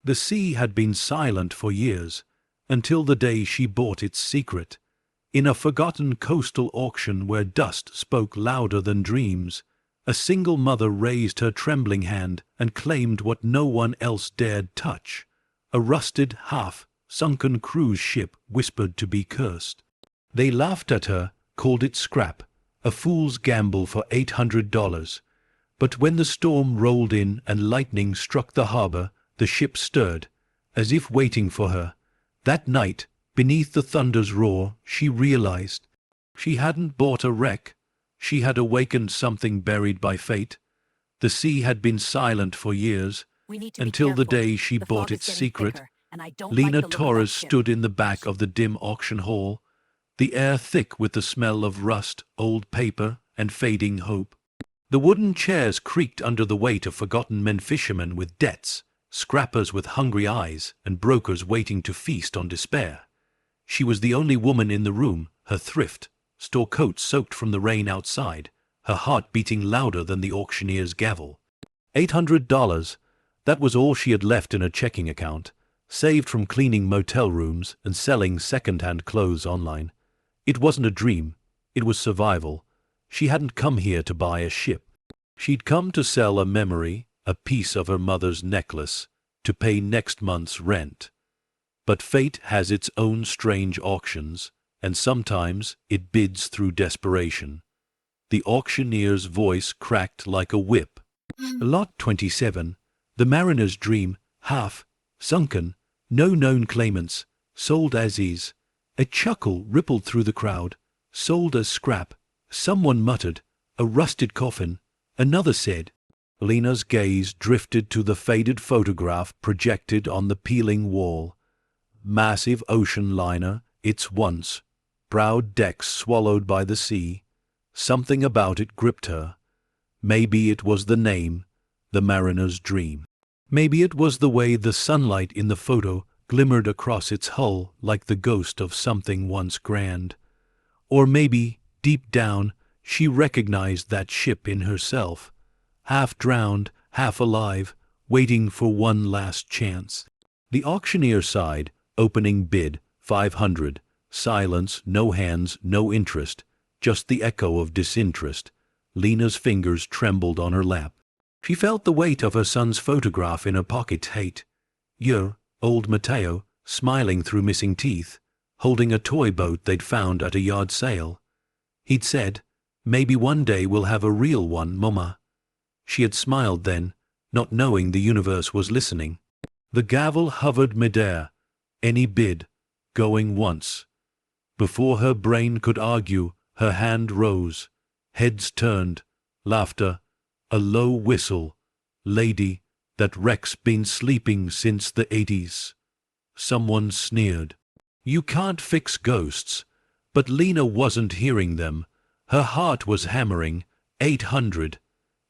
The sea had been silent for years, until the day she bought its secret. In a forgotten coastal auction where dust spoke louder than dreams, a single mother raised her trembling hand and claimed what no one else dared touch. A rusted, half-sunken cruise ship whispered to be cursed. They laughed at her, called it scrap, a fool's gamble for $800. But when the storm rolled in and lightning struck the harbor, the ship stirred, as if waiting for her. That night, beneath the thunder's roar, she realized she hadn't bought a wreck. She had awakened something buried by fate. The sea had been silent for years, until the day she bought its secret. Lena Torres stood in the back of the dim auction hall, the air thick with the smell of rust, old paper, and fading hope. The wooden chairs creaked under the weight of forgotten men, fishermen with debts, scrappers with hungry eyes, and brokers waiting to feast on despair. She was the only woman in the room, her thrift store coat soaked from the rain outside, her heart beating louder than the auctioneer's gavel. $800, that was all she had left in her checking account, saved from cleaning motel rooms and selling second-hand clothes online. It wasn't a dream, it was survival. She hadn't come here to buy a ship. She'd come to sell a memory, a piece of her mother's necklace, to pay next month's rent. But fate has its own strange auctions, and sometimes it bids through desperation. The auctioneer's voice cracked like a whip. Lot 27, the mariner's dream, half-sunken, no known claimants, sold as is. A chuckle rippled through the crowd. Sold as scrap. Someone muttered, a rusted coffin. Another said. Lena's gaze drifted to the faded photograph projected on the peeling wall. Massive ocean liner, its once proud decks swallowed by the sea. Something about it gripped her. Maybe it was the name, the mariner's dream. Maybe it was the way the sunlight in the photo glimmered across its hull like the ghost of something once grand. Or maybe, deep down, she recognized that ship in herself, half drowned, half alive, waiting for one last chance. The auctioneer sighed, opening bid, 500. Silence, no hands, no interest, just the echo of disinterest. Lena's fingers trembled on her lap. She felt the weight of her son's photograph in her pocket. Old Mateo, smiling through missing teeth, holding a toy boat they'd found at a yard sale. He'd said, maybe one day we'll have a real one, Mama. She had smiled then, not knowing the universe was listening. The gavel hovered midair. Any bid, going once. Before her brain could argue, her hand rose. Heads turned. Laughter. A low whistle. Lady, that wreck's been sleeping since the 80s. Someone sneered. You can't fix ghosts. But Lena wasn't hearing them. Her heart was hammering. 800.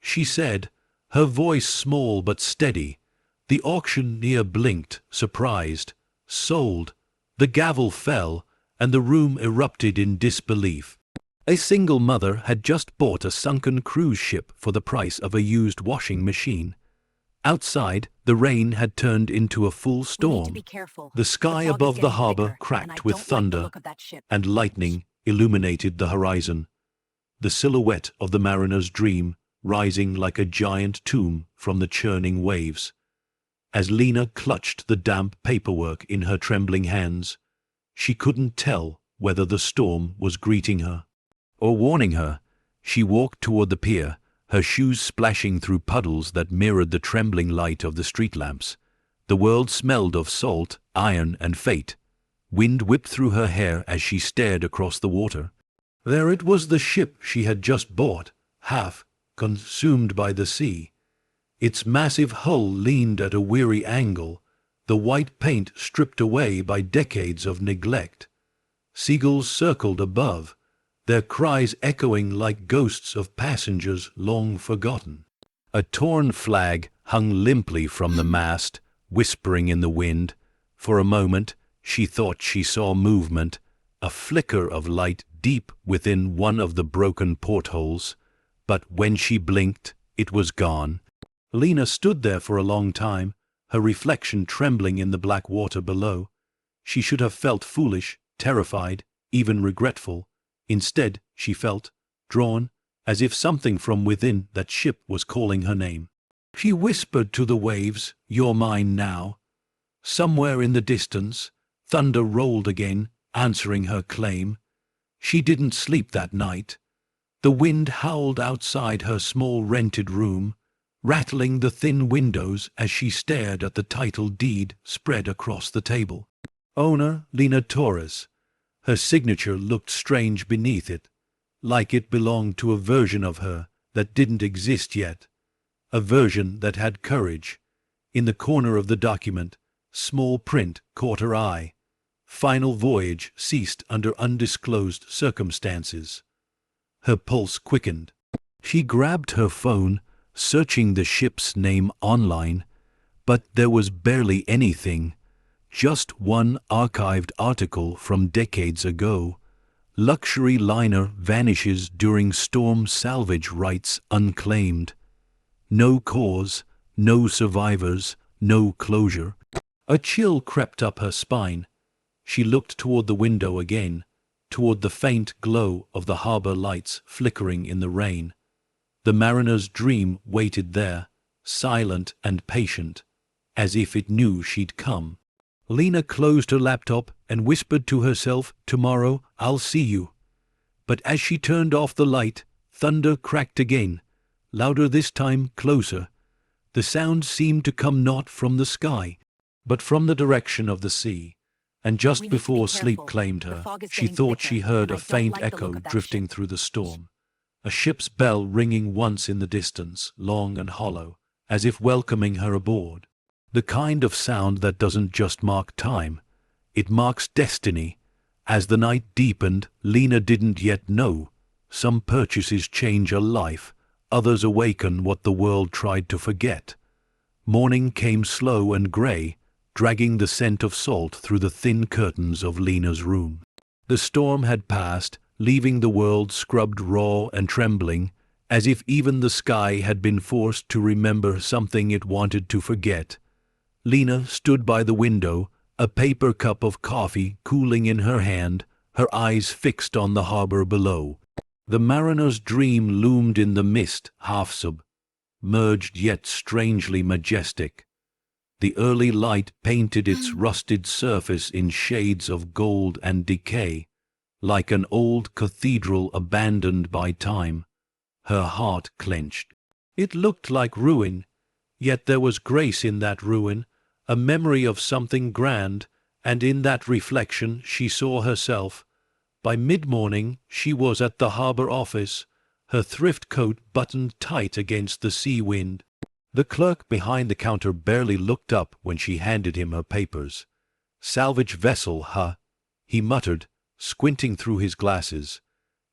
She said, her voice small but steady. The auctioneer blinked, surprised. Sold. The gavel fell, and the room erupted in disbelief. A single mother had just bought a sunken cruise ship for the price of a used washing machine. Outside, the rain had turned into a full storm. The sky above the harbor cracked with thunder, and lightning illuminated the horizon. The silhouette of the mariner's dream rising like a giant tomb from the churning waves. As Lena clutched the damp paperwork in her trembling hands, she couldn't tell whether the storm was greeting her or warning her. She walked toward the pier, her shoes splashing through puddles that mirrored the trembling light of the street lamps. The world smelled of salt, iron, and fate. Wind whipped through her hair as she stared across the water. There it was, the ship she had just bought, half consumed by the sea. Its massive hull leaned at a weary angle, the white paint stripped away by decades of neglect. Seagulls circled above, their cries echoing like ghosts of passengers long forgotten. A torn flag hung limply from the mast, whispering in the wind. For a moment, she thought she saw movement, a flicker of light deep within one of the broken portholes. But when she blinked, it was gone. Lena stood there for a long time, her reflection trembling in the black water below. She should have felt foolish, terrified, even regretful. Instead, she felt drawn, as if something from within that ship was calling her name. She whispered to the waves, "You're mine now." Somewhere in the distance, thunder rolled again, answering her claim. She didn't sleep that night. The wind howled outside her small rented room, rattling the thin windows as she stared at the title deed spread across the table. Owner Lena Torres. Her signature looked strange beneath it, like it belonged to a version of her that didn't exist yet, a version that had courage. In the corner of the document, small print caught her eye. Final voyage ceased under undisclosed circumstances. Her pulse quickened. She grabbed her phone, searching the ship's name online, but there was barely anything. Just one archived article from decades ago. Luxury liner vanishes during storm, salvage rights unclaimed. No cause, no survivors, no closure. A chill crept up her spine. She looked toward the window again, toward the faint glow of the harbor lights flickering in the rain. The mariner's dream waited there, silent and patient, as if it knew she'd come. Lena closed her laptop and whispered to herself, "Tomorrow I'll see you." But as she turned off the light, thunder cracked again, louder this time, closer. The sound seemed to come not from the sky, but from the direction of the sea. And just before sleep claimed her, she thought she heard a faint echo drifting through the storm. A ship's bell ringing once in the distance, long and hollow, as if welcoming her aboard. The kind of sound that doesn't just mark time, it marks destiny. As the night deepened, Lena didn't yet know. Some purchases change a life, others awaken what the world tried to forget. Morning came slow and grey, dragging the scent of salt through the thin curtains of Lena's room. The storm had passed, leaving the world scrubbed raw and trembling, as if even the sky had been forced to remember something it wanted to forget. Lena stood by the window, a paper cup of coffee cooling in her hand, her eyes fixed on the harbor below. The mariner's dream loomed in the mist, half submerged yet strangely majestic. The early light painted its rusted surface in shades of gold and decay, like an old cathedral abandoned by time. Her heart clenched. It looked like ruin, yet there was grace in that ruin, a memory of something grand, and in that reflection she saw herself. By mid-morning she was at the harbor office, her thrift coat buttoned tight against the sea wind. The clerk behind the counter barely looked up when she handed him her papers. "Salvage vessel, huh?" he muttered, squinting through his glasses.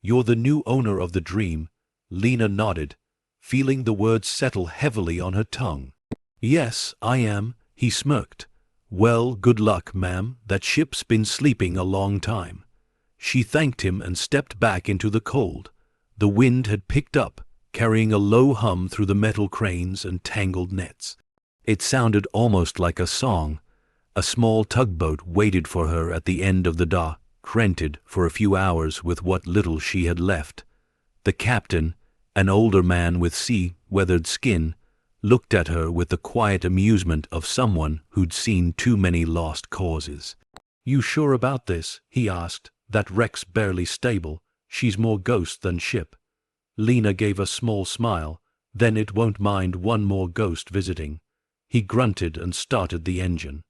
"You're the new owner of the dream." Lena nodded, feeling the words settle heavily on her tongue. "Yes, I am," he smirked. "Well, good luck, ma'am. That ship's been sleeping a long time." She thanked him and stepped back into the cold. The wind had picked up, carrying a low hum through the metal cranes and tangled nets. It sounded almost like a song. A small tugboat waited for her at the end of the dock, rented for a few hours with what little she had left. The captain, an older man with sea-weathered skin, looked at her with the quiet amusement of someone who'd seen too many lost causes. "You sure about this?" he asked. "That wreck's barely stable. She's more ghost than ship." Lena gave a small smile. "Then it won't mind one more ghost visiting." He grunted and started the engine.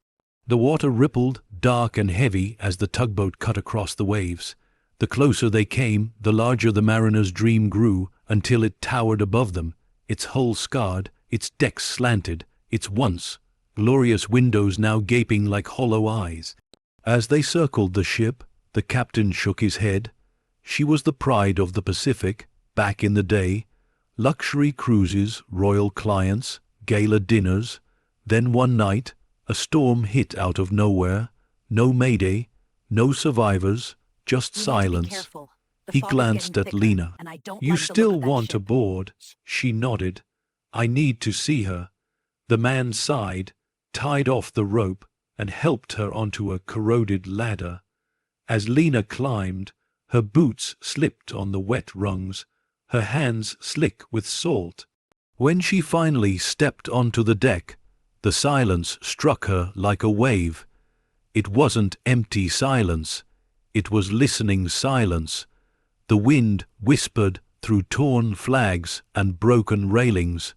The water rippled, dark and heavy, as the tugboat cut across the waves. The closer they came, the larger the mariner's dream grew, until it towered above them, its hull scarred, its decks slanted, its once glorious windows now gaping like hollow eyes. As they circled the ship, the captain shook his head. She was the pride of the Pacific, back in the day. Luxury cruises, royal clients, gala dinners. Then one night, a storm hit out of nowhere. No mayday, no survivors, just silence. He glanced at Lena. "You still want aboard?" She nodded. "I need to see her." The man sighed. tied off the rope, and helped her onto a corroded ladder. As Lena climbed, her boots slipped on the wet rungs, her hands slick with salt. When she finally stepped onto the deck, the silence struck her like a wave. It wasn't empty silence, it was listening silence. The wind whispered through torn flags and broken railings.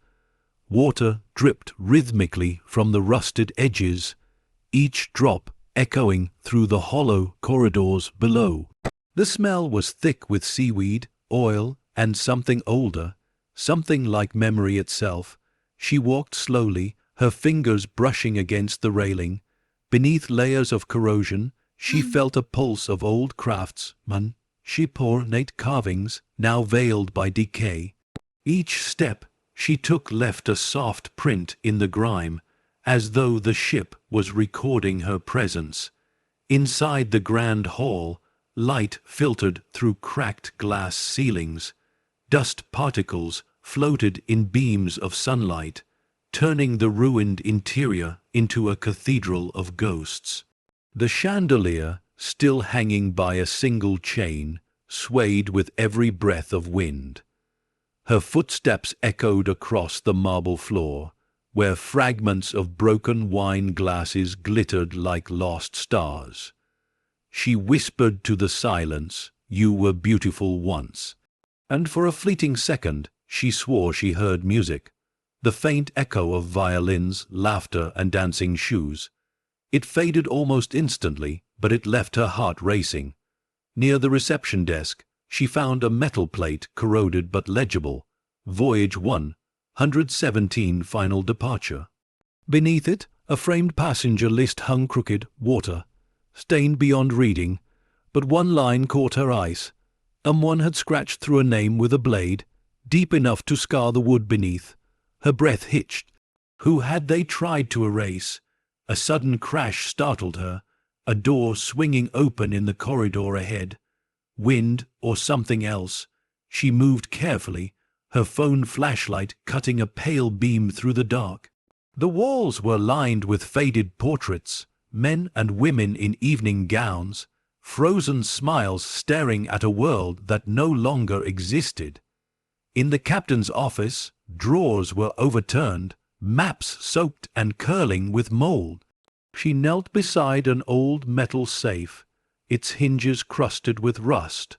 Water dripped rhythmically from the rusted edges, each drop echoing through the hollow corridors below. The smell was thick with seaweed, oil, and something older, something like memory itself. She walked slowly, her fingers brushing against the railing. Beneath layers of corrosion, she felt a pulse of old craftsmanship, ornate carvings, now veiled by decay. Each step she took left a soft print in the grime, as though the ship was recording her presence. Inside the grand hall, light filtered through cracked glass ceilings. Dust particles floated in beams of sunlight, turning the ruined interior into a cathedral of ghosts. The chandelier, still hanging by a single chain, swayed with every breath of wind. Her footsteps echoed across the marble floor, where fragments of broken wine glasses glittered like lost stars. She whispered to the silence, "You were beautiful once." And for a fleeting second, she swore she heard music, the faint echo of violins, laughter, and dancing shoes. It faded almost instantly, but it left her heart racing. Near the reception desk, she found a metal plate corroded but legible. Voyage 117 Final Departure. Beneath it, a framed passenger list hung crooked, water, stained beyond reading, but one line caught her eyes. Someone had scratched through a name with a blade, deep enough to scar the wood beneath. Her breath hitched. Who had they tried to erase? A sudden crash startled her, a door swinging open in the corridor ahead. Wind or something else. She moved carefully, her phone flashlight cutting a pale beam through the dark. The walls were lined with faded portraits, men and women in evening gowns, frozen smiles staring at a world that no longer existed. In the captain's office, drawers were overturned, maps soaked and curling with mold. She knelt beside an old metal safe, its hinges crusted with rust.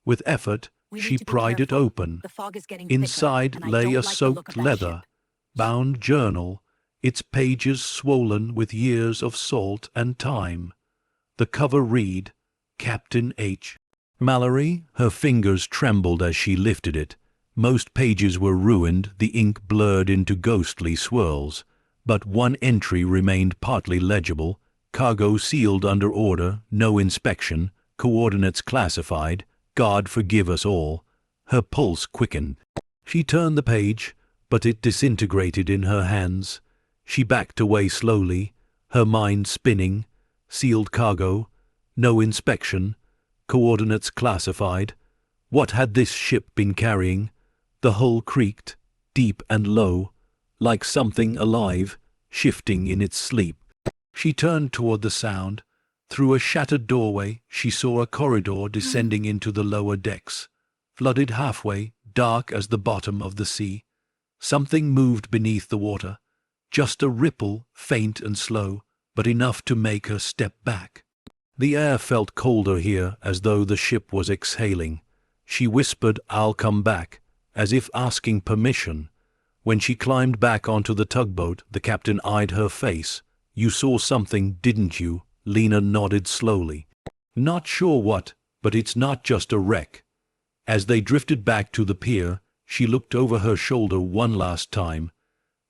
With effort, she pried it open. Inside lay a soaked leather-bound journal, its pages swollen with years of salt and time. The cover read, Captain H. Mallory. Her fingers trembled as she lifted it. Most pages were ruined, the ink blurred into ghostly swirls, but one entry remained partly legible. Cargo sealed under order, no inspection, coordinates classified, God forgive us all. Her pulse quickened. She turned the page, but it disintegrated in her hands. She backed away slowly, her mind spinning. Sealed cargo, no inspection, coordinates classified. What had this ship been carrying? The hull creaked, deep and low, like something alive, shifting in its sleep. She turned toward the sound. Through a shattered doorway, she saw a corridor descending into the lower decks, flooded halfway, dark as the bottom of the sea. Something moved beneath the water, just a ripple, faint and slow, but enough to make her step back. The air felt colder here, as though the ship was exhaling. She whispered, "I'll come back," as if asking permission. When she climbed back onto the tugboat, the captain eyed her face. "You saw something, didn't you?" Lena nodded slowly. "Not sure what, but it's not just a wreck." As they drifted back to the pier, she looked over her shoulder one last time.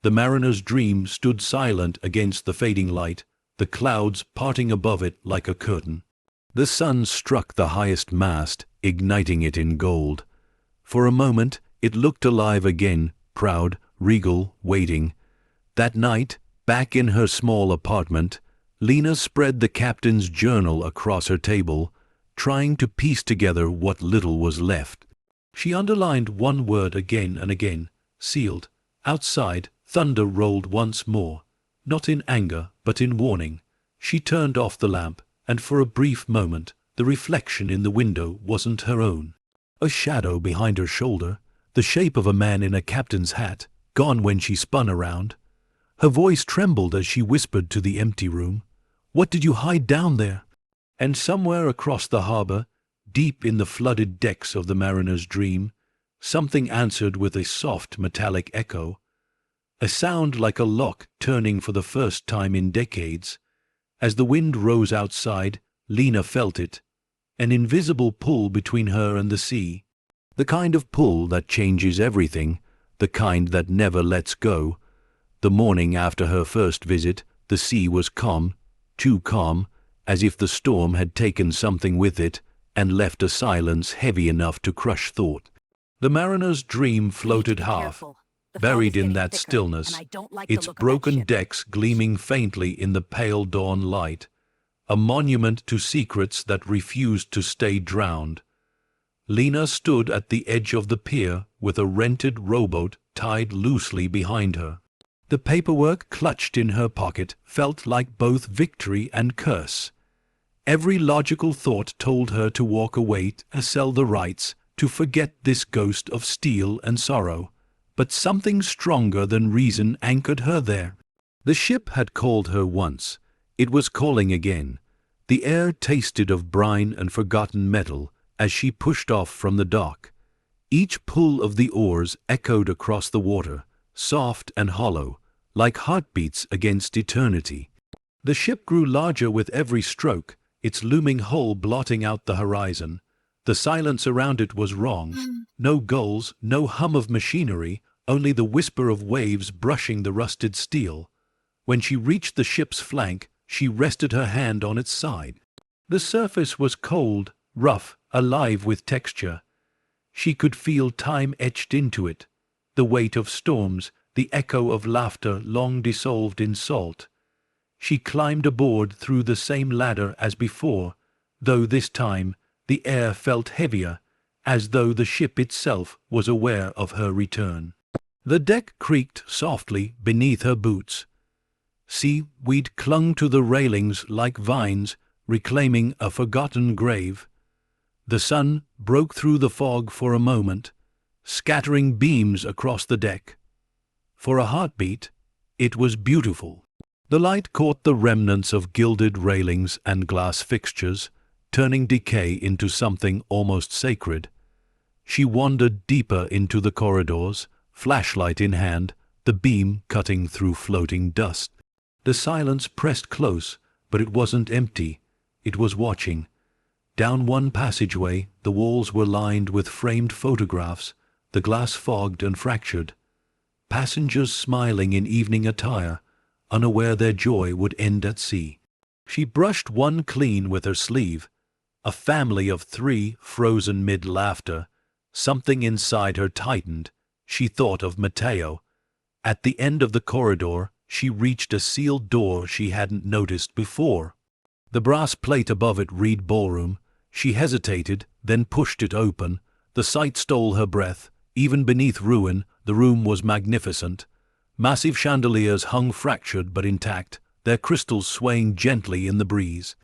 The mariner's dream stood silent against the fading light, the clouds parting above it like a curtain. The sun struck the highest mast, igniting it in gold. For a moment, it looked alive again, proud, regal, waiting. That night, back in her small apartment, Lena spread the captain's journal across her table, trying to piece together what little was left. She underlined one word again and again, sealed. Outside, thunder rolled once more. not in anger, but in warning. She turned off the lamp, and for a brief moment, the reflection in the window wasn't her own. A shadow behind her shoulder, the shape of a man in a captain's hat, gone when she spun around. Her voice trembled as she whispered to the empty room, "What did you hide down there?" And somewhere across the harbor, deep in the flooded decks of the mariner's dream, something answered with a soft metallic echo, a sound like a lock turning for the first time in decades. As the wind rose outside, Lena felt it, an invisible pull between her and the sea, the kind of pull that changes everything, the kind that never lets go. The morning after her first visit, the sea was calm, too calm, as if the storm had taken something with it and left a silence heavy enough to crush thought. The mariner's dream floated half, buried in that stillness, its broken decks gleaming faintly in the pale dawn light, a monument to secrets that refused to stay drowned. Lena stood at the edge of the pier with a rented rowboat tied loosely behind her. The paperwork clutched in her pocket felt like both victory and curse. Every logical thought told her to walk away, to sell the rights, to forget this ghost of steel and sorrow. But something stronger than reason anchored her there. The ship had called her once. It was calling again. The air tasted of brine and forgotten metal as she pushed off from the dock. Each pull of the oars echoed across the water, soft and hollow, like heartbeats against eternity. The ship grew larger with every stroke, its looming hull blotting out the horizon. The silence around it was wrong. No gulls, no hum of machinery, only the whisper of waves brushing the rusted steel. When she reached the ship's flank, she rested her hand on its side. The surface was cold, rough, alive with texture. She could feel time etched into it, the weight of storms, the echo of laughter long dissolved in salt. She climbed aboard through the same ladder as before, though this time the air felt heavier, as though the ship itself was aware of her return. The deck creaked softly beneath her boots. Seaweed clung to the railings like vines, reclaiming a forgotten grave. The sun broke through the fog for a moment, scattering beams across the deck. For a heartbeat, it was beautiful. The light caught the remnants of gilded railings and glass fixtures, turning decay into something almost sacred. She wandered deeper into the corridors, flashlight in hand, the beam cutting through floating dust. The silence pressed close, but it wasn't empty. It was watching. Down one passageway, the walls were lined with framed photographs, the glass fogged and fractured. Passengers smiling in evening attire, unaware their joy would end at sea. She brushed one clean with her sleeve. A family of 3 frozen mid-laughter. Something inside her tightened. She thought of Matteo. At the end of the corridor, she reached a sealed door she hadn't noticed before. The brass plate above it read ballroom. She hesitated, then pushed it open. The sight stole her breath. Even beneath ruin, the room was magnificent. Massive chandeliers hung fractured but intact, their crystals swaying gently in the breeze.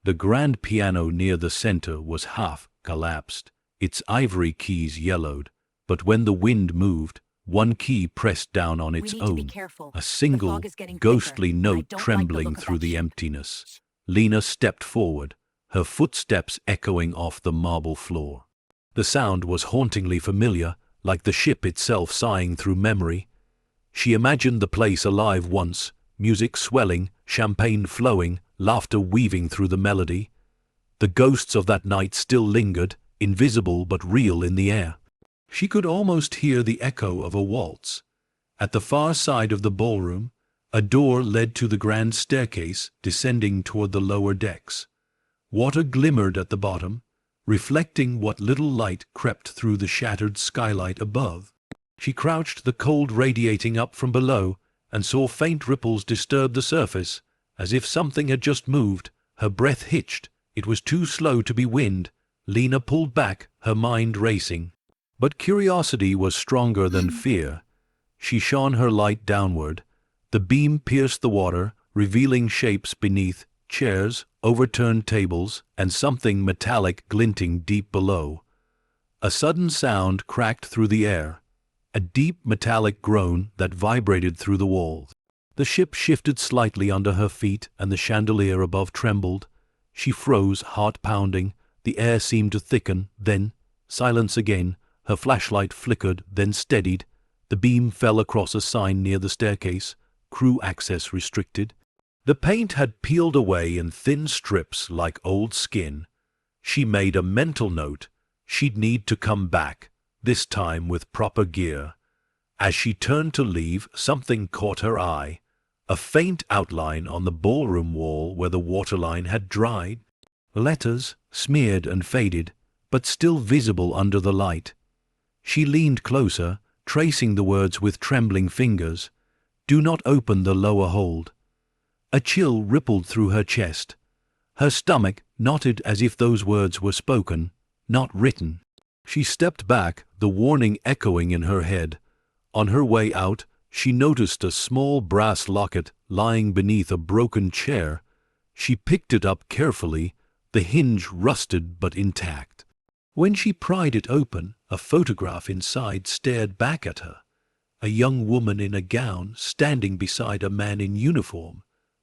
The grand piano near the center was half collapsed. Its ivory keys yellowed, but when the wind moved, one key pressed down on its own, a single, ghostly note trembling through the emptiness. Lena stepped forward, her footsteps echoing off the marble floor. The sound was hauntingly familiar, like the ship itself sighing through memory. She imagined the place alive once, music swelling, champagne flowing, laughter weaving through the melody. The ghosts of that night still lingered, invisible but real in the air. She could almost hear the echo of a waltz. At the far side of the ballroom, a door led to the grand staircase descending toward the lower decks. Water glimmered at the bottom, reflecting what little light crept through the shattered skylight above. She crouched, the cold radiating up from below, and saw faint ripples disturb the surface, as if something had just moved. Her breath hitched. It was too slow to be wind. Lena pulled back, her mind racing. But curiosity was stronger than fear. She shone her light downward. The beam pierced the water, revealing shapes beneath, chairs, overturned tables, and something metallic glinting deep below. A sudden sound cracked through the air, a deep metallic groan that vibrated through the walls. The ship shifted slightly under her feet, and the chandelier above trembled. She froze, heart pounding. The air seemed to thicken, then silence again. Her flashlight flickered, then steadied. The beam fell across a sign near the staircase, "Crew access restricted." The paint had peeled away in thin strips like old skin. She made a mental note. She'd need to come back, this time with proper gear. As she turned to leave, something caught her eye. A faint outline on the ballroom wall where the waterline had dried. Letters, smeared and faded, but still visible under the light. She leaned closer, tracing the words with trembling fingers. "Do not open the lower hold." A chill rippled through her chest. Her stomach knotted as if those words were spoken, not written. She stepped back, the warning echoing in her head. On her way out, she noticed a small brass locket lying beneath a broken chair. She picked it up carefully, the hinge rusted but intact. When she pried it open, a photograph inside stared back at her. A young woman in a gown standing beside a man in uniform,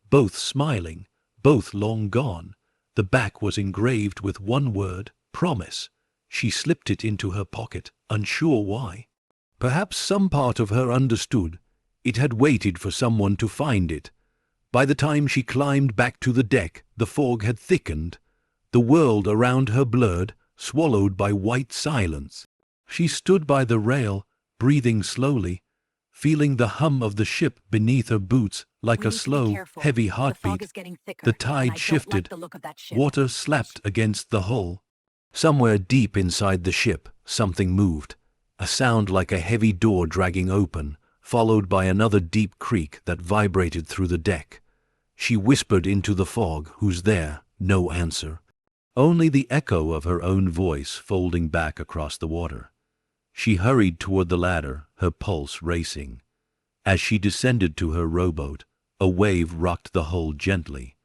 both smiling, both long gone. The back was engraved with one word, "Promise." She slipped it into her pocket, unsure why. Perhaps some part of her understood. It had waited for someone to find it. By the time she climbed back to the deck, the fog had thickened. The world around her blurred, swallowed by white silence. She stood by the rail, breathing slowly, feeling the hum of the ship beneath her boots like a slow, heavy heartbeat. The tide shifted. Water slapped against the hull. Somewhere deep inside the ship, something moved. A sound like a heavy door dragging open, followed by another deep creak that vibrated through the deck. She whispered into the fog, "Who's there?" No answer. Only the echo of her own voice folding back across the water. She hurried toward the ladder, her pulse racing. As she descended to her rowboat, a wave rocked the hull gently,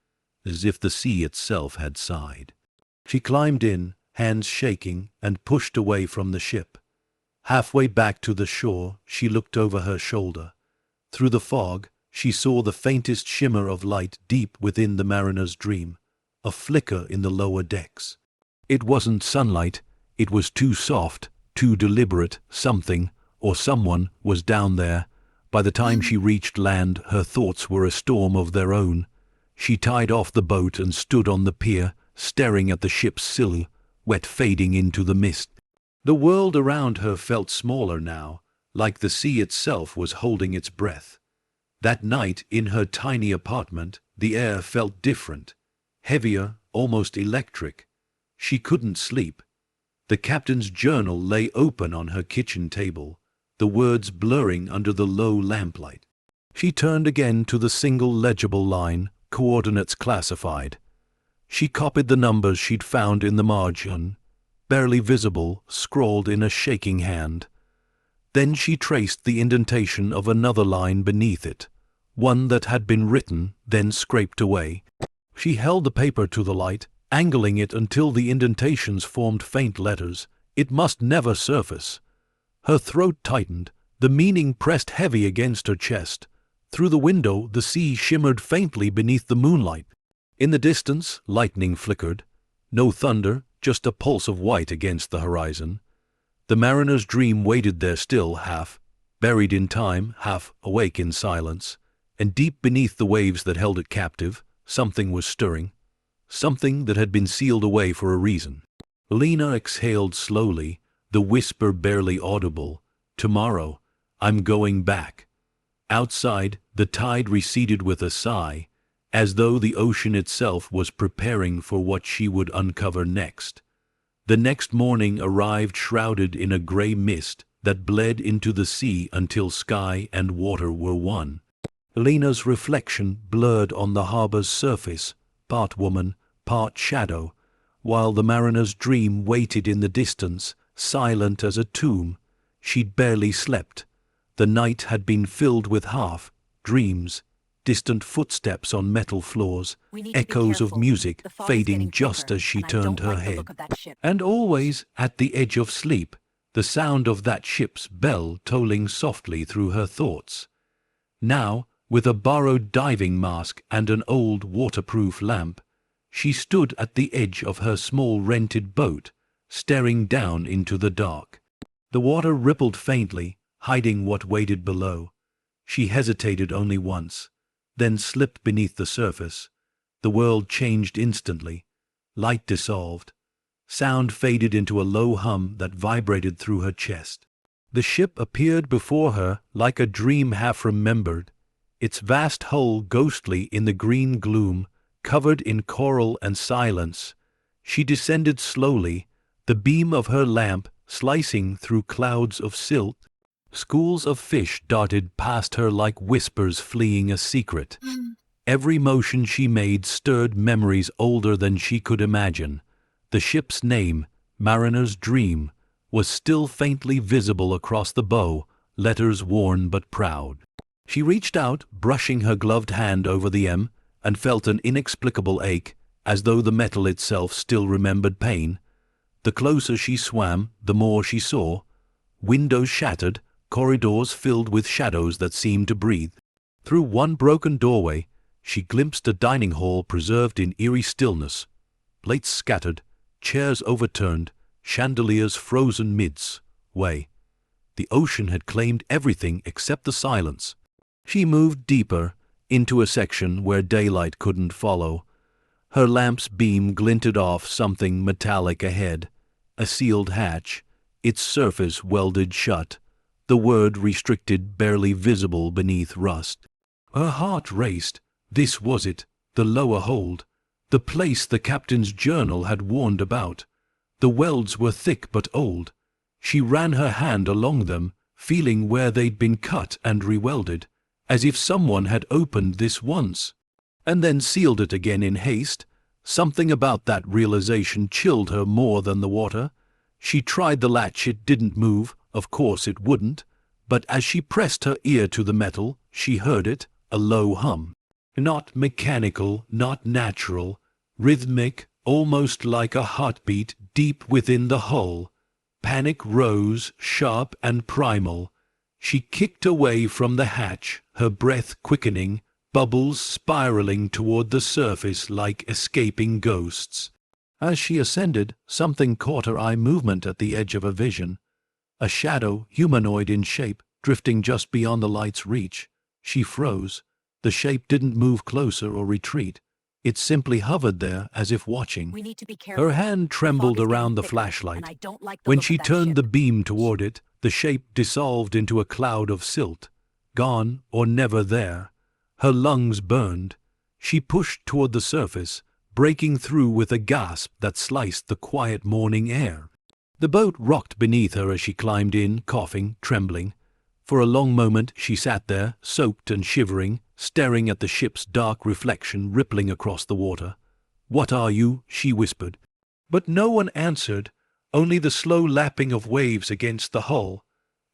as if the sea itself had sighed. She climbed in, hands shaking, and pushed away from the ship. Halfway back to the shore, she looked over her shoulder. Through the fog, she saw the faintest shimmer of light deep within the mariner's dream, a flicker in the lower decks. It wasn't sunlight, it was too soft, too deliberate. Something, or someone, was down there. By the time she reached land, her thoughts were a storm of their own. She tied off the boat and stood on the pier, staring at the ship's sill, wet fading into the mist. The world around her felt smaller now, like the sea itself was holding its breath. That night, in her tiny apartment, the air felt different, heavier, almost electric. She couldn't sleep. The captain's journal lay open on her kitchen table, the words blurring under the low lamplight. She turned again to the single legible line, "Coordinates classified." She copied the numbers she'd found in the margin, barely visible, scrawled in a shaking hand. Then she traced the indentation of another line beneath it, one that had been written, then scraped away. She held the paper to the light, angling it until the indentations formed faint letters. It must never surface. Her throat tightened, the meaning pressed heavy against her chest. Through the window, the sea shimmered faintly beneath the moonlight. In the distance, lightning flickered. No thunder, just a pulse of white against the horizon. The mariner's dream waited there still, half buried in time, half awake in silence. And deep beneath the waves that held it captive, something was stirring. Something that had been sealed away for a reason. Lena exhaled slowly, the whisper barely audible. "Tomorrow, I'm going back." Outside, the tide receded with a sigh, as though the ocean itself was preparing for what she would uncover next. The next morning arrived shrouded in a gray mist that bled into the sea until sky and water were one. Lena's reflection blurred on the harbor's surface, part woman, part shadow, while the mariner's dream waited in the distance, silent as a tomb. She'd barely slept. The night had been filled with half dreams, distant footsteps on metal floors, echoes of music fading just as she turned her head. And always at the edge of sleep, the sound of that ship's bell tolling softly through her thoughts. Now, with a borrowed diving mask and an old waterproof lamp, she stood at the edge of her small rented boat, staring down into the dark. The water rippled faintly, hiding what waited below. She hesitated only once, then slipped beneath the surface. The world changed instantly. Light dissolved. Sound faded into a low hum that vibrated through her chest. The ship appeared before her like a dream half-remembered, its vast hull ghostly in the green gloom, covered in coral and silence. She descended slowly, the beam of her lamp slicing through clouds of silt. Schools of fish darted past her like whispers fleeing a secret. Every motion she made stirred memories older than she could imagine. The ship's name, Mariner's Dream, was still faintly visible across the bow, letters worn but proud. She reached out, brushing her gloved hand over the M, and felt an inexplicable ache, as though the metal itself still remembered pain. The closer she swam, the more she saw. Windows shattered, corridors filled with shadows that seemed to breathe. Through one broken doorway, she glimpsed a dining hall preserved in eerie stillness. Plates scattered, chairs overturned, chandeliers frozen midway. The ocean had claimed everything except the silence. She moved deeper, into a section where daylight couldn't follow. Her lamp's beam glinted off something metallic ahead, a sealed hatch, its surface welded shut, the word restricted barely visible beneath rust. Her heart raced. This was it, the lower hold, the place the captain's journal had warned about. The welds were thick but old. She ran her hand along them, feeling where they'd been cut and rewelded, as if someone had opened this once, and then sealed it again in haste. Something about that realization chilled her more than the water. She tried the latch, it didn't move, of course it wouldn't, but as she pressed her ear to the metal, she heard it, a low hum. Not mechanical, not natural, rhythmic, almost like a heartbeat deep within the hull. Panic rose, sharp and primal. She kicked away from the hatch, her breath quickening, bubbles spiraling toward the surface like escaping ghosts. As she ascended, something caught her eye, movement at the edge of her vision. A shadow, humanoid in shape, drifting just beyond the light's reach. She froze. The shape didn't move closer or retreat. It simply hovered there as if watching. Her hand trembled around the flashlight. When she turned the beam toward it, the shape dissolved into a cloud of silt. Gone or never there. Her lungs burned. She pushed toward the surface, breaking through with a gasp that sliced the quiet morning air. The boat rocked beneath her as she climbed in, coughing, trembling. For a long moment she sat there, soaked and shivering, staring at the ship's dark reflection rippling across the water. "What are you?" she whispered. But no one answered, only the slow lapping of waves against the hull.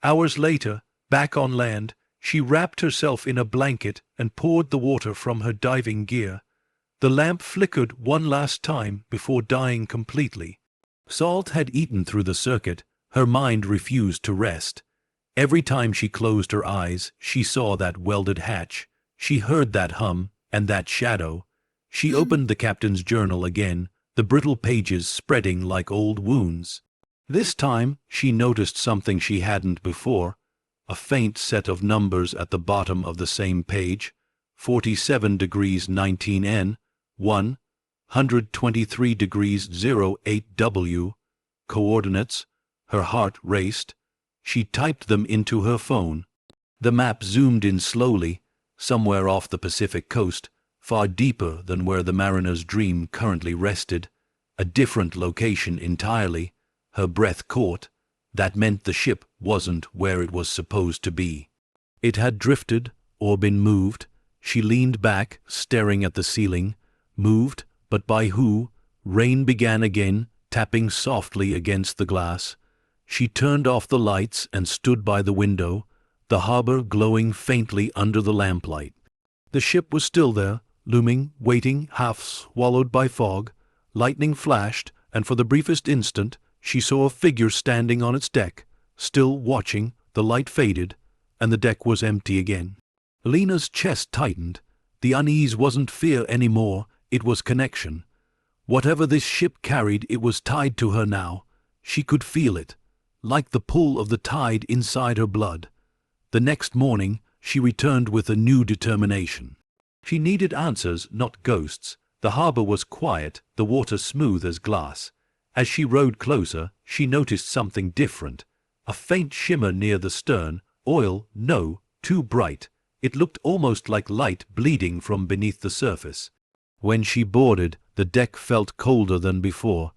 Hours later, back on land, she wrapped herself in a blanket and poured the water from her diving gear. The lamp flickered one last time before dying completely. Salt had eaten through the circuit. Her mind refused to rest. Every time she closed her eyes, she saw that welded hatch. She heard that hum and that shadow. She opened the captain's journal again, the brittle pages spreading like old wounds. This time she noticed something she hadn't before, a faint set of numbers at the bottom of the same page, 47 degrees 19N, 123 degrees 08W, coordinates. Her heart raced. She typed them into her phone. The map zoomed in slowly, somewhere off the Pacific coast, far deeper than where the Mariner's Dream currently rested, a different location entirely. Her breath caught. That meant the ship wasn't where it was supposed to be. It had drifted or been moved. She leaned back, staring at the ceiling. Moved, but by who? Rain began again, tapping softly against the glass. She turned off the lights and stood by the window. the harbor glowing faintly under the lamplight. The ship was still there, looming, waiting, half swallowed by fog. Lightning flashed, and for the briefest instant she saw a figure standing on its deck, still watching. The light faded, and the deck was empty again. Lena's chest tightened. The unease wasn't fear anymore, it was connection. Whatever this ship carried, it was tied to her now. She could feel it, like the pull of the tide inside her blood. The next morning, she returned with a new determination. She needed answers, not ghosts. The harbor was quiet, the water smooth as glass. As she rowed closer, she noticed something different. A faint shimmer near the stern, oil, no, too bright. It looked almost like light bleeding from beneath the surface. When she boarded, the deck felt colder than before.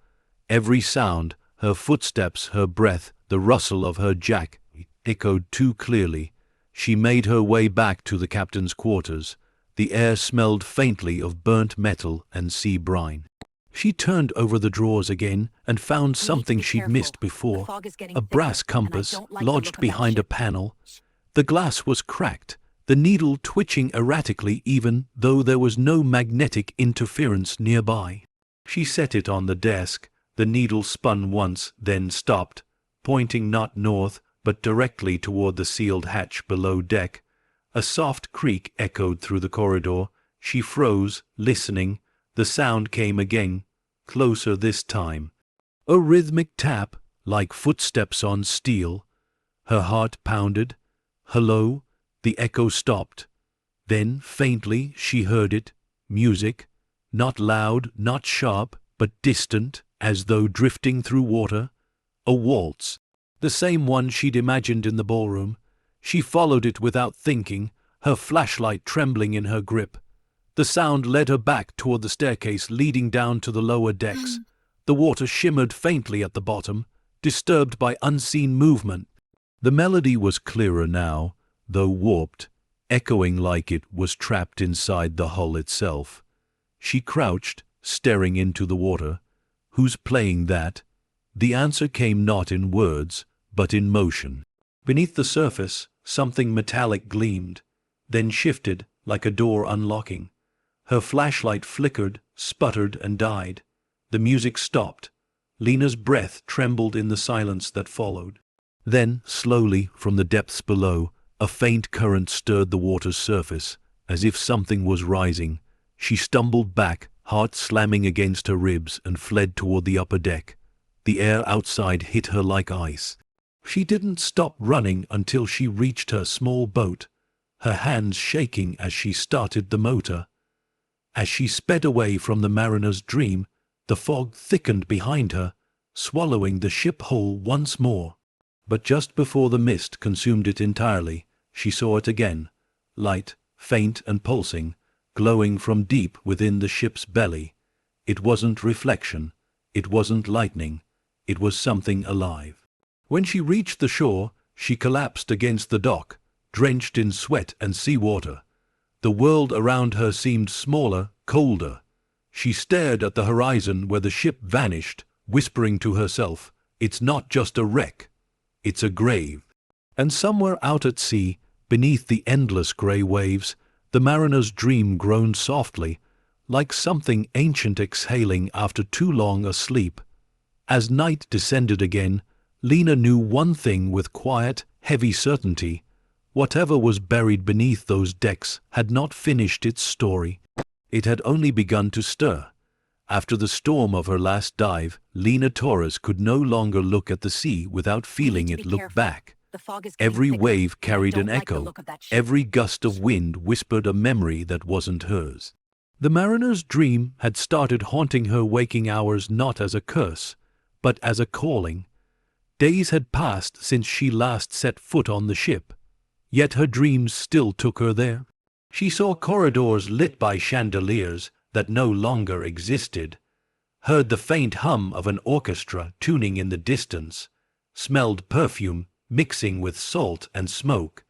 Every sound, her footsteps, her breath, the rustle of her jack, echoed too clearly. She made her way back to the captain's quarters. The air smelled faintly of burnt metal and sea brine. She turned over the drawers again and found something she'd missed before, a brass compass lodged behind a panel. The glass was cracked, the needle twitching erratically even though there was no magnetic interference nearby. She set it on the desk. The needle spun once, then stopped, pointing not north, but directly toward the sealed hatch below deck. A soft creak echoed through the corridor. She froze, listening. The sound came again, closer this time. A rhythmic tap, like footsteps on steel. Her heart pounded. Hello? The echo stopped. Then, faintly, she heard it. Music. Not loud, not sharp, but distant, as though drifting through water. A waltz. The same one she'd imagined in the ballroom. She followed it without thinking, her flashlight trembling in her grip. The sound led her back toward the staircase leading down to the lower decks. The water shimmered faintly at the bottom, disturbed by unseen movement. The melody was clearer now, though warped, echoing like it was trapped inside the hull itself. She crouched, staring into the water. Who's playing that? The answer came not in words, but in motion. Beneath the surface, something metallic gleamed, then shifted like a door unlocking. Her flashlight flickered, sputtered, and died. The music stopped. Lena's breath trembled in the silence that followed. Then, slowly, from the depths below, a faint current stirred the water's surface, as if something was rising. She stumbled back, heart slamming against her ribs, and fled toward the upper deck. The air outside hit her like ice. She didn't stop running until she reached her small boat, her hands shaking as she started the motor. As she sped away from the mariner's dream, the fog thickened behind her, swallowing the ship whole once more. But just before the mist consumed it entirely, she saw it again, light, faint and pulsing, glowing from deep within the ship's belly. It wasn't reflection, it wasn't lightning, it was something alive. When she reached the shore, she collapsed against the dock, drenched in sweat and seawater. The world around her seemed smaller, colder. She stared at the horizon where the ship vanished, whispering to herself, "It's not just a wreck, it's a grave." And somewhere out at sea, beneath the endless grey waves, the mariner's dream groaned softly, like something ancient exhaling after too long a sleep. As night descended again, Lena knew one thing with quiet, heavy certainty. Whatever was buried beneath those decks had not finished its story. It had only begun to stir. After the storm of her last dive, Lena Torres could no longer look at the sea without feeling it look back. Every wave carried an echo. Every gust of wind whispered a memory that wasn't hers. The mariner's dream had started haunting her waking hours not as a curse, but as a calling. Days had passed since she last set foot on the ship, yet her dreams still took her there. She saw corridors lit by chandeliers that no longer existed, heard the faint hum of an orchestra tuning in the distance, smelled perfume mixing with salt and smoke.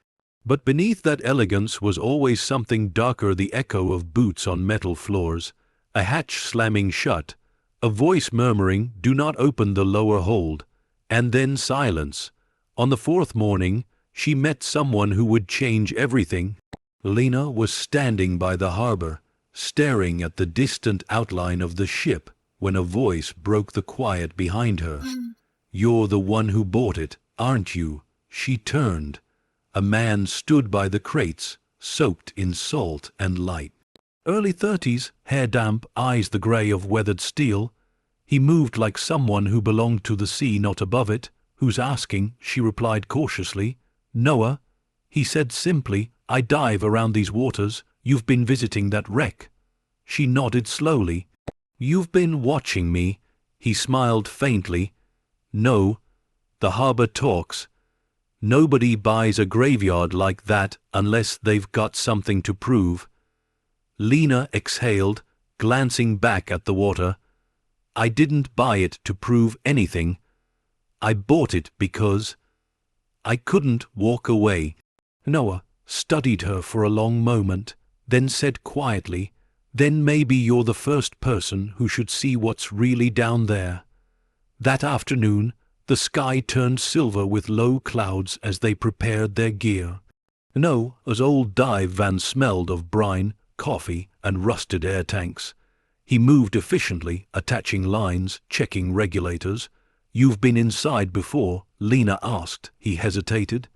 But beneath that elegance was always something darker, the echo of boots on metal floors, a hatch slamming shut, a voice murmuring, "Do not open the lower hold," and then silence. On the fourth morning, She met someone who would change everything. Lena was standing by the harbor, staring at the distant outline of the ship, when a voice broke the quiet behind her. "You're the one who bought it, aren't you?" She turned. A man stood by the crates, soaked in salt and light. Early 30s, hair damp, eyes the gray of weathered steel. He moved like someone who belonged to the sea, not above it. "Who's asking?" she replied cautiously. "Noah." He said simply, "I dive around these waters. You've been visiting that wreck." She nodded slowly. "You've been watching me." He smiled faintly. "No. The harbor talks. Nobody buys a graveyard like that unless they've got something to prove." Lena exhaled, glancing back at the water. "I didn't buy it to prove anything. I bought it because I couldn't walk away." Noah studied her for a long moment, then said quietly, "Then maybe you're the first person who should see what's really down there." That afternoon, the sky turned silver with low clouds as they prepared their gear. Noah's old dive van smelled of brine, coffee, and rusted air tanks. He moved efficiently, attaching lines, checking regulators. "You've been inside before?" Lena asked. He hesitated.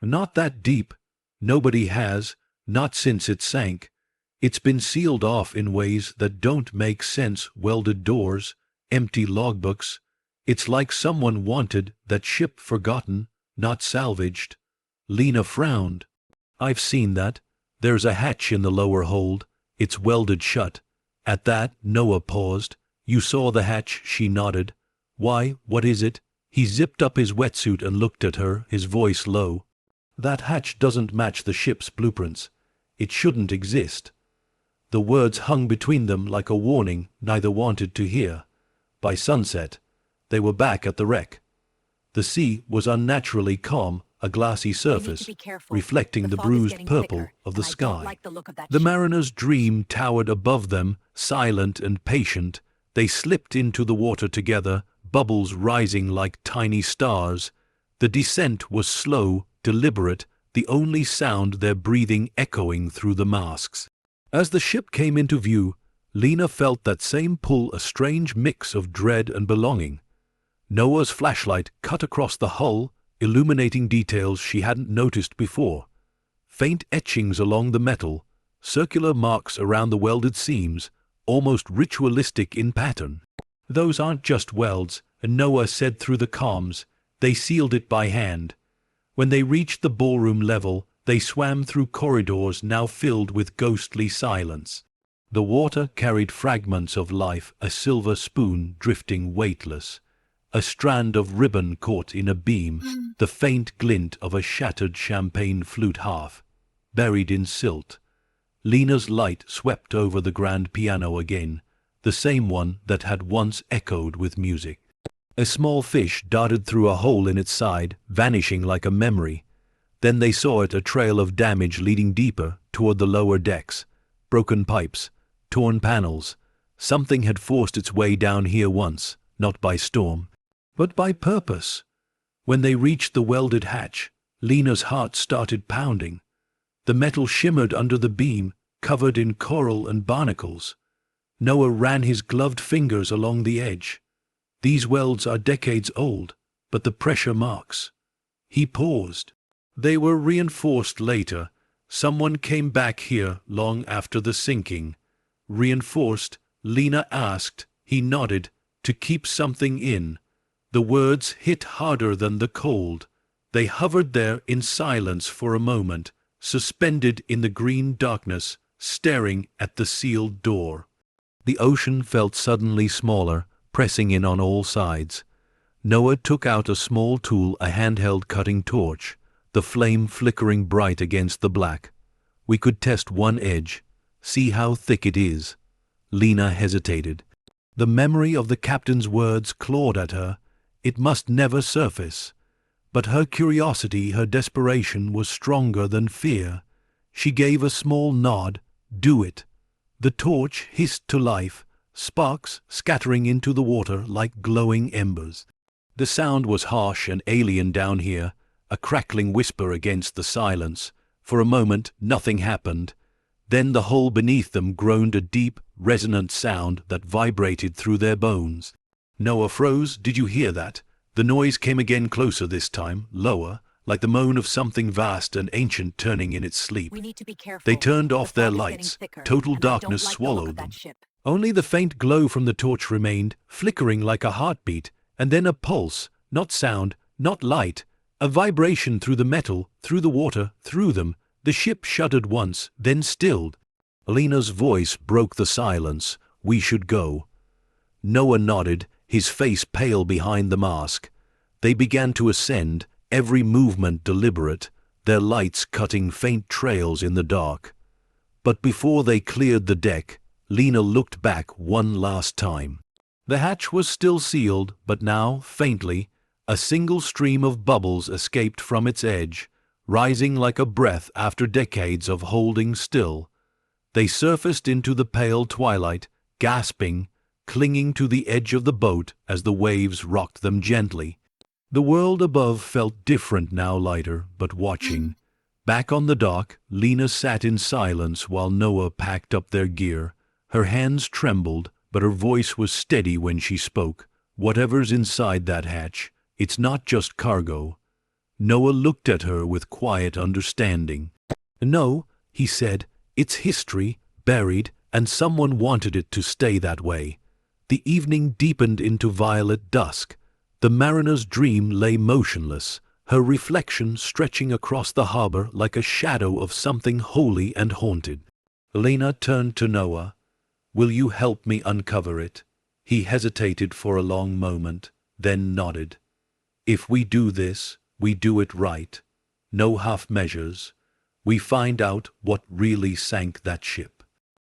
"Not that deep. Nobody has, not since it sank. It's been sealed off in ways that don't make sense. Welded doors, empty logbooks. It's like someone wanted that ship forgotten, not salvaged." Lena frowned. "I've seen that. There's a hatch in the lower hold. It's welded shut." At that, Noah paused. "You saw the hatch?" She nodded. "Why, what is it?" He zipped up his wetsuit and looked at her, his voice low. "That hatch doesn't match the ship's blueprints. It shouldn't exist." The words hung between them like a warning neither wanted to hear. By sunset, they were back at the wreck. The sea was unnaturally calm, a glassy surface, reflecting the bruised purple of the sky. The mariners' dream towered above them, silent and patient. They slipped into the water together, bubbles rising like tiny stars. The descent was slow, deliberate, the only sound their breathing echoing through the masks. As the ship came into view, Lena felt that same pull, a strange mix of dread and belonging. Noah's flashlight cut across the hull, illuminating details she hadn't noticed before. Faint etchings along the metal, circular marks around the welded seams, almost ritualistic in pattern. "Those aren't just welds," Noah said through the comms. "They sealed it by hand." When they reached the ballroom level, they swam through corridors now filled with ghostly silence. The water carried fragments of life, a silver spoon drifting weightless, a strand of ribbon caught in a beam, the faint glint of a shattered champagne flute half, buried in silt. Lena's light swept over the grand piano again, the same one that had once echoed with music. A small fish darted through a hole in its side, vanishing like a memory. Then they saw it, a trail of damage leading deeper toward the lower decks. Broken pipes, torn panels. Something had forced its way down here once, not by storm, but by purpose. When they reached the welded hatch, Lena's heart started pounding. The metal shimmered under the beam, covered in coral and barnacles. Noah ran his gloved fingers along the edge. "These welds are decades old, but the pressure marks." He paused. "They were reinforced later. Someone came back here long after the sinking." "Reinforced?" Lena asked. He nodded. "To keep something in." The words hit harder than the cold. They hovered there in silence for a moment, suspended in the green darkness, staring at the sealed door. The ocean felt suddenly smaller, pressing in on all sides. Noah took out a small tool, a handheld cutting torch, the flame flickering bright against the black. "We could test one edge, see how thick it is." Lena hesitated. The memory of the captain's words clawed at her. It must never surface. But her curiosity, her desperation was stronger than fear. She gave a small nod. "Do it." The torch hissed to life, sparks scattering into the water like glowing embers. The sound was harsh and alien down here, a crackling whisper against the silence. For a moment, nothing happened. Then the hole beneath them groaned a deep, resonant sound that vibrated through their bones. Noah froze. Did you hear that? The noise came again, closer this time, lower, like the moan of something vast and ancient turning in its sleep. We need to be careful. They turned off The their fog is lights. getting thicker, Total and I don't darkness like the look swallowed of them. that ship. Only the faint glow from the torch remained, flickering like a heartbeat, and then a pulse, not sound, not light, a vibration through the metal, through the water, through them. The ship shuddered once, then stilled. Lena's voice broke the silence. We should go. Noah nodded, his face pale behind the mask. They began to ascend, every movement deliberate, their lights cutting faint trails in the dark. But before they cleared the deck, Lena looked back one last time. The hatch was still sealed, but now, faintly, a single stream of bubbles escaped from its edge, rising like a breath after decades of holding still. They surfaced into the pale twilight, gasping, clinging to the edge of the boat as the waves rocked them gently. The world above felt different now, lighter, but watching. Back on the dock, Lena sat in silence while Noah packed up their gear. Her hands trembled, but her voice was steady when she spoke. Whatever's inside that hatch, it's not just cargo. Noah looked at her with quiet understanding. No, he said, it's history, buried, and someone wanted it to stay that way. The evening deepened into violet dusk. The mariner's dream lay motionless, her reflection stretching across the harbor like a shadow of something holy and haunted. Lena turned to Noah. Will you help me uncover it? He hesitated for a long moment, then nodded. If we do this, we do it right. No half measures. We find out what really sank that ship.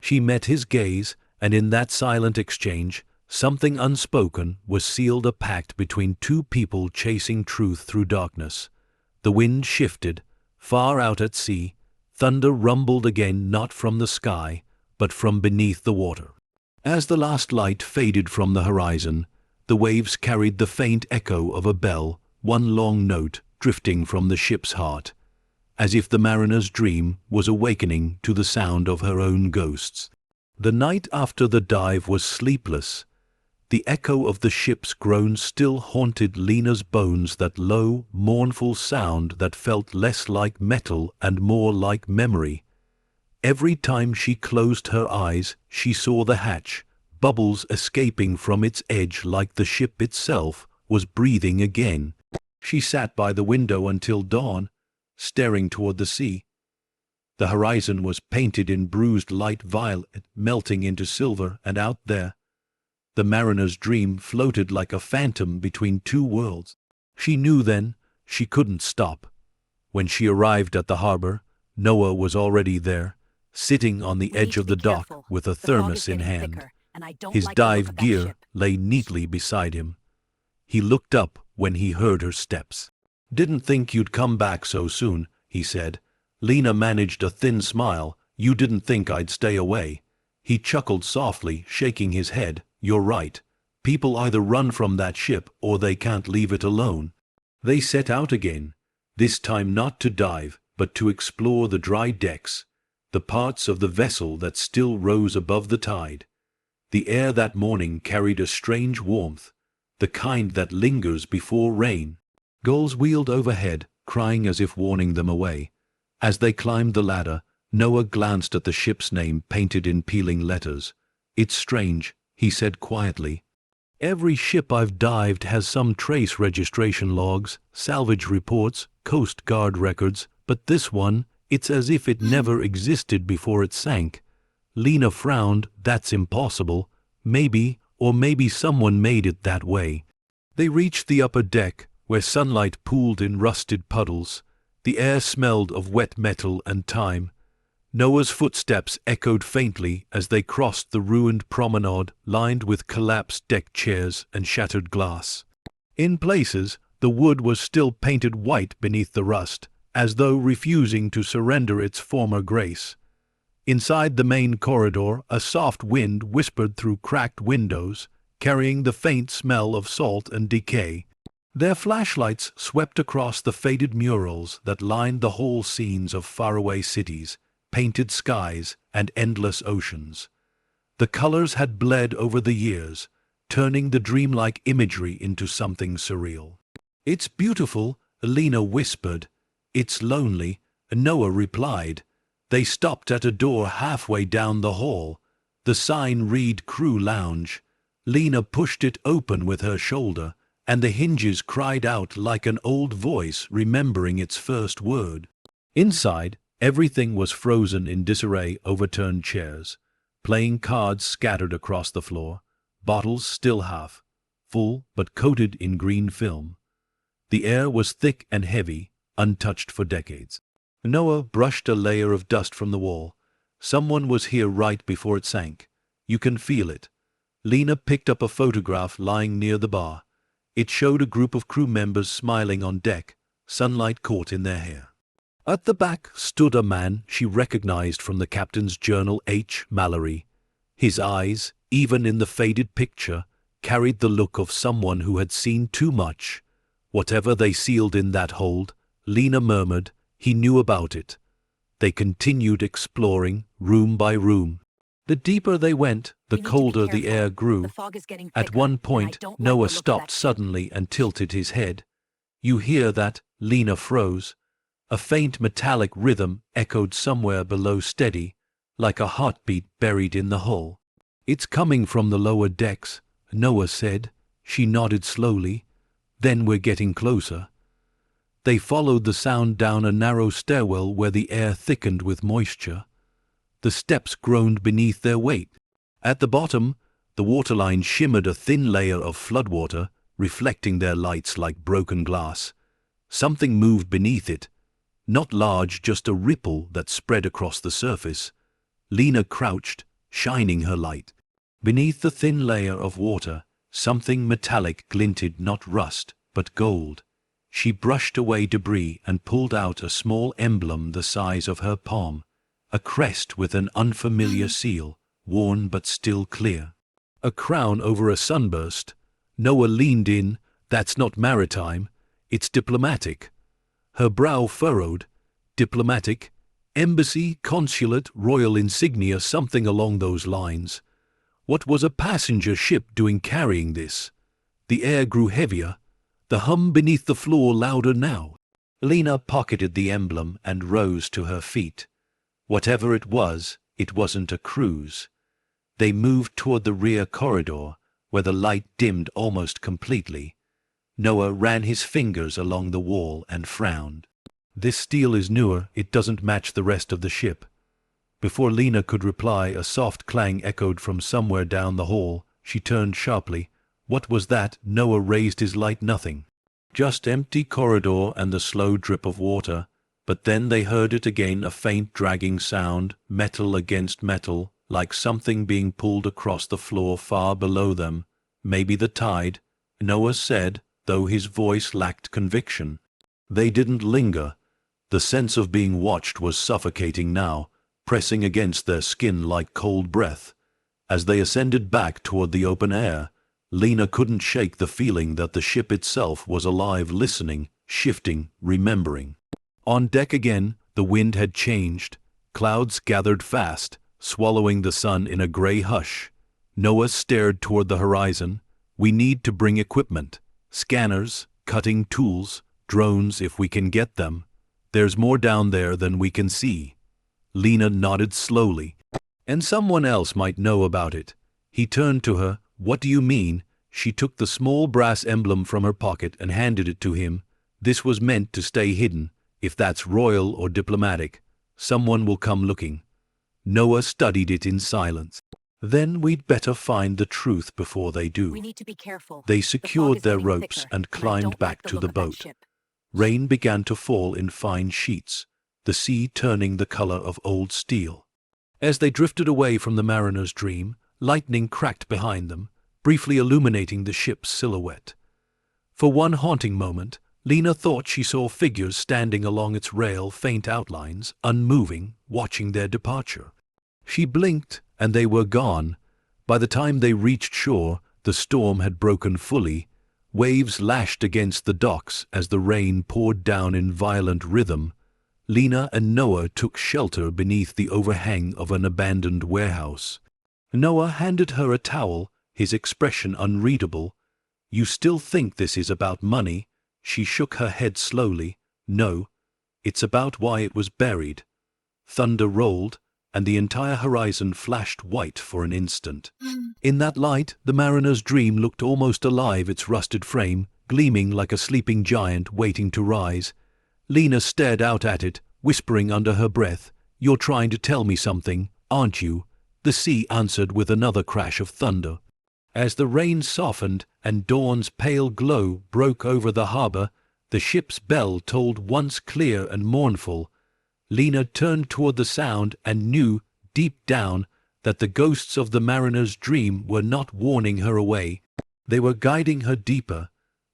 She met his gaze, and in that silent exchange, something unspoken was sealed, a pact between two people chasing truth through darkness. The wind shifted, far out at sea. Thunder rumbled again, not from the sky, but from beneath the water. As the last light faded from the horizon, the waves carried the faint echo of a bell, one long note drifting from the ship's heart, as if the mariner's dream was awakening to the sound of her own ghosts. The night after the dive was sleepless. The echo of the ship's groans still haunted Lena's bones, that low, mournful sound that felt less like metal and more like memory. Every time she closed her eyes, she saw the hatch, bubbles escaping from its edge like the ship itself was breathing again. She sat by the window until dawn, staring toward the sea. The horizon was painted in bruised light violet, melting into silver, and out there, the mariner's dream floated like a phantom between two worlds. She knew then she couldn't stop. When she arrived at the harbor, Noah was already there, sitting on the edge of the dock with a thermos in hand. His dive gear lay neatly beside him. He looked up when he heard her steps. Didn't think you'd come back so soon, he said. Lena managed a thin smile. You didn't think I'd stay away. He chuckled softly, shaking his head. You're right. People either run from that ship or they can't leave it alone. They set out again, this time not to dive, but to explore the dry decks, the parts of the vessel that still rose above the tide. The air that morning carried a strange warmth, the kind that lingers before rain. Gulls wheeled overhead, crying as if warning them away. As they climbed the ladder, Noah glanced at the ship's name painted in peeling letters. It's strange, he said quietly. Every ship I've dived has some trace registration logs, salvage reports, Coast Guard records, but this one, it's as if it never existed before it sank. Lena frowned. That's impossible. Maybe someone made it that way. They reached the upper deck, where sunlight pooled in rusted puddles. The air smelled of wet metal and time. Noah's footsteps echoed faintly as they crossed the ruined promenade lined with collapsed deck chairs and shattered glass. In places, the wood was still painted white beneath the rust, as though refusing to surrender its former grace. Inside the main corridor, a soft wind whispered through cracked windows, carrying the faint smell of salt and decay. Their flashlights swept across the faded murals that lined the whole scenes of faraway cities, painted skies, and endless oceans. The colors had bled over the years, turning the dreamlike imagery into something surreal. "It's beautiful," Alina whispered. "It's lonely," Noah replied. They stopped at a door halfway down the hall. The sign read Crew Lounge. Lena pushed it open with her shoulder, and the hinges cried out like an old voice remembering its first word. Inside, everything was frozen in disarray: overturned chairs, playing cards scattered across the floor, bottles still half full but coated in green film. The air was thick and heavy, untouched for decades. Noah brushed a layer of dust from the wall. Someone was here right before it sank. You can feel it. Lena picked up a photograph lying near the bar. It showed a group of crew members smiling on deck, sunlight caught in their hair. At the back stood a man she recognized from the captain's journal, H. Mallory. His eyes, even in the faded picture, carried the look of someone who had seen too much. Whatever they sealed in that hold, Lena murmured, he knew about it. They continued exploring, room by room. The deeper they went, the colder the air grew. At one point, Noah stopped suddenly and tilted his head. "You hear that?" Lena froze. A faint metallic rhythm echoed somewhere below, steady, like a heartbeat buried in the hull. "It's coming from the lower decks," Noah said. She nodded slowly. "Then we're getting closer." They followed the sound down a narrow stairwell where the air thickened with moisture. The steps groaned beneath their weight. At the bottom, the waterline shimmered a thin layer of floodwater, reflecting their lights like broken glass. Something moved beneath it. Not large, just a ripple that spread across the surface. Lena crouched, shining her light. Beneath the thin layer of water, something metallic glinted, not rust, but gold. She brushed away debris and pulled out a small emblem the size of her palm, a crest with an unfamiliar seal, worn but still clear. A crown over a sunburst. Noah leaned in. "That's not maritime, it's diplomatic." Her brow furrowed. "Diplomatic? Embassy, consulate, royal insignia, something along those lines. What was a passenger ship doing carrying this?" The air grew heavier. The hum beneath the floor louder now. Lena pocketed the emblem and rose to her feet. Whatever it wasn't a cruise. They moved toward the rear corridor, where the light dimmed almost completely. Noah ran his fingers along the wall and frowned. "This steel is newer, it doesn't match the rest of the ship." Before Lena could reply, a soft clang echoed from somewhere down the hall. She turned sharply. What was that? Noah raised his light. Nothing. Just empty corridor and the slow drip of water. But then they heard it again, a faint dragging sound, metal against metal, like something being pulled across the floor far below them. "Maybe the tide," Noah said, though his voice lacked conviction. They didn't linger. The sense of being watched was suffocating now, pressing against their skin like cold breath. As they ascended back toward the open air, Lena couldn't shake the feeling that the ship itself was alive, listening, shifting, remembering. On deck again, the wind had changed. Clouds gathered fast, swallowing the sun in a gray hush. Noah stared toward the horizon. "We need to bring equipment. Scanners, cutting tools, drones if we can get them. There's more down there than we can see." Lena nodded slowly. "And someone else might know about it." He turned to her. "What do you mean?" She took the small brass emblem from her pocket and handed it to him. "This was meant to stay hidden. If that's royal or diplomatic, someone will come looking." Noah studied it in silence. "Then we'd better find the truth before they do." We need to be careful. They The secured fog is their getting ropes thicker, and I climbed don't back like the to look the of that boat. ship. Rain began to fall in fine sheets, the sea turning the color of old steel. As they drifted away from the mariner's dream, lightning cracked behind them, briefly illuminating the ship's silhouette. For one haunting moment, Lena thought she saw figures standing along its rail, faint outlines, unmoving, watching their departure. She blinked, and they were gone. By the time they reached shore, the storm had broken fully. Waves lashed against the docks as the rain poured down in violent rhythm. Lena and Noah took shelter beneath the overhang of an abandoned warehouse. Noah handed her a towel, his expression unreadable. "You still think this is about money?" She shook her head slowly. "No, it's about why it was buried." Thunder rolled, and the entire horizon flashed white for an instant. In that light, the mariner's dream looked almost alive, its rusted frame gleaming like a sleeping giant waiting to rise. Lena stared out at it, whispering under her breath, "You're trying to tell me something, aren't you?" The sea answered with another crash of thunder. As the rain softened and dawn's pale glow broke over the harbor, the ship's bell tolled once clear and mournful. Lena turned toward the sound and knew, deep down, that the ghosts of the mariner's dream were not warning her away. They were guiding her deeper.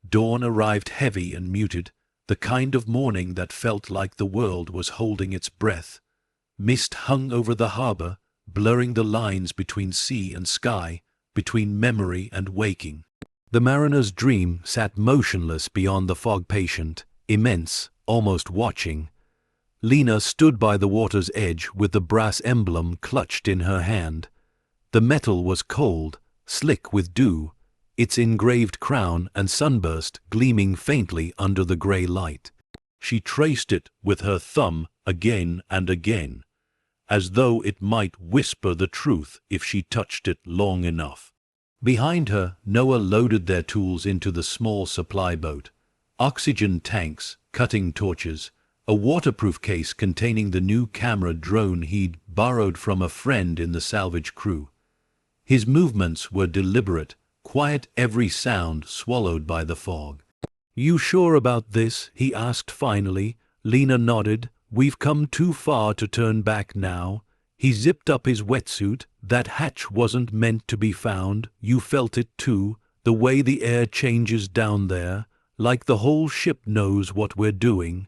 Dawn arrived heavy and muted, the kind of morning that felt like the world was holding its breath. Mist hung over the harbor, blurring the lines between sea and sky, between memory and waking. The mariner's dream sat motionless beyond the fog patient, immense, almost watching. Lena stood by the water's edge with the brass emblem clutched in her hand. The metal was cold, slick with dew, its engraved crown and sunburst gleaming faintly under the grey light. She traced it with her thumb again and again, as though it might whisper the truth if she touched it long enough. Behind her, Noah loaded their tools into the small supply boat. Oxygen tanks, cutting torches, a waterproof case containing the new camera drone he'd borrowed from a friend in the salvage crew. His movements were deliberate, quiet, every sound swallowed by the fog. "You sure about this?" he asked finally. Lena nodded. "We've come too far to turn back now." He zipped up his wetsuit. "That hatch wasn't meant to be found. You felt it too, the way the air changes down there, like the whole ship knows what we're doing."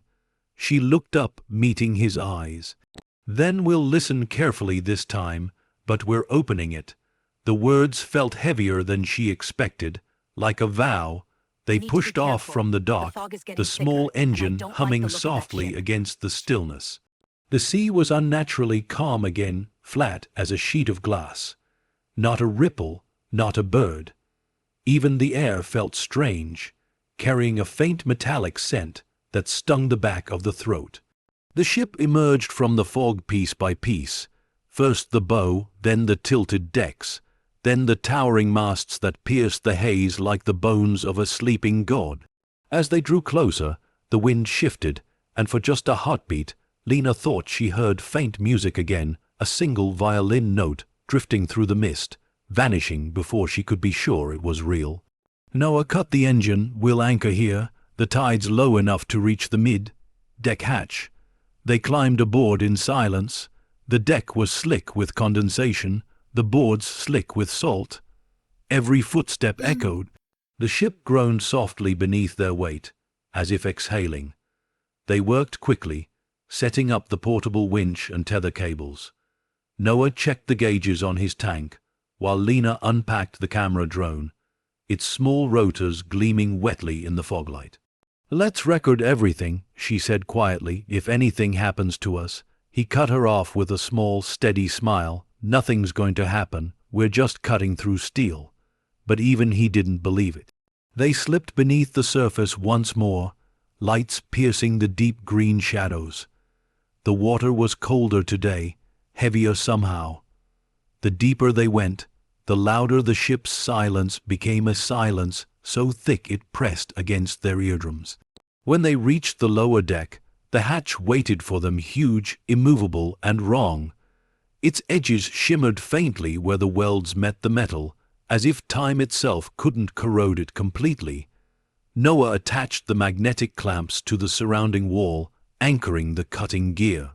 She looked up, meeting his eyes. "Then we'll listen carefully this time, but we're opening it." The words felt heavier than she expected, like a vow. They pushed off from the dock, the small engine humming softly against the stillness. The sea was unnaturally calm again, flat as a sheet of glass. Not a ripple, not a bird. Even the air felt strange, carrying a faint metallic scent that stung the back of the throat. The ship emerged from the fog piece by piece, first the bow, then the tilted decks, then the towering masts that pierced the haze like the bones of a sleeping god. As they drew closer, the wind shifted, and for just a heartbeat, Lena thought she heard faint music again, a single violin note drifting through the mist, vanishing before she could be sure it was real. "Noah, cut the engine. We'll anchor here. The tide's low enough to reach the mid-deck hatch." They climbed aboard in silence. The deck was slick with condensation, the boards slick with salt. Every footstep echoed. The ship groaned softly beneath their weight, as if exhaling. They worked quickly, setting up the portable winch and tether cables. Noah checked the gauges on his tank, while Lena unpacked the camera drone, its small rotors gleaming wetly in the foglight. "Let's record everything," she said quietly, "if anything happens to us." He cut her off with a small, steady smile. "Nothing's going to happen. We're just cutting through steel." But even he didn't believe it. They slipped beneath the surface once more, lights piercing the deep green shadows. The water was colder today, heavier somehow. The deeper they went, the louder the ship's silence became, a silence so thick it pressed against their eardrums. When they reached the lower deck, the hatch waited for them, huge, immovable, and wrong. Its edges shimmered faintly where the welds met the metal, as if time itself couldn't corrode it completely. Noah attached the magnetic clamps to the surrounding wall, anchoring the cutting gear.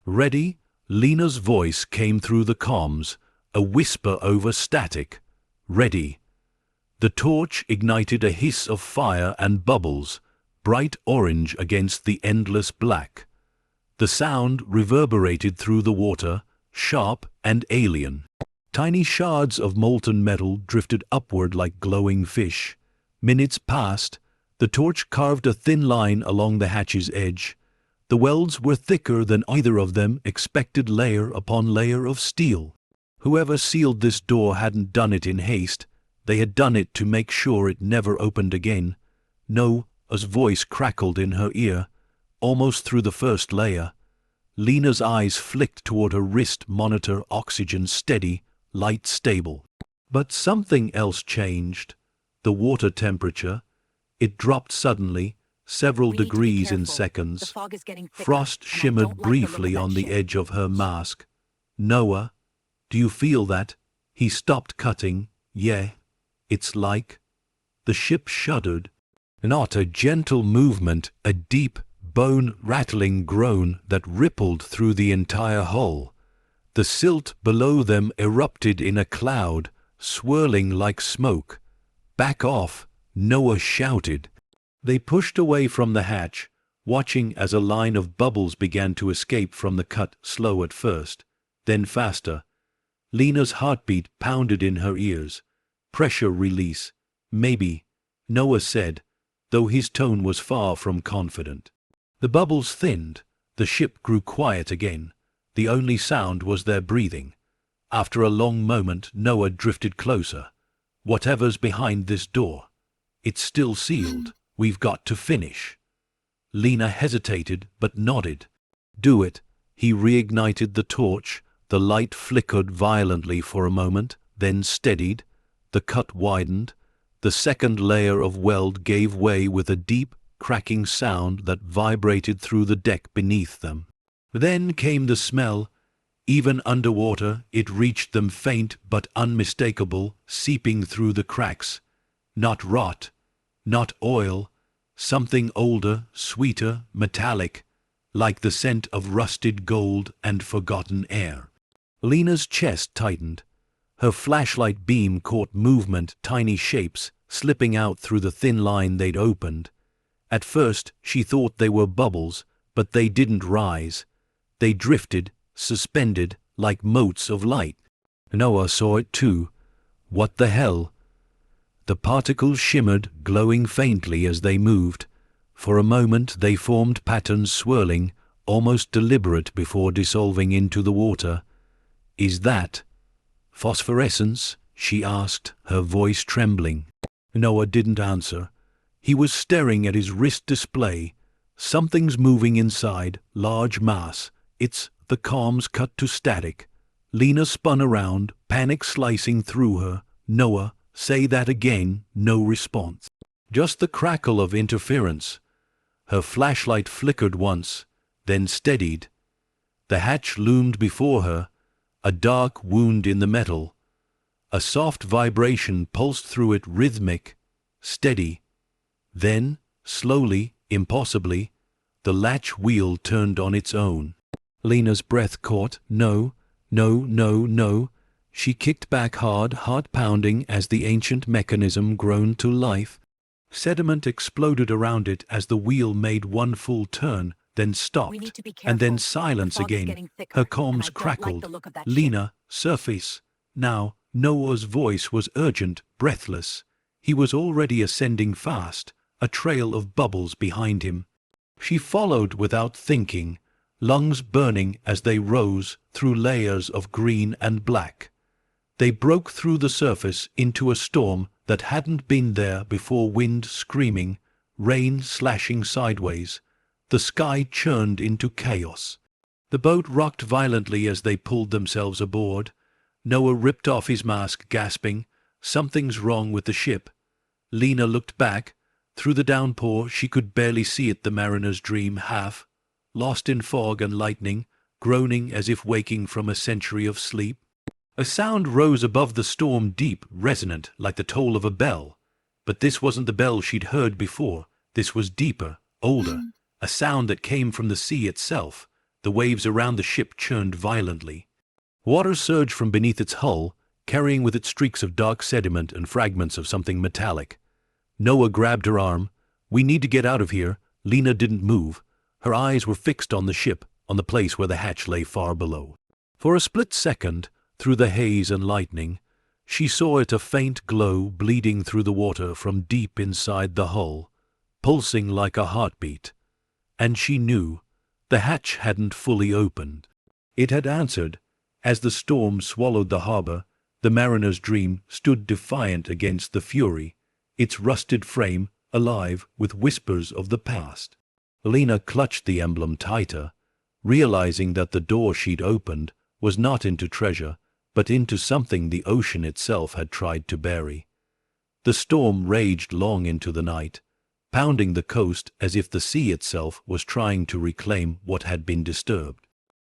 "Ready?" Lena's voice came through the comms, a whisper over static. "Ready." The torch ignited a hiss of fire and bubbles, bright orange against the endless black. The sound reverberated through the water, sharp and alien. Tiny shards of molten metal drifted upward like glowing fish. Minutes passed. The torch carved a thin line along the hatch's edge. The welds were thicker than either of them expected, layer upon layer of steel. Whoever sealed this door hadn't done it in haste. They had done it to make sure it never opened again. Noah's voice crackled in her ear, almost through the first layer. Lena's eyes flicked toward her wrist monitor, oxygen steady, light stable. But something else changed. The water temperature. It dropped suddenly, several degrees in seconds. Frost shimmered briefly on the edge of her mask. Noah, do you feel that? He stopped cutting. Yeah, it's like. The ship shuddered. Not a gentle movement, a deep, bone-rattling groan that rippled through the entire hull. The silt below them erupted in a cloud, swirling like smoke. Back off, Noah shouted. They pushed away from the hatch, watching as a line of bubbles began to escape from the cut, slow at first, then faster. Lena's heartbeat pounded in her ears. Pressure release. Maybe, Noah said, though his tone was far from confident. The bubbles thinned. The ship grew quiet again. The only sound was their breathing. After a long moment, Noah drifted closer. Whatever's behind this door. It's still sealed. We've got to finish. Lena hesitated, but nodded. Do it. He reignited the torch. The light flickered violently for a moment, then steadied. The cut widened. The second layer of weld gave way with a deep, cracking sound that vibrated through the deck beneath them. Then came the smell. Even underwater, it reached them, faint but unmistakable, seeping through the cracks. Not rot, not oil, something older, sweeter, metallic, like the scent of rusted gold and forgotten air. Lena's chest tightened. Her flashlight beam caught movement, tiny shapes, slipping out through the thin line they'd opened. At first, she thought they were bubbles, but they didn't rise. They drifted, suspended, like motes of light. Noah saw it too. What the hell? The particles shimmered, glowing faintly as they moved. For a moment they formed patterns, swirling, almost deliberate before dissolving into the water. Is that phosphorescence? She asked, her voice trembling. Noah didn't answer. He was staring at his wrist display. Something's moving inside, large mass. The comms cut to static. Lena spun around, panic slicing through her. Noah, say that again. No response. Just the crackle of interference. Her flashlight flickered once, then steadied. The hatch loomed before her, a dark wound in the metal. A soft vibration pulsed through it, rhythmic, steady. Then, slowly, impossibly, the latch wheel turned on its own. Lena's breath caught. No, no, no, no. She kicked back hard, heart pounding as the ancient mechanism groaned to life. Sediment exploded around it as the wheel made one full turn, then stopped, and then silence again. Her comms crackled. Lena, surface. Now, Noah's voice was urgent, breathless. He was already ascending fast, a trail of bubbles behind him. She followed without thinking, lungs burning as they rose through layers of green and black. They broke through the surface into a storm that hadn't been there before, wind screaming, rain slashing sideways. The sky churned into chaos. The boat rocked violently as they pulled themselves aboard. Noah ripped off his mask, gasping, "Something's wrong with the ship." Lena looked back. Through the downpour she could barely see it, the mariner's dream, half, lost in fog and lightning, groaning as if waking from a century of sleep. A sound rose above the storm, deep, resonant, like the toll of a bell. But this wasn't the bell she'd heard before. This was deeper, older, a sound that came from the sea itself. The waves around the ship churned violently. Water surged from beneath its hull, carrying with it streaks of dark sediment and fragments of something metallic. Noah grabbed her arm. "We need to get out of here." Lena didn't move. Her eyes were fixed on the ship, on the place where the hatch lay far below. For a split second, through the haze and lightning, She saw it, a faint glow bleeding through the water from deep inside the hull, pulsing like a heartbeat. And she knew the hatch hadn't fully opened. It had answered. As the storm swallowed the harbor, the mariner's dream stood defiant against the fury, its rusted frame alive with whispers of the past. Lena clutched the emblem tighter, realizing that the door she'd opened was not into treasure, but into something the ocean itself had tried to bury. The storm raged long into the night, pounding the coast as if the sea itself was trying to reclaim what had been disturbed.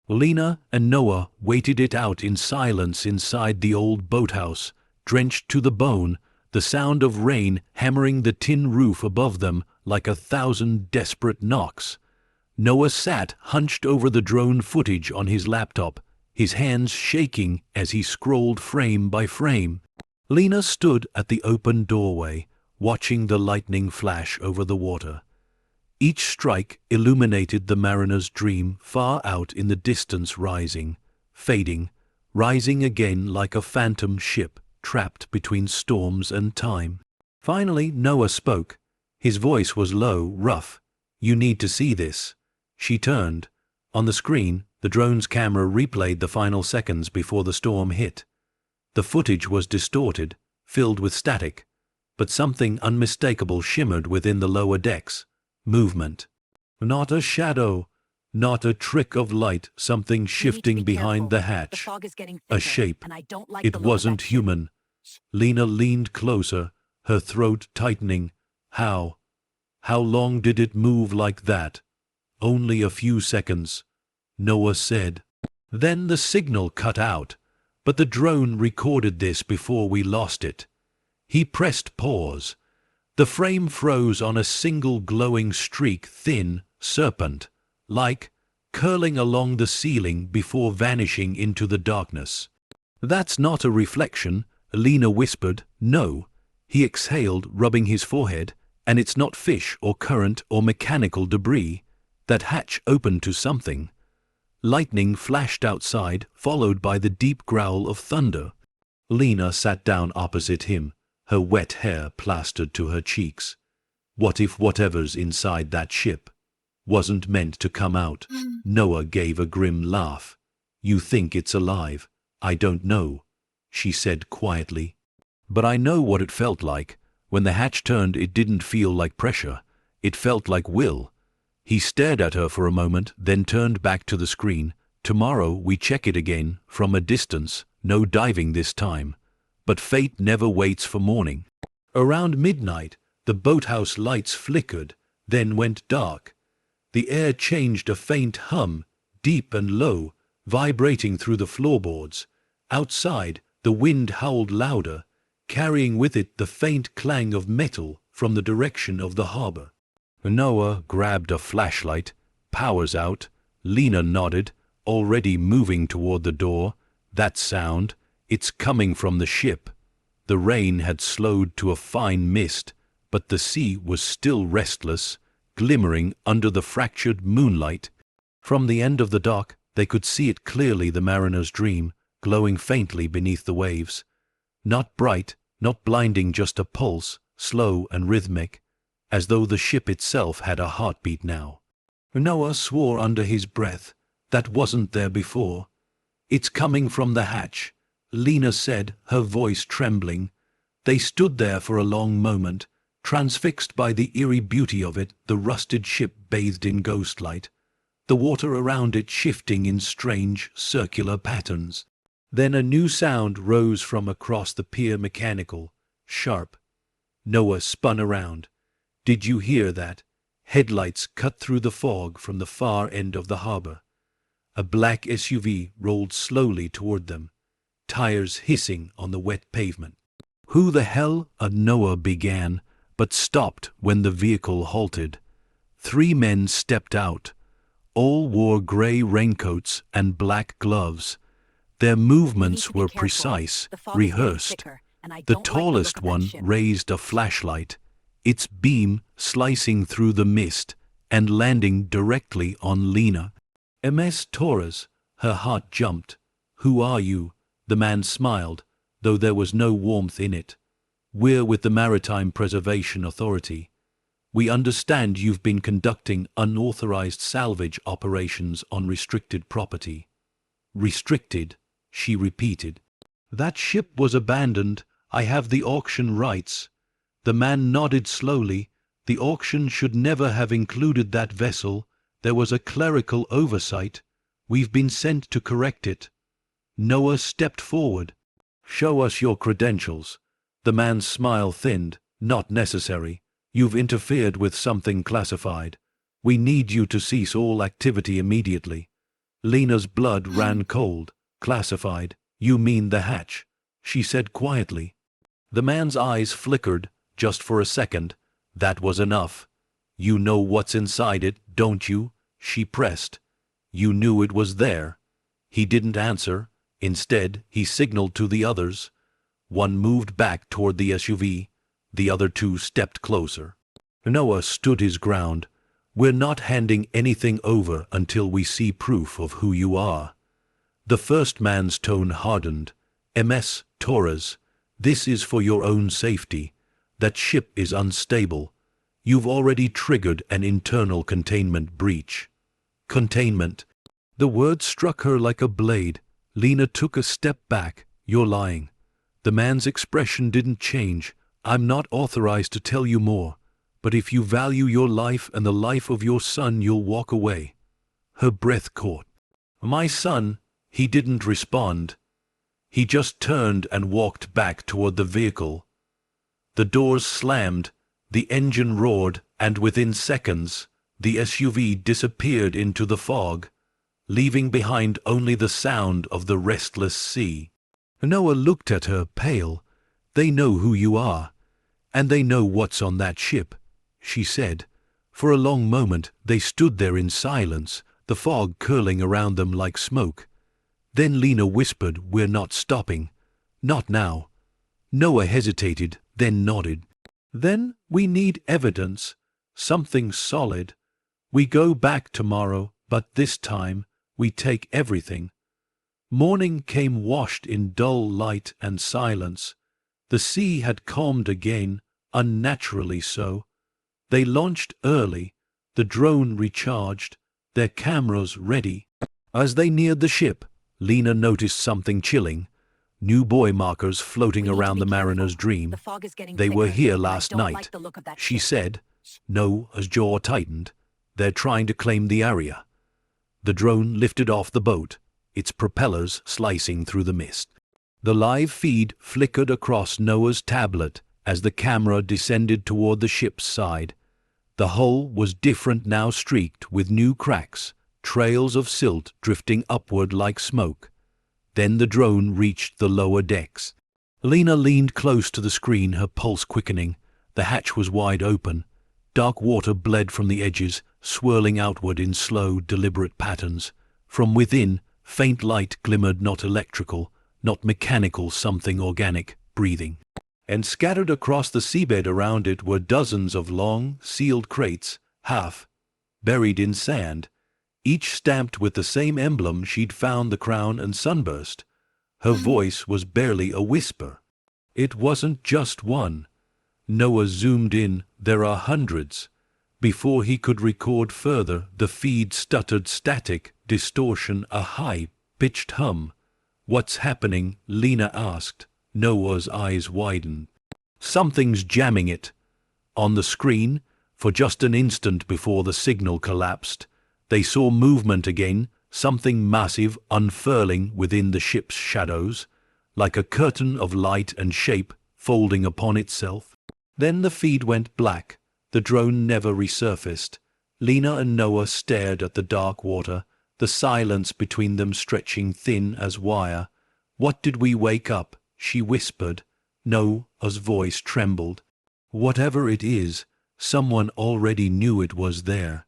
Lena and Noah waited it out in silence inside the old boathouse, drenched to the bone, the sound of rain hammering the tin roof above them like 1,000 desperate knocks. Noah sat hunched over the drone footage on his laptop, his hands shaking as he scrolled frame by frame. Lena stood at the open doorway, watching the lightning flash over the water. Each strike illuminated the mariner's dream far out in the distance, rising, fading, rising again like a phantom ship trapped between storms and time. Finally, Noah spoke. His voice was low, rough. "You need to see this." She turned. On the screen, the drone's camera replayed the final seconds before the storm hit. The footage was distorted, filled with static, but something unmistakable shimmered within the lower decks. Movement. Not a shadow, not a trick of light, something shifting behind the hatch. A shape. It wasn't human. Lena leaned closer, her throat tightening. How long did it move like that? Only a few seconds, Noah said. Then the signal cut out, but the drone recorded this before we lost it. He pressed pause. The frame froze on a single glowing streak, thin, serpent-like, curling along the ceiling before vanishing into the darkness. "That's not a reflection," Lena whispered. "No," he exhaled, rubbing his forehead, "and it's not fish or current or mechanical debris. That hatch opened to something." Lightning flashed outside, followed by the deep growl of thunder. Lena sat down opposite him, her wet hair plastered to her cheeks. What if whatever's inside that ship wasn't meant to come out? Noah gave a grim laugh. "You think it's alive. I don't know," she said quietly. "But I know what it felt like. When the hatch turned, it didn't feel like pressure. It felt like will." He stared at her for a moment, then turned back to the screen. "Tomorrow we check it again, from a distance, no diving this time. But fate never waits for morning." Around midnight, the boathouse lights flickered, then went dark. The air changed, a faint hum, deep and low, vibrating through the floorboards. Outside, the wind howled louder, carrying with it the faint clang of metal from the direction of the harbor. Noah grabbed a flashlight. "Power's out." Lena nodded, already moving toward the door. "That sound, it's coming from the ship." The rain had slowed to a fine mist, but the sea was still restless, glimmering under the fractured moonlight. From the end of the dock, they could see it clearly, the mariner's dream, glowing faintly beneath the waves. Not bright, not blinding, just a pulse, slow and rhythmic, as though the ship itself had a heartbeat now. Noah swore under his breath. That wasn't there before. "It's coming from the hatch," Lena said, her voice trembling. They stood there for a long moment, transfixed by the eerie beauty of it, the rusted ship bathed in ghostlight, the water around it shifting in strange, circular patterns. Then a new sound rose from across the pier, mechanical, sharp. Noah spun around. "Did you hear that?" Headlights cut through the fog from the far end of the harbor. A black SUV rolled slowly toward them, tires hissing on the wet pavement. "Who the hell?" Noah began, but stopped when the vehicle halted. 3 men stepped out. All wore gray raincoats and black gloves. Their movements were precise, rehearsed. The tallest one raised a flashlight, its beam slicing through the mist and landing directly on Lena. "MS Torres," her heart jumped. "Who are you?" The man smiled. though there was no warmth in it. "We're with the Maritime Preservation Authority. We understand you've been conducting unauthorized salvage operations on restricted property." "Restricted," she repeated. "That ship was abandoned. I have the auction rights." The man nodded slowly. "The auction should never have included that vessel. There was a clerical oversight. We've been sent to correct it." Noah stepped forward. "Show us your credentials." The man's smile thinned. "Not necessary. You've interfered with something classified. We need you to cease all activity immediately." Lena's blood ran cold. "Classified? You mean the hatch?" she said quietly. The man's eyes flickered, just for a second. "That was enough." "You know what's inside it, don't you?" she pressed. "You knew it was there." He didn't answer. Instead, he signaled to the others. One moved back toward the SUV. The other two stepped closer. Noah stood his ground. "We're not handing anything over until we see proof of who you are." The first man's tone hardened. "MS Torres, this is for your own safety. That ship is unstable. You've already triggered an internal containment breach." Containment. The word struck her like a blade. Lena took a step back. "You're lying." The man's expression didn't change. "I'm not authorized to tell you more, but if you value your life and the life of your son, you'll walk away." Her breath caught. "My son," he didn't respond. He just turned and walked back toward the vehicle. The doors slammed, the engine roared, and within seconds, the SUV disappeared into the fog, leaving behind only the sound of the restless sea. Noah looked at her, pale. "They know who you are, and they know what's on that ship," she said. For a long moment they stood there in silence, the fog curling around them like smoke. Then Lena whispered, "We're not stopping. Not now." Noah hesitated, then nodded. "Then we need evidence, something solid. We go back tomorrow, but this time we take everything." Morning came washed in dull light and silence. The sea had calmed again, unnaturally so. They launched early, the drone recharged, their cameras ready. As they neared the ship, Lena noticed something chilling. New buoy markers floating around the mariner's dream. "They were here last night," she said. Noah's jaw tightened. "They're trying to claim the area." The drone lifted off the boat, its propellers slicing through the mist. The live feed flickered across Noah's tablet as the camera descended toward the ship's side. The hull was different now, streaked with new cracks, trails of silt drifting upward like smoke. Then the drone reached the lower decks. Lena leaned close to the screen, her pulse quickening. The hatch was wide open. Dark water bled from the edges, swirling outward in slow, deliberate patterns. From within, faint light glimmered, not electrical, not mechanical, something organic, breathing. And scattered across the seabed around it were dozens of long, sealed crates, half buried in sand, each stamped with the same emblem she'd found, the crown and sunburst. Her voice was barely a whisper. "It wasn't just one." Noah zoomed in. "There are hundreds." Before he could record further, the feed stuttered, static, distortion, a high-pitched hum. "What's happening?" Lena asked. Noah's eyes widened. "Something's jamming it." On the screen, for just an instant before the signal collapsed, they saw movement again, something massive unfurling within the ship's shadows, like a curtain of light and shape folding upon itself. Then the feed went black. The drone never resurfaced. Lena and Noah stared at the dark water, the silence between them stretching thin as wire. "What did we wake up?" she whispered. Noah's voice trembled. "Whatever it is, someone already knew it was there."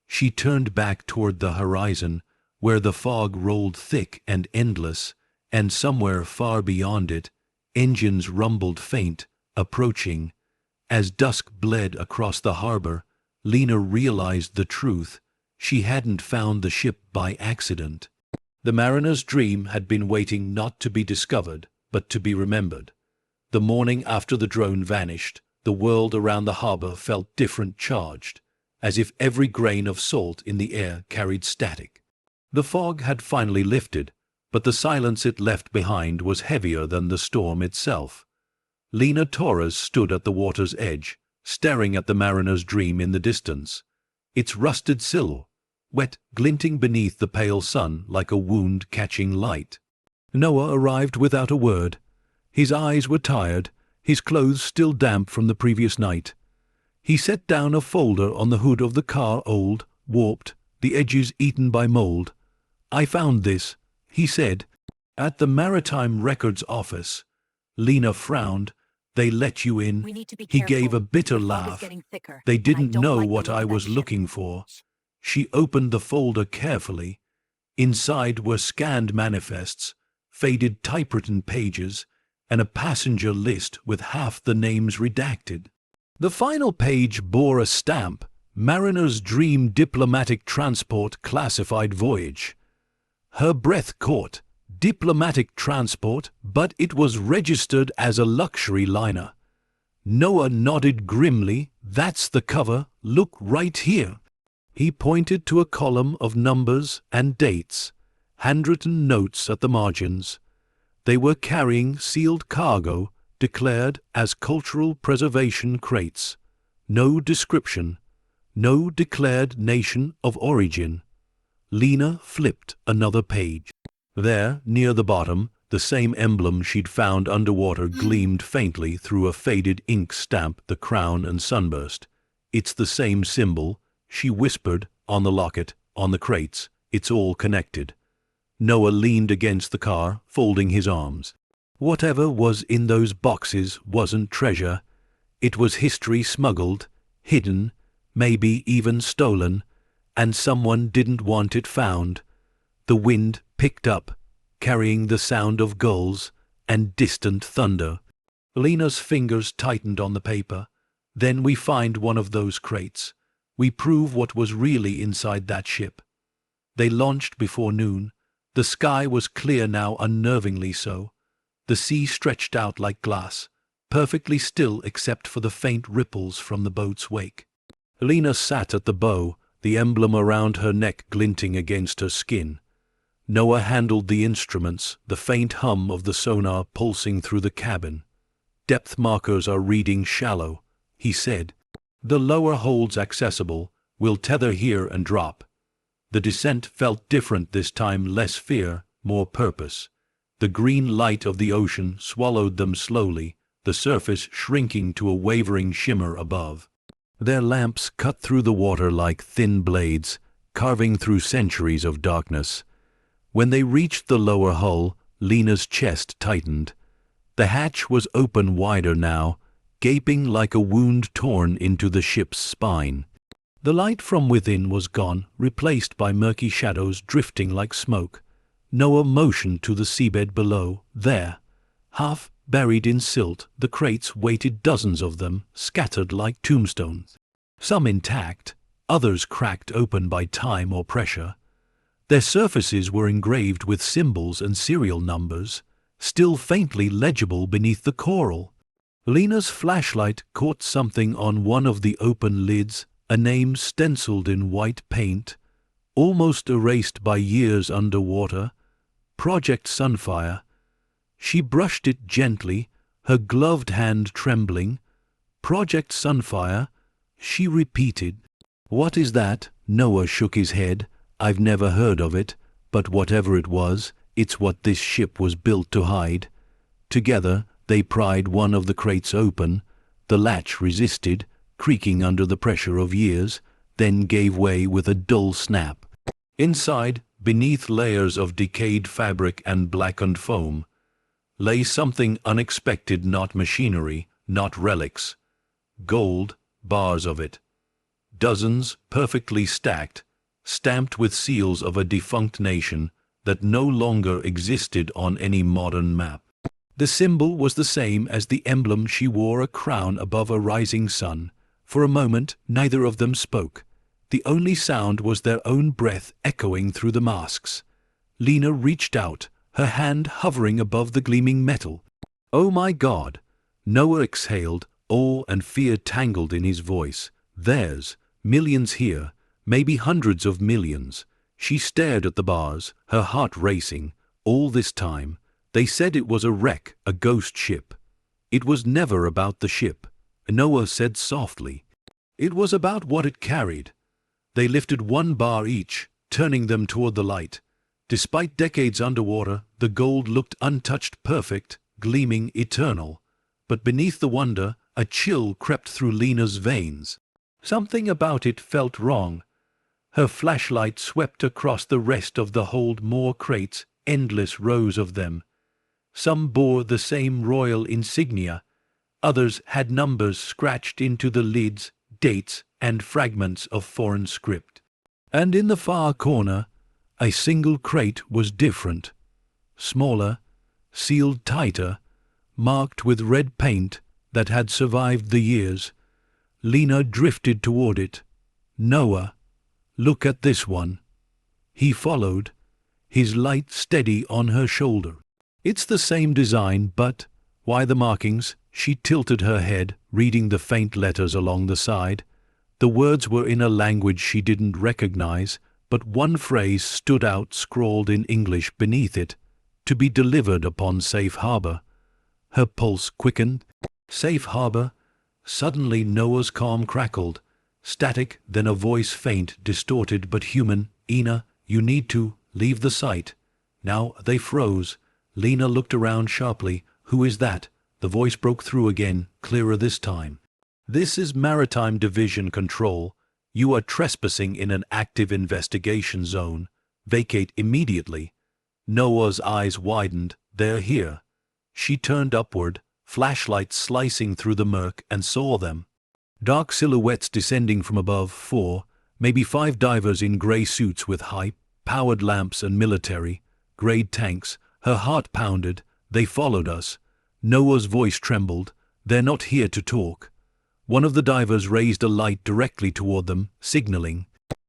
She turned back toward the horizon, where the fog rolled thick and endless, and somewhere far beyond it, engines rumbled faint, approaching. As dusk bled across the harbor, Lena realized the truth. She hadn't found the ship by accident. The mariner's dream had been waiting not to be discovered, but to be remembered. The morning after the drone vanished, the world around the harbor felt different, charged, as if every grain of salt in the air carried static. The fog had finally lifted, but the silence it left behind was heavier than the storm itself. Lena Torres stood at the water's edge, staring at the mariner's dream in the distance, its rusted silhouette wet, glinting beneath the pale sun like a wound catching light. Noah arrived without a word. His eyes were tired, his clothes still damp from the previous night. He set down a folder on the hood of the car, old, warped, the edges eaten by mold. "I found this," he said, "at the Maritime Records office." Lena frowned. "They let you in?" He gave a bitter laugh. "They didn't know what I was looking for." She opened the folder carefully. Inside were scanned manifests, faded typewritten pages, and a passenger list with half the names redacted. The final page bore a stamp, "Mariner's Dream Diplomatic Transport Classified Voyage." Her breath caught. Diplomatic transport, but it was registered as a luxury liner. Noah nodded grimly. "That's the cover. Look right here." He pointed to a column of numbers and dates, handwritten notes at the margins. They were carrying sealed cargo, declared as cultural preservation crates. No description, no declared nation of origin. Lena flipped another page. There, near the bottom, the same emblem she'd found underwater gleamed faintly through a faded ink stamp, the crown and sunburst. "It's the same symbol," she whispered, "on the locket, on the crates. It's all connected." Noah leaned against the car, folding his arms. Whatever was in those boxes wasn't treasure. It was history smuggled, hidden, maybe even stolen, and someone didn't want it found. The wind picked up, carrying the sound of gulls and distant thunder. Lena's fingers tightened on the paper. "Then we find one of those crates. We prove what was really inside that ship." They launched before noon. The sky was clear now, unnervingly so. The sea stretched out like glass, perfectly still except for the faint ripples from the boat's wake. Lena sat at the bow, the emblem around her neck glinting against her skin. Noah handled the instruments, the faint hum of the sonar pulsing through the cabin. "Depth markers are reading shallow," he said. "The lower holds accessible. We'll tether here and drop." The descent felt different this time, less fear, more purpose. The green light of the ocean swallowed them slowly, the surface shrinking to a wavering shimmer above. Their lamps cut through the water like thin blades, carving through centuries of darkness. When they reached the lower hull, Lena's chest tightened. The hatch was open wider now, gaping like a wound torn into the ship's spine. The light from within was gone, replaced by murky shadows drifting like smoke. Noah motioned to the seabed below. There, half buried in silt, the crates waited, dozens of them, scattered like tombstones. Some intact, others cracked open by time or pressure. Their surfaces were engraved with symbols and serial numbers, still faintly legible beneath the coral. Lena's flashlight caught something on one of the open lids, a name stenciled in white paint, almost erased by years underwater. Project Sunfire. She brushed it gently, her gloved hand trembling. "Project Sunfire," she repeated. "What is that?" Noah shook his head. "I've never heard of it, but whatever it was, it's what this ship was built to hide." Together, they pried one of the crates open. The latch resisted, creaking under the pressure of years, then gave way with a dull snap. Inside, beneath layers of decayed fabric and blackened foam, lay something unexpected, not machinery, not relics. Gold, bars of it. Dozens, perfectly stacked, stamped with seals of a defunct nation that no longer existed on any modern map. The symbol was the same as the emblem she wore, a crown above a rising sun. For a moment, neither of them spoke. The only sound was their own breath echoing through the masks. Lena reached out, her hand hovering above the gleaming metal. "Oh my God!" Noah exhaled, awe and fear tangled in his voice. "There's millions here, maybe hundreds of millions." She stared at the bars, her heart racing. All this time, they said it was a wreck, a ghost ship. It was never about the ship, Noah said softly. It was about what it carried. They lifted one bar each, turning them toward the light. Despite decades underwater, the gold looked untouched, perfect, gleaming, eternal. But beneath the wonder, a chill crept through Lena's veins. Something about it felt wrong. Her flashlight swept across the rest of the hold, more crates, endless rows of them. Some bore the same royal insignia. Others had numbers scratched into the lids, dates, and fragments of foreign script. And in the far corner, a single crate was different. Smaller, sealed tighter, marked with red paint that had survived the years. Lena drifted toward it. "Noah, look at this one." He followed, his light steady on her shoulder. "It's the same design, but why the markings?" She tilted her head, reading the faint letters along the side. The words were in a language she didn't recognize, but one phrase stood out, scrawled in English beneath it: "To be delivered upon safe harbor." Her pulse quickened. Safe harbor? Suddenly Noah's calm crackled. Static, then a voice, faint, distorted but human. "Ina, you need to leave the site." Now they froze. Lena looked around sharply. "Who is that?" The voice broke through again, clearer this time. "This is Maritime Division Control. You are trespassing in an active investigation zone. Vacate immediately." Noah's eyes widened. "They're here." She turned upward, flashlight slicing through the murk, and saw them. Dark silhouettes descending from above, 4, maybe 5 divers in gray suits with high-powered lamps and military-grade tanks. Her heart pounded. "They followed us." Noah's voice trembled. "They're not here to talk." One of the divers raised a light directly toward them, signaling.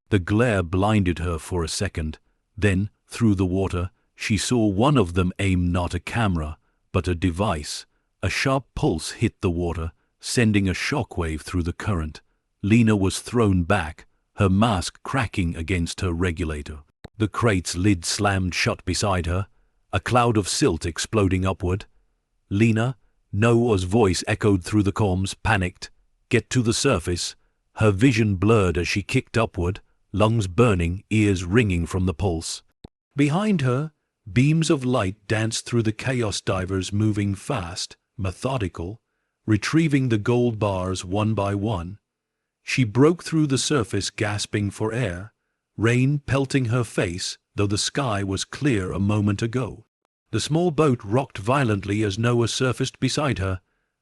The glare blinded her for a second. Then, through the water, she saw one of them aim not a camera, but a device. A sharp pulse hit the water, sending a shockwave through the current. Lena was thrown back, her mask cracking against her regulator. The crate's lid slammed shut beside her, a cloud of silt exploding upward. "Lena," Noah's voice echoed through the comms, panicked. "Get to the surface." Her vision blurred as she kicked upward, lungs burning, ears ringing from the pulse. Behind her, beams of light danced through the chaos, divers moving fast, methodical, retrieving the gold bars one by one. She broke through the surface, gasping for air, rain pelting her face, though the sky was clear a moment ago. The small boat rocked violently as Noah surfaced beside her.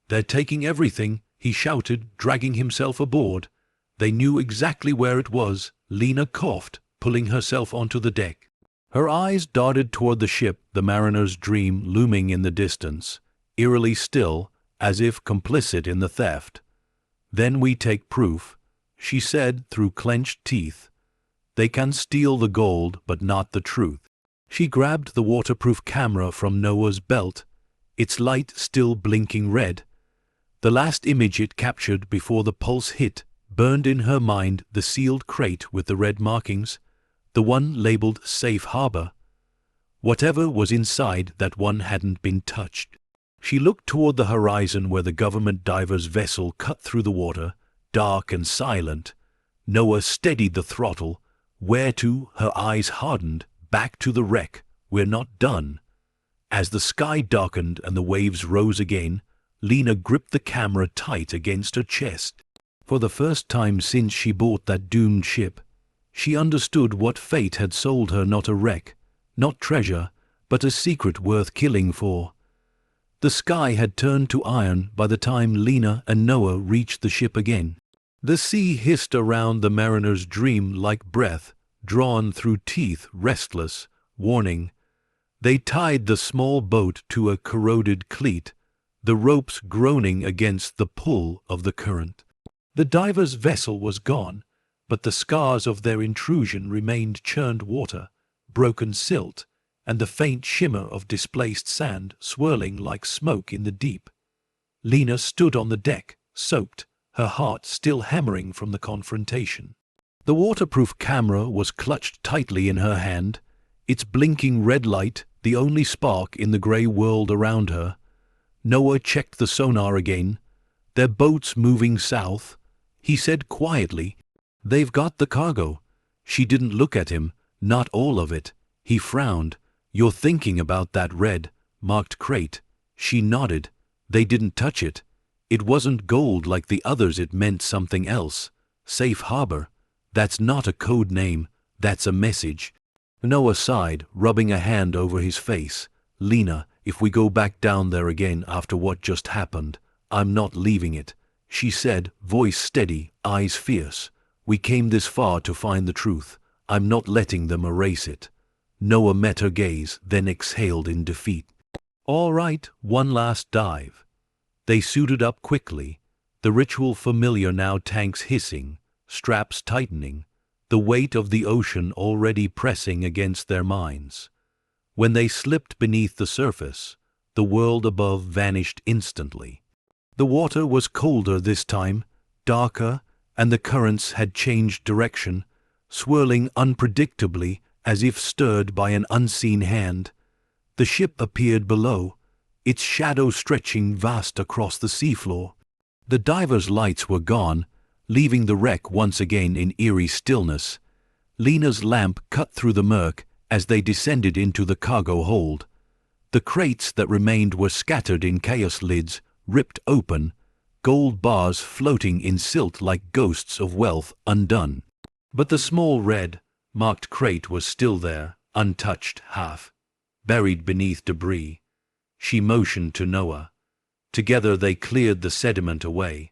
"They're taking everything," he shouted, dragging himself aboard. They knew exactly where it was. Lena coughed, pulling herself onto the deck. Her eyes darted toward the ship, the mariner's dream looming in the distance, eerily still, as if complicit in the theft. "Then we take proof," she said through clenched teeth. "They can steal the gold, but not the truth." She grabbed the waterproof camera from Noah's belt, its light still blinking red. The last image it captured before the pulse hit burned in her mind, the sealed crate with the red markings, the one labeled Safe Harbor. Whatever was inside that one hadn't been touched. She looked toward the horizon where the government diver's vessel cut through the water, dark and silent. Noah steadied the throttle. "Where to?" Her eyes hardened. "Back to the wreck. We're not done." As the sky darkened and the waves rose again, Lena gripped the camera tight against her chest. For the first time since she bought that doomed ship, she understood what fate had sold her: not a wreck, not treasure, but a secret worth killing for. The sky had turned to iron by the time Lena and Noah reached the ship again. The sea hissed around the mariner's dream like breath, drawn through teeth, restless, warning. They tied the small boat to a corroded cleat, the ropes groaning against the pull of the current. The diver's vessel was gone, but the scars of their intrusion remained: churned water, broken silt, and the faint shimmer of displaced sand swirling like smoke in the deep. Lena stood on the deck, soaked, her heart still hammering from the confrontation. The waterproof camera was clutched tightly in her hand, its blinking red light the only spark in the grey world around her. Noah checked the sonar again. Their boat's moving south. He said quietly, "They've got the cargo." She didn't look at him, not all of it. He frowned. "You're thinking about that red, marked crate." She nodded. They didn't touch it. It wasn't gold like the others, it meant something else. Safe harbor. That's not a code name, that's a message. Noah sighed, rubbing a hand over his face. "Lena, if we go back down there again after what just happened, I'm not leaving it," she said, voice steady, eyes fierce. "We came this far to find the truth. I'm not letting them erase it." Noah met her gaze, then exhaled in defeat. "All right, one last dive." They suited up quickly, the ritual familiar now, tanks hissing, straps tightening, the weight of the ocean already pressing against their minds. When they slipped beneath the surface, the world above vanished instantly. The water was colder this time, darker, and the currents had changed direction, swirling unpredictably as if stirred by an unseen hand. The ship appeared below, its shadow stretching vast across the seafloor. The divers' lights were gone, leaving the wreck once again in eerie stillness. Lena's lamp cut through the murk as they descended into the cargo hold. The crates that remained were scattered in chaos, lids ripped open, gold bars floating in silt like ghosts of wealth undone. But the small red, marked crate was still there, untouched, half buried beneath debris. She motioned to Noah. Together they cleared the sediment away.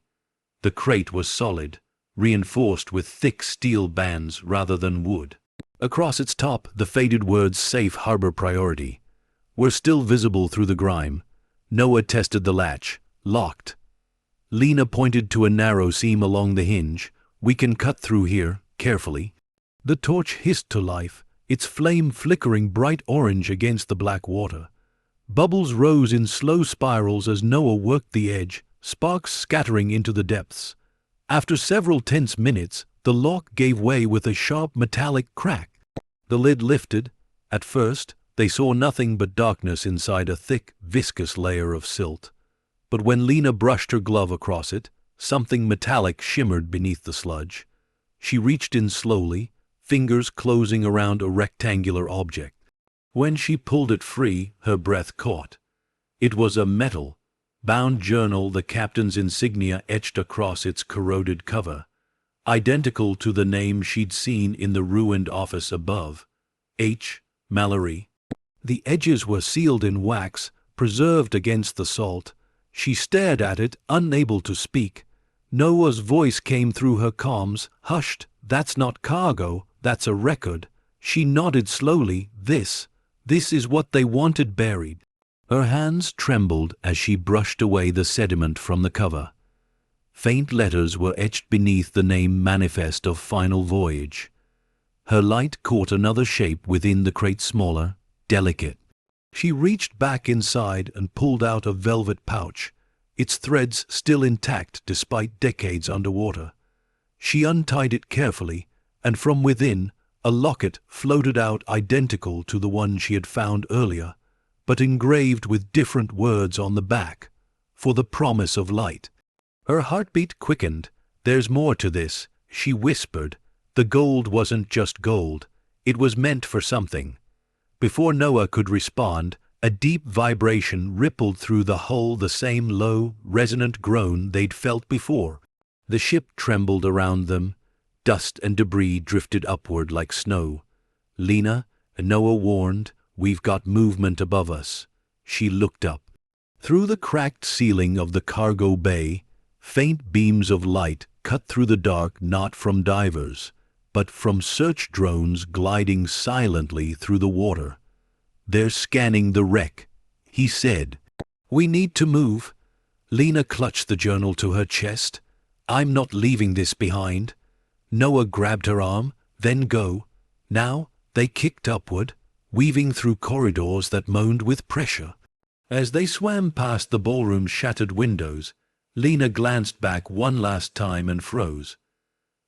The crate was solid, reinforced with thick steel bands rather than wood. Across its top, the faded words "Safe Harbor Priority" were still visible through the grime. Noah tested the latch. Locked. Lena pointed to a narrow seam along the hinge. "We can cut through here, carefully." The torch hissed to life, its flame flickering bright orange against the black water. Bubbles rose in slow spirals as Noah worked the edge, sparks scattering into the depths. After several tense minutes, the lock gave way with a sharp metallic crack. The lid lifted. At first, they saw nothing but darkness inside a thick, viscous layer of silt. But when Lena brushed her glove across it, something metallic shimmered beneath the sludge. She reached in slowly, fingers closing around a rectangular object. When she pulled it free, her breath caught. It was a metal-bound journal, the captain's insignia etched across its corroded cover, identical to the name she'd seen in the ruined office above. H. Mallory. The edges were sealed in wax, preserved against the salt. She stared at it, unable to speak. Noah's voice came through her comms, hushed. "That's not cargo, that's a record." She nodded slowly. This is what they wanted buried." Her hands trembled as she brushed away the sediment from the cover. Faint letters were etched beneath the name "Manifest of Final Voyage." Her light caught another shape within the crate, smaller, delicate. She reached back inside and pulled out a velvet pouch, its threads still intact despite decades underwater. She untied it carefully, and from within, a locket floated out identical to the one she had found earlier, but engraved with different words on the back, "For the promise of light." Her heartbeat quickened. "There's more to this," she whispered. The gold wasn't just gold. It was meant for something. Before Noah could respond, a deep vibration rippled through the hull, the same low, resonant groan they'd felt before. The ship trembled around them. Dust and debris drifted upward like snow. "Lena," Noah warned, "we've got movement above us." She looked up. Through the cracked ceiling of the cargo bay, faint beams of light cut through the dark, not from divers, but from search drones gliding silently through the water. "They're scanning the wreck," he said. "We need to move." Lena clutched the journal to her chest. "I'm not leaving this behind." Noah grabbed her arm. "Then go." Now they kicked upward. weaving through corridors that moaned with pressure. As they swam past the ballroom's shattered windows, Lena glanced back one last time and froze.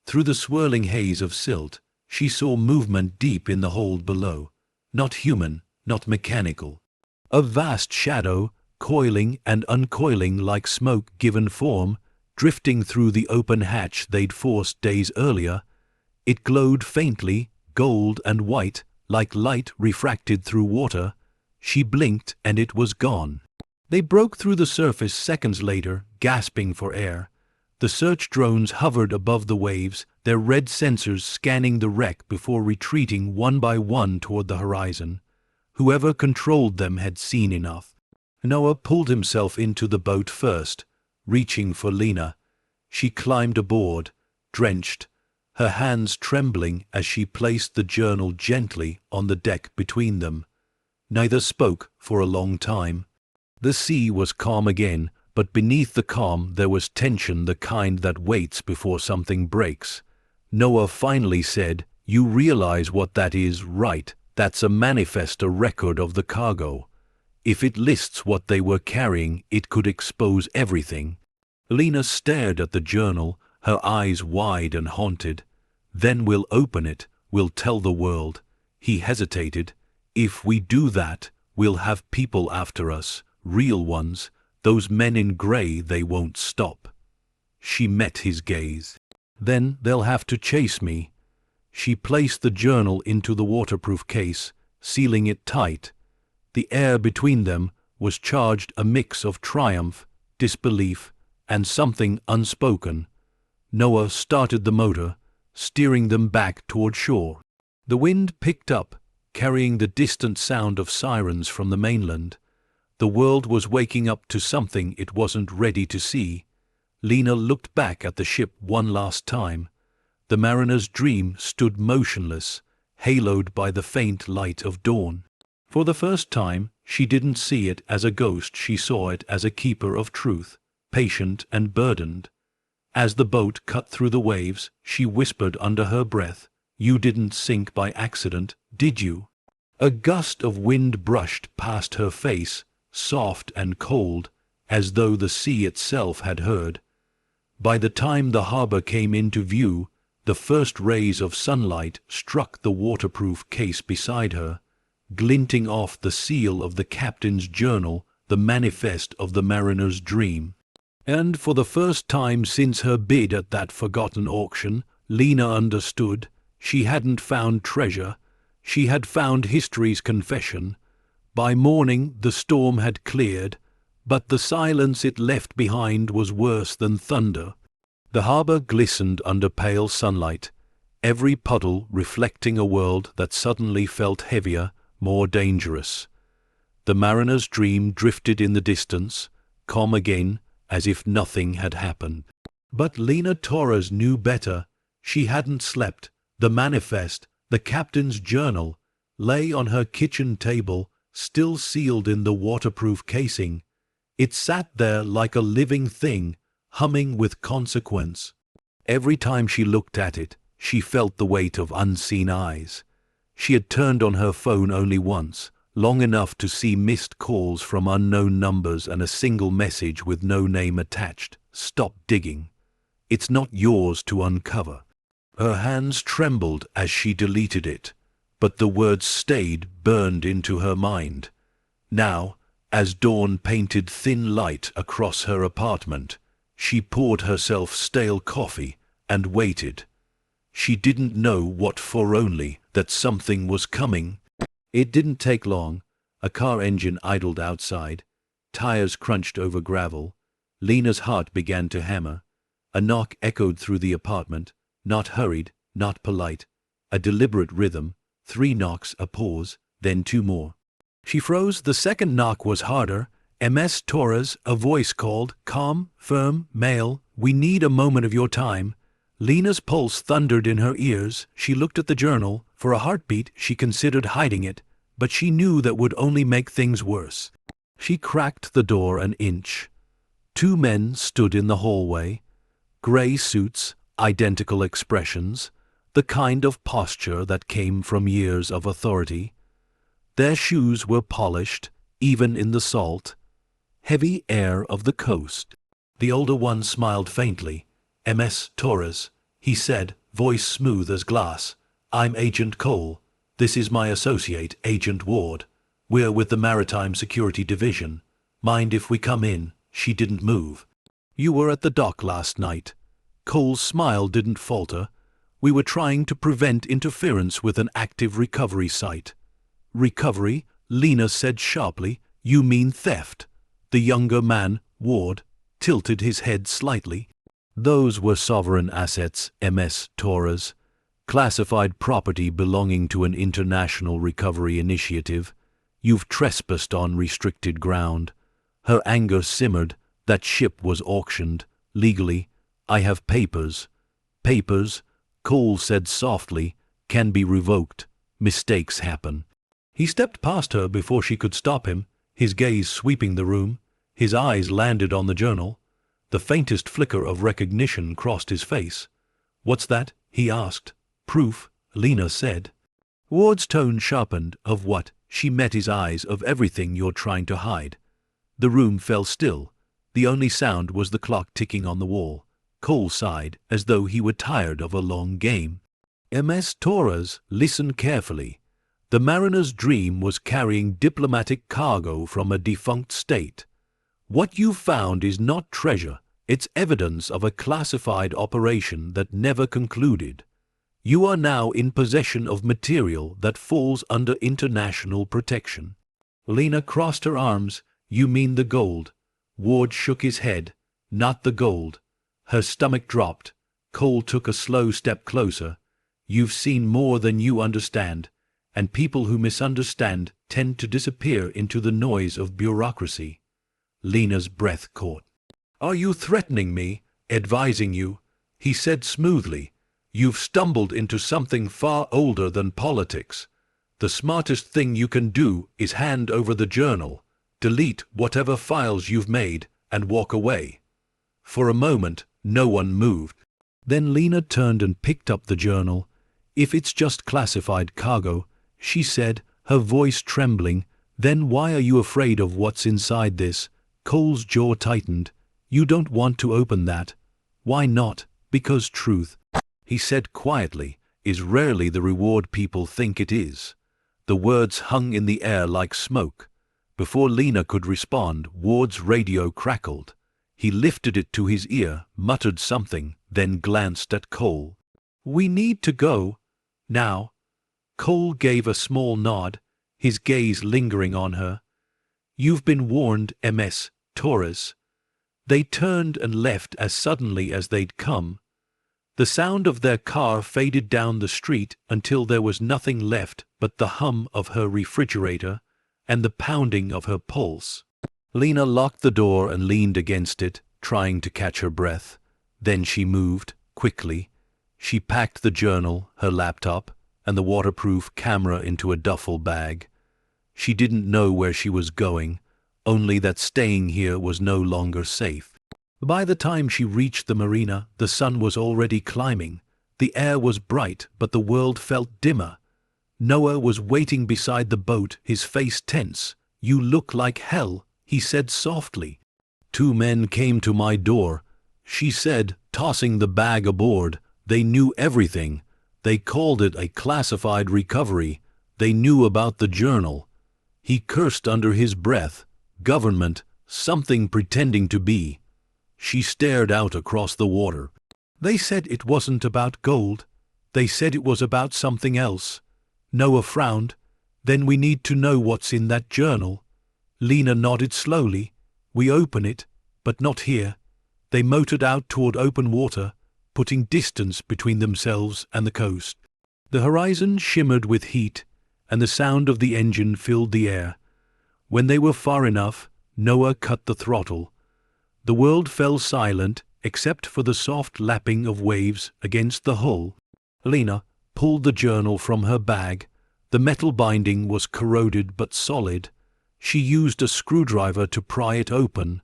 Through the swirling haze of silt, she saw movement deep in the hold below. Not human, not mechanical. A vast shadow, coiling and uncoiling like smoke given form, drifting through the open hatch they'd forced days earlier. It glowed faintly, gold and white, like light refracted through water. She blinked and it was gone. They broke through the surface seconds later, gasping for air. The search drones hovered above the waves, their red sensors scanning the wreck before retreating one by one toward the horizon. Whoever controlled them had seen enough. Noah pulled himself into the boat first, reaching for Lena. She climbed aboard, drenched, her hands trembling as she placed the journal gently on the deck between them. Neither spoke for a long time. The sea was calm again, but beneath the calm there was tension, the kind that waits before something breaks. Noah finally said, "You realize what that is, right? That's a manifest, a record of the cargo. If it lists what they were carrying, it could expose everything." Lena stared at the journal, her eyes wide and haunted. "Then we'll open it, we'll tell the world." He hesitated. "If we do that, we'll have people after us, real ones. Those men in gray, they won't stop." She met his gaze. "Then they'll have to chase me." She placed the journal into the waterproof case, sealing it tight. The air between them was charged a mix of triumph, disbelief, and something unspoken. Noah started the motor, steering them back toward shore. The wind picked up, carrying the distant sound of sirens from the mainland. The world was waking up to something it wasn't ready to see. Lena looked back at the ship one last time. The mariner's dream stood motionless, haloed by the faint light of dawn. For the first time, she didn't see it as a ghost, she saw it as a keeper of truth, patient and burdened. As the boat cut through the waves, she whispered under her breath, "You didn't sink by accident, did you?" A gust of wind brushed past her face, soft and cold, as though the sea itself had heard. By the time the harbor came into view, the first rays of sunlight struck the waterproof case beside her, glinting off the seal of the captain's journal, the manifest of the mariner's dream. And for the first time since her bid at that forgotten auction, Lena understood. She hadn't found treasure. She had found history's confession. By morning the storm had cleared, but the silence it left behind was worse than thunder. The harbor glistened under pale sunlight, every puddle reflecting a world that suddenly felt heavier, more dangerous. The mariner's dream drifted in the distance, calm again, as if nothing had happened. But Lena Torres knew better. She hadn't slept. The manifest, the captain's journal, lay on her kitchen table, still sealed in the waterproof casing. It sat there like a living thing, humming with consequence. Every time she looked at it, she felt the weight of unseen eyes. She had turned on her phone only once, long enough to see missed calls from unknown numbers and a single message with no name attached. "Stop digging. It's not yours to uncover." Her hands trembled as she deleted it, but the words stayed burned into her mind. Now, as dawn painted thin light across her apartment, she poured herself stale coffee and waited. She didn't know what for, only that something was coming. It didn't take long. A car engine idled outside. Tires crunched over gravel. Lena's heart began to hammer. A knock echoed through the apartment, not hurried, not polite, a deliberate rhythm. 3 knocks, a pause, then 2 more. She froze. The second knock was harder. "MS Torres," a voice called, calm, firm, male. "We need a moment of your time." Lena's pulse thundered in her ears. She looked at the journal. For a heartbeat, she considered hiding it, but she knew that would only make things worse. She cracked the door an inch. 2 men stood in the hallway. Gray suits, identical expressions, the kind of posture that came from years of authority. Their shoes were polished, even in the salt, heavy air of the coast. The older one smiled faintly. "Ms. Torres," he said, voice smooth as glass. "I'm Agent Cole. This is my associate, Agent Ward. We're with the Maritime Security Division. Mind if we come in?" She didn't move. "You were at the dock last night." Cole's smile didn't falter. "We were trying to prevent interference with an active recovery site." "Recovery?" Lena said sharply. "You mean theft?" The younger man, Ward, tilted his head slightly. "Those were sovereign assets, Ms. Torres. Classified property belonging to an international recovery initiative. You've trespassed on restricted ground." Her anger simmered. "That ship was auctioned. Legally. I have papers." "Papers," Cole said softly, "can be revoked. Mistakes happen." He stepped past her before she could stop him, his gaze sweeping the room. His eyes landed on the journal. The faintest flicker of recognition crossed his face. "What's that?" he asked. "Proof," Lena said. Ward's tone sharpened. "Of what?" She met his eyes. "Of everything you're trying to hide." The room fell still. The only sound was the clock ticking on the wall. Cole sighed, as though he were tired of a long game. "Ms. Torres, listen carefully. The mariner's dream was carrying diplomatic cargo from a defunct state. What you found is not treasure, it's evidence of a classified operation that never concluded. You are now in possession of material that falls under international protection." Lena crossed her arms. "You mean the gold?" Ward shook his head. "Not the gold." Her stomach dropped. Cole took a slow step closer. "You've seen more than you understand, and people who misunderstand tend to disappear into the noise of bureaucracy." Lena's breath caught. "Are you threatening me? Advising you?" He said smoothly. "You've stumbled into something far older than politics. The smartest thing you can do is hand over the journal, delete whatever files you've made, and walk away." For a moment, no one moved. Then Lena turned and picked up the journal. "If it's just classified cargo," she said, her voice trembling, "then why are you afraid of what's inside this?" Cole's jaw tightened. "You don't want to open that." "Why not?" "Because truth," he said quietly, "is rarely the reward people think it is." The words hung in the air like smoke. Before Lena could respond, Ward's radio crackled. He lifted it to his ear, muttered something, then glanced at Cole. "We need to go. Now." Cole gave a small nod, his gaze lingering on her. "You've been warned, Ms. Torres." They turned and left as suddenly as they'd come. The sound of their car faded down the street until there was nothing left but the hum of her refrigerator and the pounding of her pulse. Lena locked the door and leaned against it, trying to catch her breath. Then she moved, quickly. She packed the journal, her laptop, and the waterproof camera into a duffel bag. She didn't know where she was going, only that staying here was no longer safe. By the time she reached the marina, the sun was already climbing. The air was bright, but the world felt dimmer. Noah was waiting beside the boat, his face tense. "You look like hell," he said softly. "Two men came to my door," she said, tossing the bag aboard. "They knew everything. They called it a classified recovery. They knew about the journal." He cursed under his breath. "Government, something pretending to be." She stared out across the water. "They said it wasn't about gold. They said it was about something else." Noah frowned. "Then we need to know what's in that journal." Lena nodded slowly. "We open it, but not here." They motored out toward open water, putting distance between themselves and the coast. The horizon shimmered with heat, and the sound of the engine filled the air. When they were far enough, Noah cut the throttle. The world fell silent, except for the soft lapping of waves against the hull. Lena pulled the journal from her bag. The metal binding was corroded but solid. She used a screwdriver to pry it open.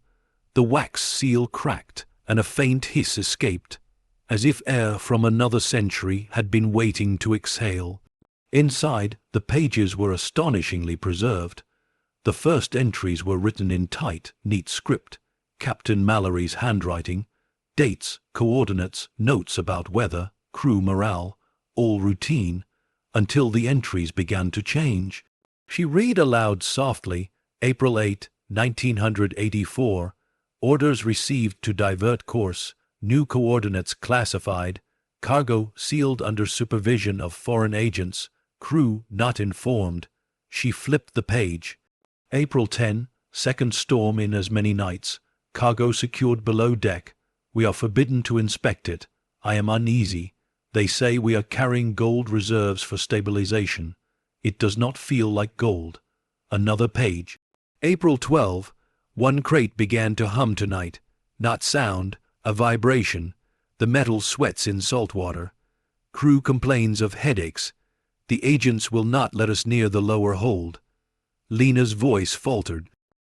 The wax seal cracked, and a faint hiss escaped, as if air from another century had been waiting to exhale. Inside, the pages were astonishingly preserved. The first entries were written in tight, neat script, Captain Mallory's handwriting, dates, coordinates, notes about weather, crew morale, all routine, until the entries began to change. She read aloud softly, April 8, 1984, orders received to divert course, new coordinates classified, cargo sealed under supervision of foreign agents, crew not informed. She flipped the page. April 10, second storm in as many nights, cargo secured below deck. We are forbidden to inspect it. I am uneasy. They say we are carrying gold reserves for stabilization. It does not feel like gold. Another page. April 12, one crate began to hum tonight. Not sound, a vibration. The metal sweats in salt water. Crew complains of headaches. The agents will not let us near the lower hold. Lena's voice faltered.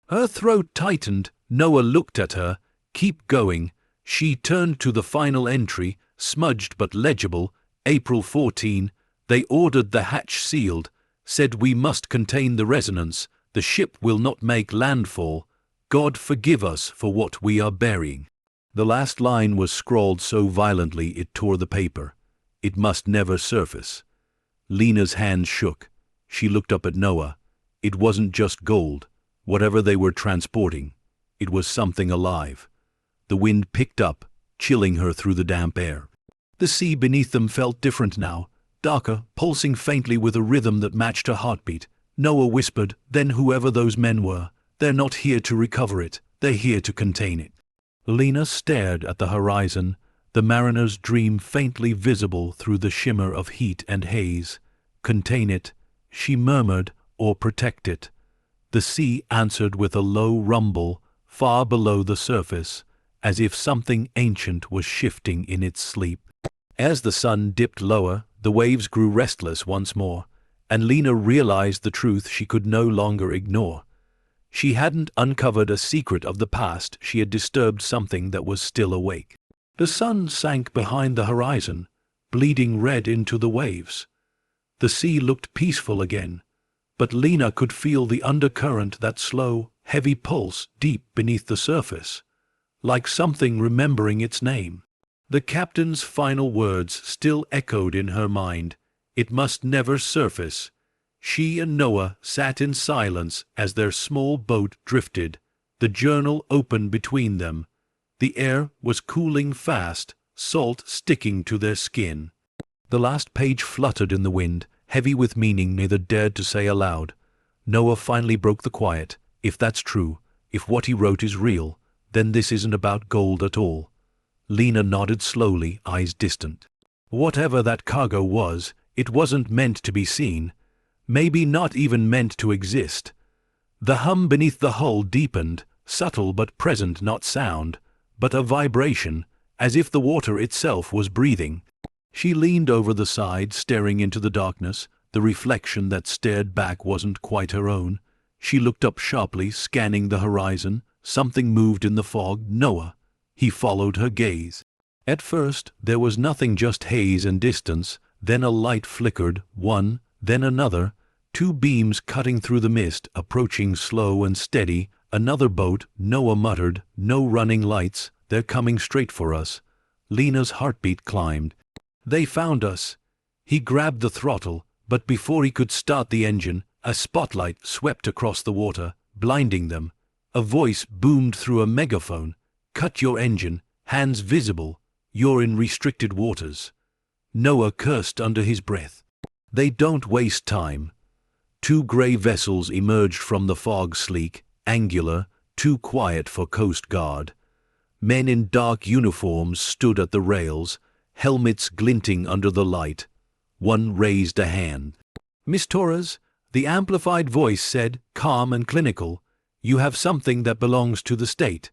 Her throat tightened. Noah looked at her. Keep going. She turned to the final entry, smudged but legible. April 14, they ordered the hatch sealed, said we must contain the resonance. The ship will not make landfall. God forgive us for what we are burying. The last line was scrawled so violently it tore the paper. It must never surface. Lena's hands shook. She looked up at Noah. It wasn't just gold, whatever they were transporting. It was something alive. The wind picked up, chilling her through the damp air. The sea beneath them felt different now, darker, pulsing faintly with a rhythm that matched her heartbeat. Noah whispered, then whoever those men were, they're not here to recover it, they're here to contain it. Lena stared at the horizon, the mariner's dream faintly visible through the shimmer of heat and haze. Contain it, she murmured, or protect it. The sea answered with a low rumble, far below the surface, as if something ancient was shifting in its sleep. As the sun dipped lower, the waves grew restless once more, and Lena realized the truth she could no longer ignore. She hadn't uncovered a secret of the past, she had disturbed something that was still awake. The sun sank behind the horizon, bleeding red into the waves. The sea looked peaceful again, but Lena could feel the undercurrent, that slow, heavy pulse deep beneath the surface, like something remembering its name. The captain's final words still echoed in her mind. It must never surface. She and Noah sat in silence as their small boat drifted, the journal open between them. The air was cooling fast, salt sticking to their skin. The last page fluttered in the wind, heavy with meaning neither dared to say aloud. Noah finally broke the quiet. If that's true, if what he wrote is real, then this isn't about gold at all. Lena nodded slowly, eyes distant. Whatever that cargo was, it wasn't meant to be seen, maybe not even meant to exist. The hum beneath the hull deepened, subtle but present, not sound, but a vibration, as if the water itself was breathing. She leaned over the side, staring into the darkness. The reflection that stared back wasn't quite her own. She looked up sharply, scanning the horizon. Something moved in the fog. Noah. He followed her gaze. At first, there was nothing, just haze and distance. Then a light flickered, one, then another. Two beams cutting through the mist, approaching slow and steady. Another boat. Noah muttered, no running lights. They're coming straight for us. Lena's heartbeat climbed. They found us. He grabbed the throttle, but before he could start the engine, a spotlight swept across the water, blinding them. A voice boomed through a megaphone. Cut your engine, hands visible. You're in restricted waters. Noah cursed under his breath. They don't waste time. Two gray vessels emerged from the fog, sleek, angular, too quiet for Coast Guard. Men in dark uniforms stood at the rails, helmets glinting under the light. One raised a hand. Miss Torres, the amplified voice said, calm and clinical, you have something that belongs to the state.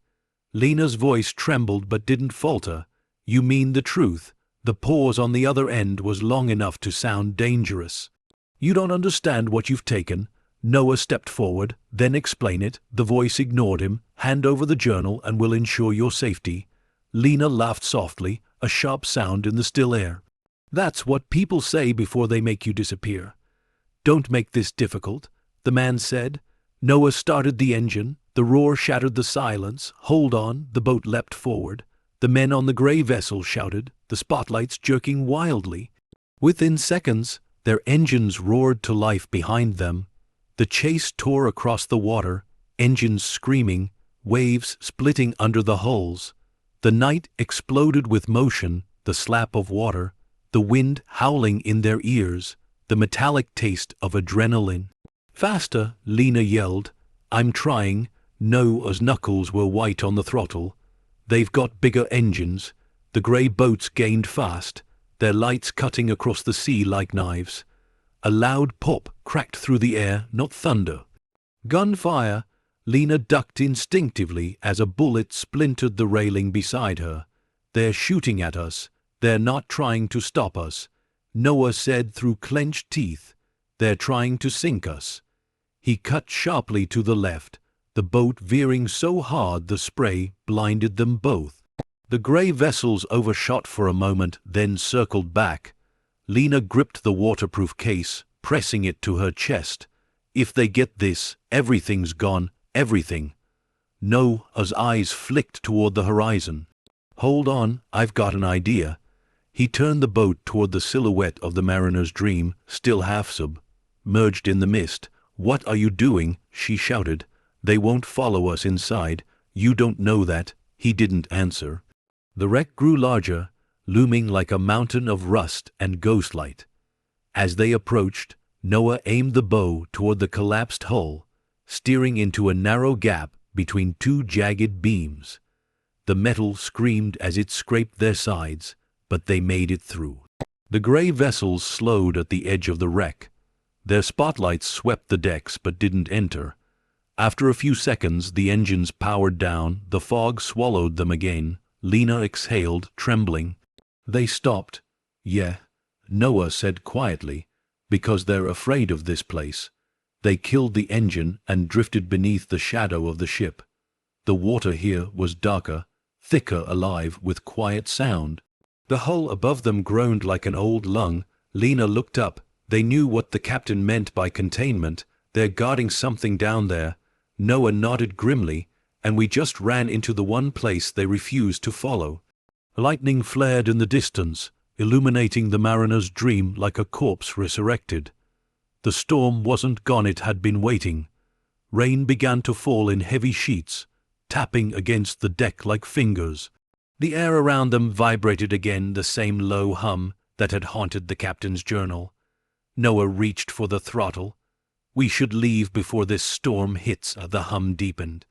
Lena's voice trembled but didn't falter. You mean the truth. The pause on the other end was long enough to sound dangerous. You don't understand what you've taken. Noah stepped forward, then explain it. The voice ignored him. Hand over the journal and we'll ensure your safety. Lena laughed softly, a sharp sound in the still air. That's what people say before they make you disappear. Don't make this difficult, the man said. Noah started the engine. The roar shattered the silence. Hold on, the boat leapt forward. The men on the gray vessel shouted, the spotlights jerking wildly. Within seconds, their engines roared to life behind them. The chase tore across the water, engines screaming, waves splitting under the hulls. The night exploded with motion, the slap of water, the wind howling in their ears, the metallic taste of adrenaline. Faster, Lena yelled. I'm trying. Noah's knuckles were white on the throttle. They've got bigger engines. The grey boats gained fast, their lights cutting across the sea like knives. A loud pop cracked through the air, not thunder. Gunfire! Lena ducked instinctively as a bullet splintered the railing beside her. They're shooting at us. They're not trying to stop us, Noah said through clenched teeth. They're trying to sink us. He cut sharply to the left, the boat veering so hard the spray blinded them both. The grey vessels overshot for a moment, then circled back. Lena gripped the waterproof case, pressing it to her chest. If they get this, everything's gone, everything. Noah's eyes flicked toward the horizon. Hold on, I've got an idea. He turned the boat toward the silhouette of the mariner's dream, still half-submerged in the mist. What are you doing? She shouted. They won't follow us inside. You don't know that. He didn't answer. The wreck grew larger, looming like a mountain of rust and ghostlight. As they approached, Noah aimed the bow toward the collapsed hull, steering into a narrow gap between two jagged beams. The metal screamed as it scraped their sides, but they made it through. The grey vessels slowed at the edge of the wreck. Their spotlights swept the decks but didn't enter. After a few seconds, the engines powered down, the fog swallowed them again. Lena exhaled, trembling. They stopped. Yeah, Noah said quietly, because they're afraid of this place. They killed the engine and drifted beneath the shadow of the ship. The water here was darker, thicker, alive with quiet sound. The hull above them groaned like an old lung. Lena looked up. They knew what the captain meant by containment. They're guarding something down there. Noah nodded grimly, and we just ran into the one place they refused to follow. Lightning flared in the distance, illuminating the mariner's dream like a corpse resurrected. The storm wasn't gone, it had been waiting. Rain began to fall in heavy sheets, tapping against the deck like fingers. The air around them vibrated again, the same low hum that had haunted the captain's journal. Noah reached for the throttle. We should leave before this storm hits, the hum deepened.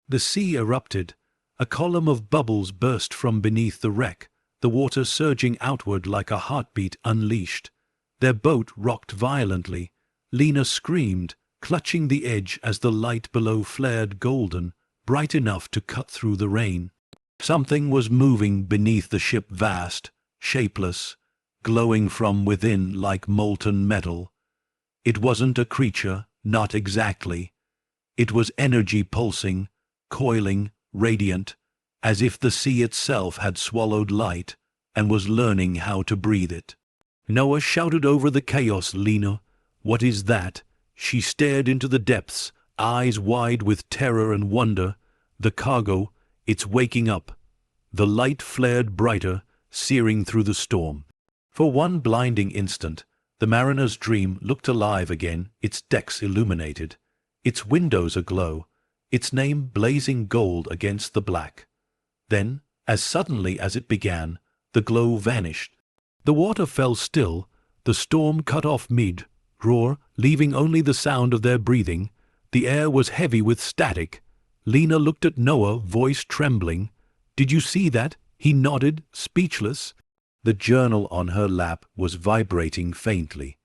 The sea erupted. A column of bubbles burst from beneath the wreck, the water surging outward like a heartbeat unleashed. Their boat rocked violently. Lena screamed, clutching the edge as the light below flared golden, bright enough to cut through the rain. Something was moving beneath the ship, vast, shapeless, glowing from within like molten metal. It wasn't a creature, not exactly. It was energy pulsing, coiling, radiant, as if the sea itself had swallowed light and was learning how to breathe it. Noah shouted over the chaos. Lena, what is that? She stared into the depths, eyes wide with terror and wonder. The cargo, it's waking up. The light flared brighter, searing through the storm. For one blinding instant, the mariner's dream looked alive again, its decks illuminated, its windows aglow, its name blazing gold against the black. Then, as suddenly as it began, the glow vanished. The water fell still, the storm cut off mid-roar, leaving only the sound of their breathing. The air was heavy with static. Lena looked at Noah, voice trembling. Did you see that? He nodded, speechless. The journal on her lap was vibrating faintly,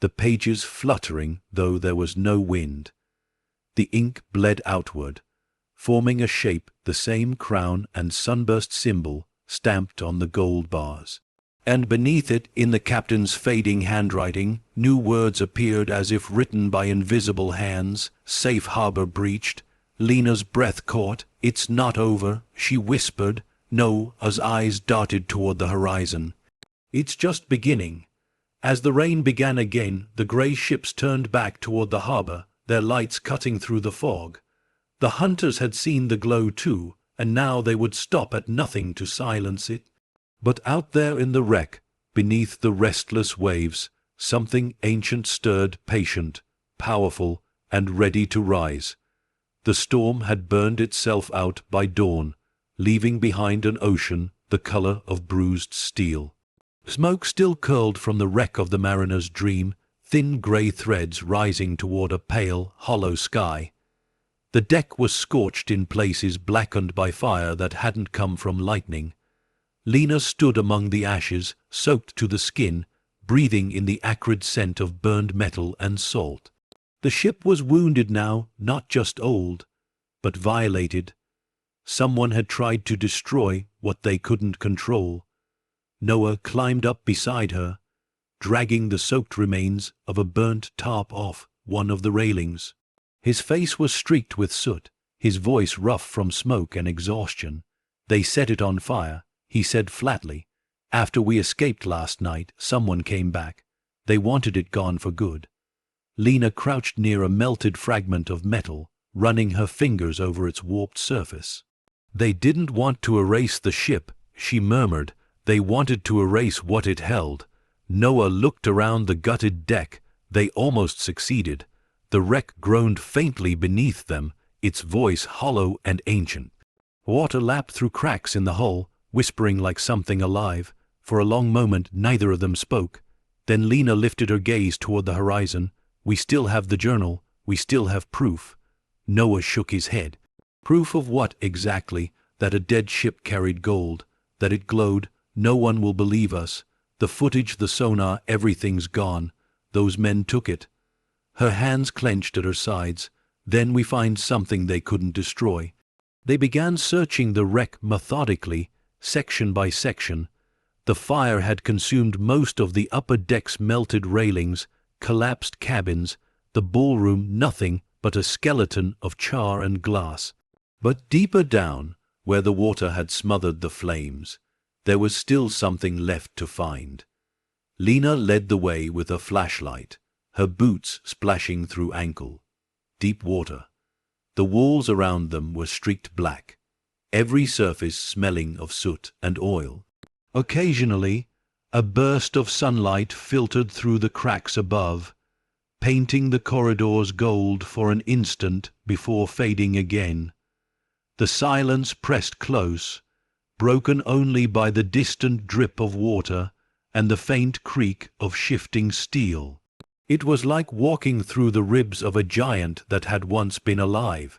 the pages fluttering though there was no wind. The ink bled outward, forming a shape, the same crown and sunburst symbol stamped on the gold bars. And beneath it, in the captain's fading handwriting, new words appeared as if written by invisible hands. Safe harbor breached. Lena's breath caught. It's not over, she whispered. Noah's eyes darted toward the horizon. It's just beginning. As the rain began again, the grey ships turned back toward the harbor, their lights cutting through the fog. The hunters had seen the glow too, and now they would stop at nothing to silence it. But out there in the wreck, beneath the restless waves, something ancient stirred, patient, powerful, and ready to rise. The storm had burned itself out by dawn, leaving behind an ocean the color of bruised steel. Smoke still curled from the wreck of the mariner's dream, thin grey threads rising toward a pale, hollow sky. The deck was scorched in places, blackened by fire that hadn't come from lightning. Lena stood among the ashes, soaked to the skin, breathing in the acrid scent of burned metal and salt. The ship was wounded now, not just old, but violated. Someone had tried to destroy what they couldn't control. Noah climbed up beside her, dragging the soaked remains of a burnt tarp off one of the railings. His face was streaked with soot, his voice rough from smoke and exhaustion. "They set it on fire," he said flatly. "After we escaped last night, someone came back. They wanted it gone for good." Lena crouched near a melted fragment of metal, running her fingers over its warped surface. "They didn't want to erase the ship," she murmured. "They wanted to erase what it held." Noah looked around the gutted deck. They almost succeeded. The wreck groaned faintly beneath them, its voice hollow and ancient. Water lapped through cracks in the hull, whispering like something alive. For a long moment neither of them spoke. Then Lena lifted her gaze toward the horizon. "We still have the journal. We still have proof." Noah shook his head. "Proof of what exactly? That a dead ship carried gold, that it glowed. No one will believe us. The footage, the sonar, everything's gone. Those men took it." Her hands clenched at her sides. "Then we find something they couldn't destroy." They began searching the wreck methodically, section by section. The fire had consumed most of the upper deck's melted railings, collapsed cabins, the ballroom nothing but a skeleton of char and glass. But deeper down, where the water had smothered the flames, there was still something left to find. Lena led the way with a flashlight, her boots splashing through ankle. Deep water. The walls around them were streaked black, every surface smelling of soot and oil. Occasionally, a burst of sunlight filtered through the cracks above, painting the corridors gold for an instant before fading again. The silence pressed close, broken only by the distant drip of water and the faint creak of shifting steel. It was like walking through the ribs of a giant that had once been alive.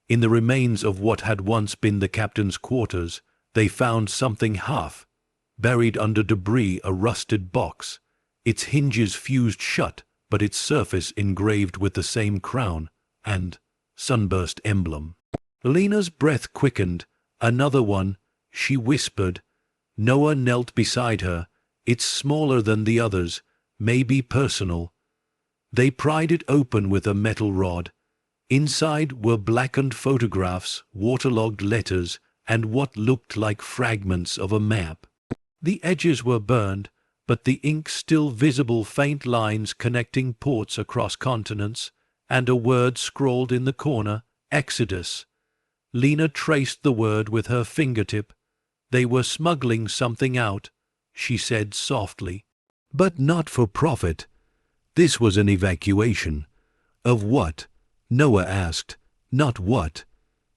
In the remains of what had once been the captain's quarters, they found something half buried under debris, a rusted box, its hinges fused shut, but its surface engraved with the same crown and sunburst emblem. Lena's breath quickened. "Another one," she whispered. Noah knelt beside her. "It's smaller than the others, maybe personal." They pried it open with a metal rod. Inside were blackened photographs, waterlogged letters, and what looked like fragments of a map. The edges were burned, but the ink still visible, faint lines connecting ports across continents, and a word scrawled in the corner, "Exodus." Lena traced the word with her fingertip. "They were smuggling something out," she said softly. "But not for profit." This was an evacuation. Of what? Noah asked. Not what?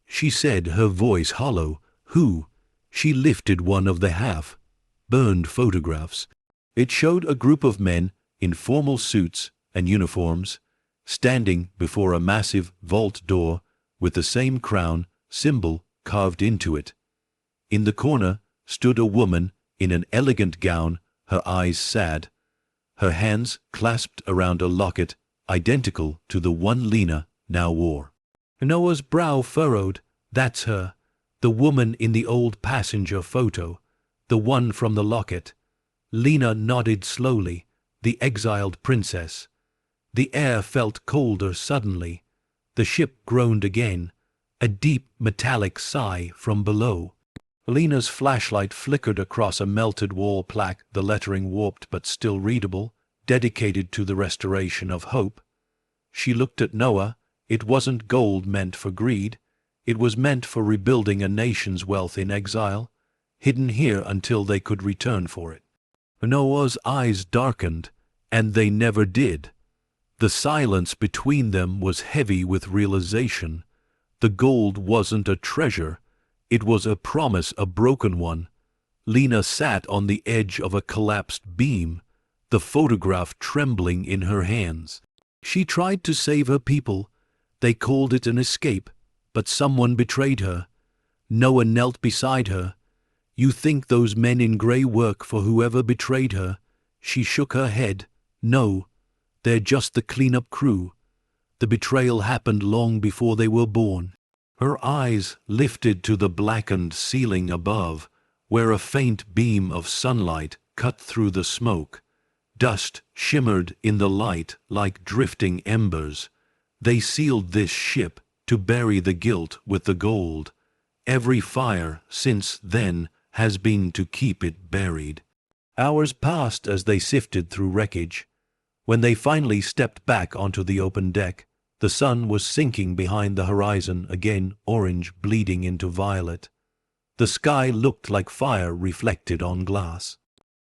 She said, her voice hollow. Who? She lifted one of the half-burned photographs. It showed a group of men in formal suits and uniforms, standing before a massive vault door with the same crown symbol carved into it. In the corner stood a woman in an elegant gown, her eyes sad, her hands clasped around a locket identical to the one Lena now wore. Noah's brow furrowed. "That's her, the woman in the old passenger photo, the one from the locket." Lena nodded slowly. "The exiled princess." The air felt colder suddenly. The ship groaned again, a deep metallic sigh from below. Lena's flashlight flickered across a melted wall plaque, the lettering warped but still readable, dedicated to the restoration of hope. She looked at Noah. It wasn't gold meant for greed. It was meant for rebuilding a nation's wealth in exile, hidden here until they could return for it. Noah's eyes darkened, and they never did. The silence between them was heavy with realization. The gold wasn't a treasure. It was a promise, a broken one. Lena sat on the edge of a collapsed beam, the photograph trembling in her hands. She tried to save her people. They called it an escape, but someone betrayed her. Noah knelt beside her. You think those men in gray work for whoever betrayed her? She shook her head. No, they're just the cleanup crew. The betrayal happened long before they were born. Her eyes lifted to the blackened ceiling above, where a faint beam of sunlight cut through the smoke. Dust shimmered in the light like drifting embers. They sealed this ship to bury the guilt with the gold. Every fire since then has been to keep it buried. Hours passed as they sifted through wreckage. When they finally stepped back onto the open deck, the sun was sinking behind the horizon, again orange bleeding into violet. The sky looked like fire reflected on glass.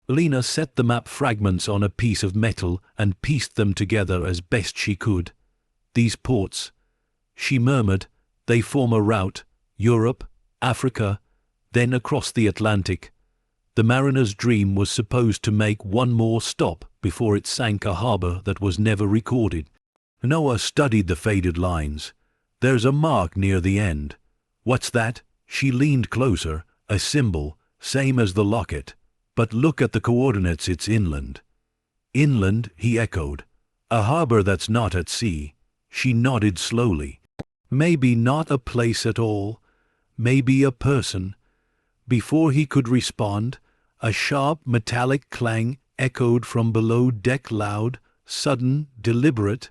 Lena set the map fragments on a piece of metal and pieced them together as best she could. These ports, she murmured, they form a route, Europe, Africa, then across the Atlantic. The mariner's dream was supposed to make one more stop before it sank a harbor that was never recorded. Noah studied the faded lines. There's a mark near the end. What's that? She leaned closer. A symbol, same as the locket. But look at the coordinates, it's inland. Inland, he echoed. A harbor that's not at sea. She nodded slowly. Maybe not a place at all. Maybe a person. Before he could respond, a sharp metallic clang echoed from below deck, loud, sudden, deliberate.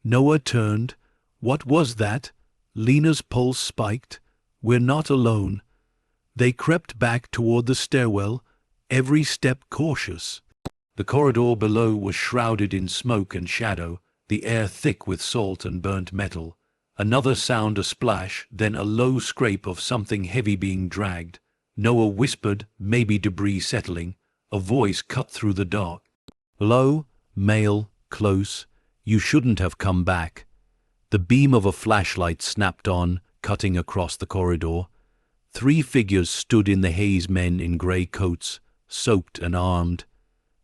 Noah turned. What was that? Lena's pulse spiked. We're not alone. They crept back toward the stairwell, every step cautious. The corridor below was shrouded in smoke and shadow, the air thick with salt and burnt metal. Another sound, a splash, then a low scrape of something heavy being dragged. Noah whispered, maybe debris settling. A voice cut through the dark. Low, male, close. You shouldn't have come back. The beam of a flashlight snapped on, cutting across the corridor. 3 figures stood in the haze, men in grey coats, soaked and armed.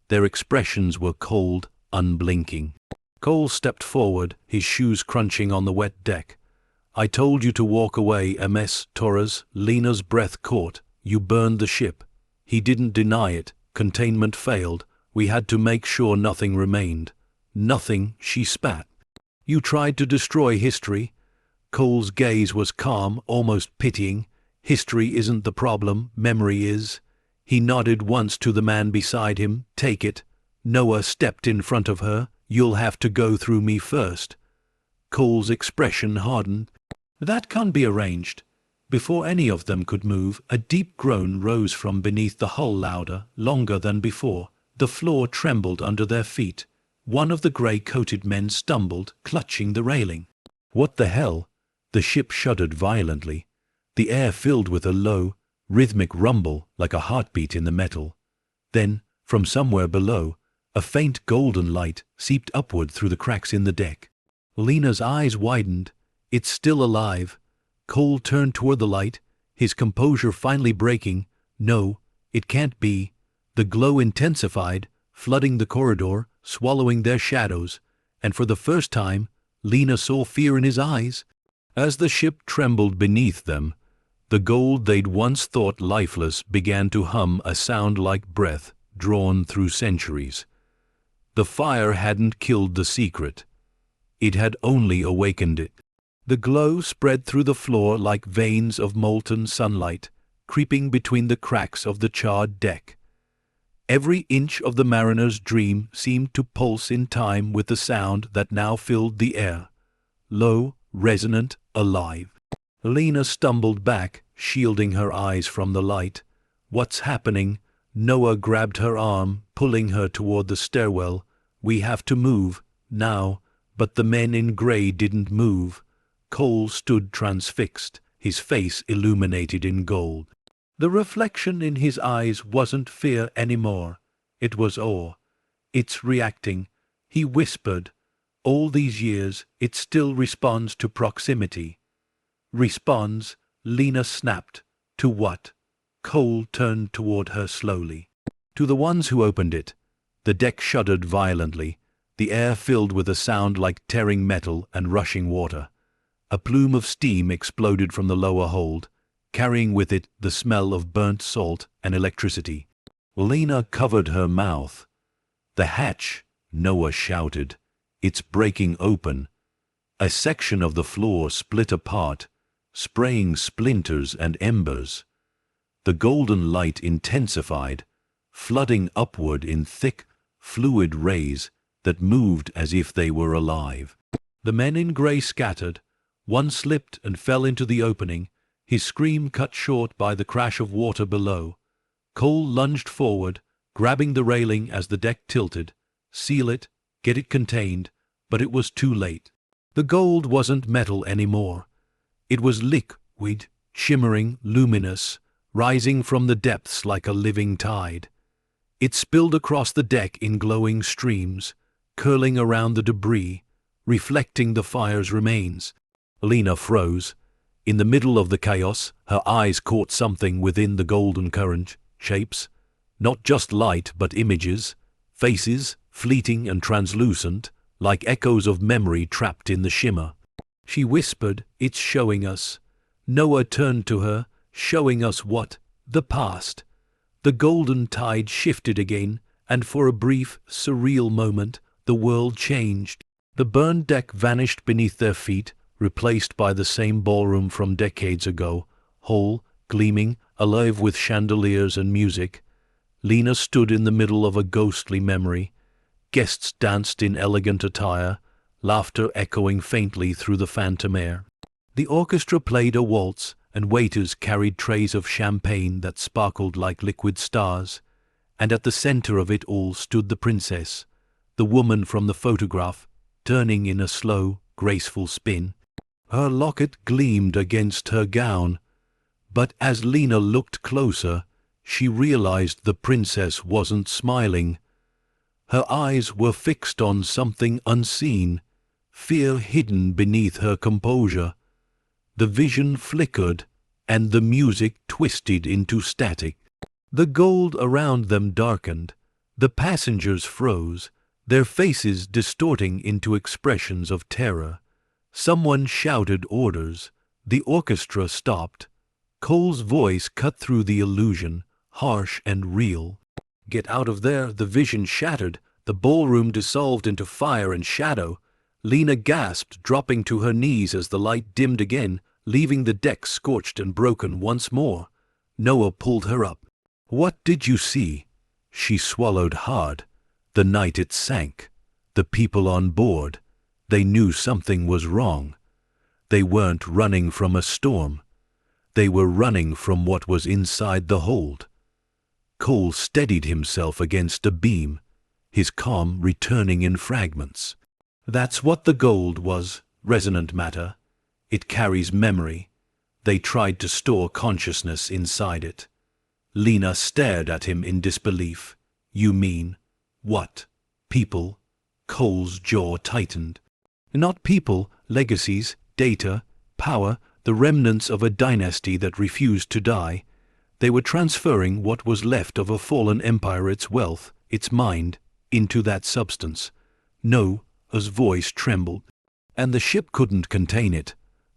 Their expressions were cold, unblinking. Cole stepped forward, his shoes crunching on the wet deck. I told you to walk away, MS Torres. Lena's breath caught. You burned the ship. He didn't deny it. Containment failed. We had to make sure nothing remained. Nothing, she spat. You tried to destroy history. Cole's gaze was calm, almost pitying. History isn't the problem, memory is. He nodded once to the man beside him. Take it. Noah stepped in front of her. You'll have to go through me first. Cole's expression hardened. That can't be arranged. Before any of them could move, a deep groan rose from beneath the hull, louder, longer than before. The floor trembled under their feet. One of the grey-coated men stumbled, clutching the railing. What the hell? The ship shuddered violently. The air filled with a low, rhythmic rumble like a heartbeat in the metal. Then, from somewhere below, a faint golden light seeped upward through the cracks in the deck. Lena's eyes widened. It's still alive. Cole turned toward the light, his composure finally breaking. No, it can't be. The glow intensified, flooding the corridor, swallowing their shadows, and for the first time, Lena saw fear in his eyes. As the ship trembled beneath them, the gold they'd once thought lifeless began to hum, a sound like breath drawn through centuries. The fire hadn't killed the secret. It had only awakened it. The glow spread through the floor like veins of molten sunlight, creeping between the cracks of the charred deck. Every inch of the mariner's dream seemed to pulse in time with the sound that now filled the air. Low, resonant, alive. Lena stumbled back, shielding her eyes from the light. What's happening? Noah grabbed her arm, pulling her toward the stairwell. We have to move, now. But the men in gray didn't move. Cole stood transfixed, his face illuminated in gold. The reflection in his eyes wasn't fear anymore. It was awe. It's reacting, he whispered. All these years, it still responds to proximity. Responds, Lena snapped. To what? Cole turned toward her slowly. To the ones who opened it. The deck shuddered violently, the air filled with a sound like tearing metal and rushing water. A plume of steam exploded from the lower hold, carrying with it the smell of burnt salt and electricity. Lena covered her mouth. The hatch, Noah shouted. It's breaking open. A section of the floor split apart, spraying splinters and embers. The golden light intensified, flooding upward in thick, fluid rays that moved as if they were alive. The men in gray scattered. One slipped and fell into the opening, his scream cut short by the crash of water below. Cole lunged forward, grabbing the railing as the deck tilted. Seal it, get it contained, but it was too late. The gold wasn't metal anymore. It was liquid, shimmering, luminous, rising from the depths like a living tide. It spilled across the deck in glowing streams, curling around the debris, reflecting the fire's remains. Lena froze. In the middle of the chaos, her eyes caught something within the golden current, shapes. Not just light, but images, faces, fleeting and translucent, like echoes of memory trapped in the shimmer. She whispered, "It's showing us." Noah turned to her, showing us what? The past. The golden tide shifted again, and for a brief, surreal moment, the world changed. The burned deck vanished beneath their feet, replaced by the same ballroom from decades ago, whole, gleaming, alive with chandeliers and music. Lena stood in the middle of a ghostly memory. Guests danced in elegant attire, laughter echoing faintly through the phantom air. The orchestra played a waltz, and waiters carried trays of champagne that sparkled like liquid stars, and at the center of it all stood the princess, the woman from the photograph, turning in a slow, graceful spin. Her locket gleamed against her gown, but as Lena looked closer, she realized the princess wasn't smiling. Her eyes were fixed on something unseen, fear hidden beneath her composure. The vision flickered, and the music twisted into static. The gold around them darkened. The passengers froze, their faces distorting into expressions of terror. Someone shouted orders. The orchestra stopped. Cole's voice cut through the illusion, harsh and real. "Get out of there!" The vision shattered. The ballroom dissolved into fire and shadow. Lena gasped, dropping to her knees as the light dimmed again, leaving the deck scorched and broken once more. Noah pulled her up. "What did you see?" She swallowed hard. The night it sank. The people on board. They knew something was wrong. They weren't running from a storm. They were running from what was inside the hold. Cole steadied himself against a beam, his calm returning in fragments. That's what the gold was, resonant matter. It carries memory. They tried to store consciousness inside it. Lena stared at him in disbelief. "You mean, what? People?" Cole's jaw tightened. "Not people, legacies, data, power, the remnants of a dynasty that refused to die. They were transferring what was left of a fallen empire, its wealth, its mind, into that substance." Noah's voice trembled. "And the ship couldn't contain it."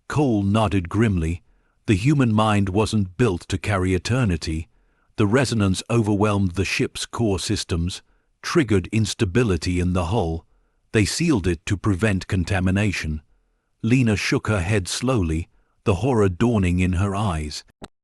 Cole nodded grimly. The human mind wasn't built to carry eternity. The resonance overwhelmed the ship's core systems, triggered instability in the hull. They sealed it to prevent contamination. Lena shook her head slowly, the horror dawning in her eyes.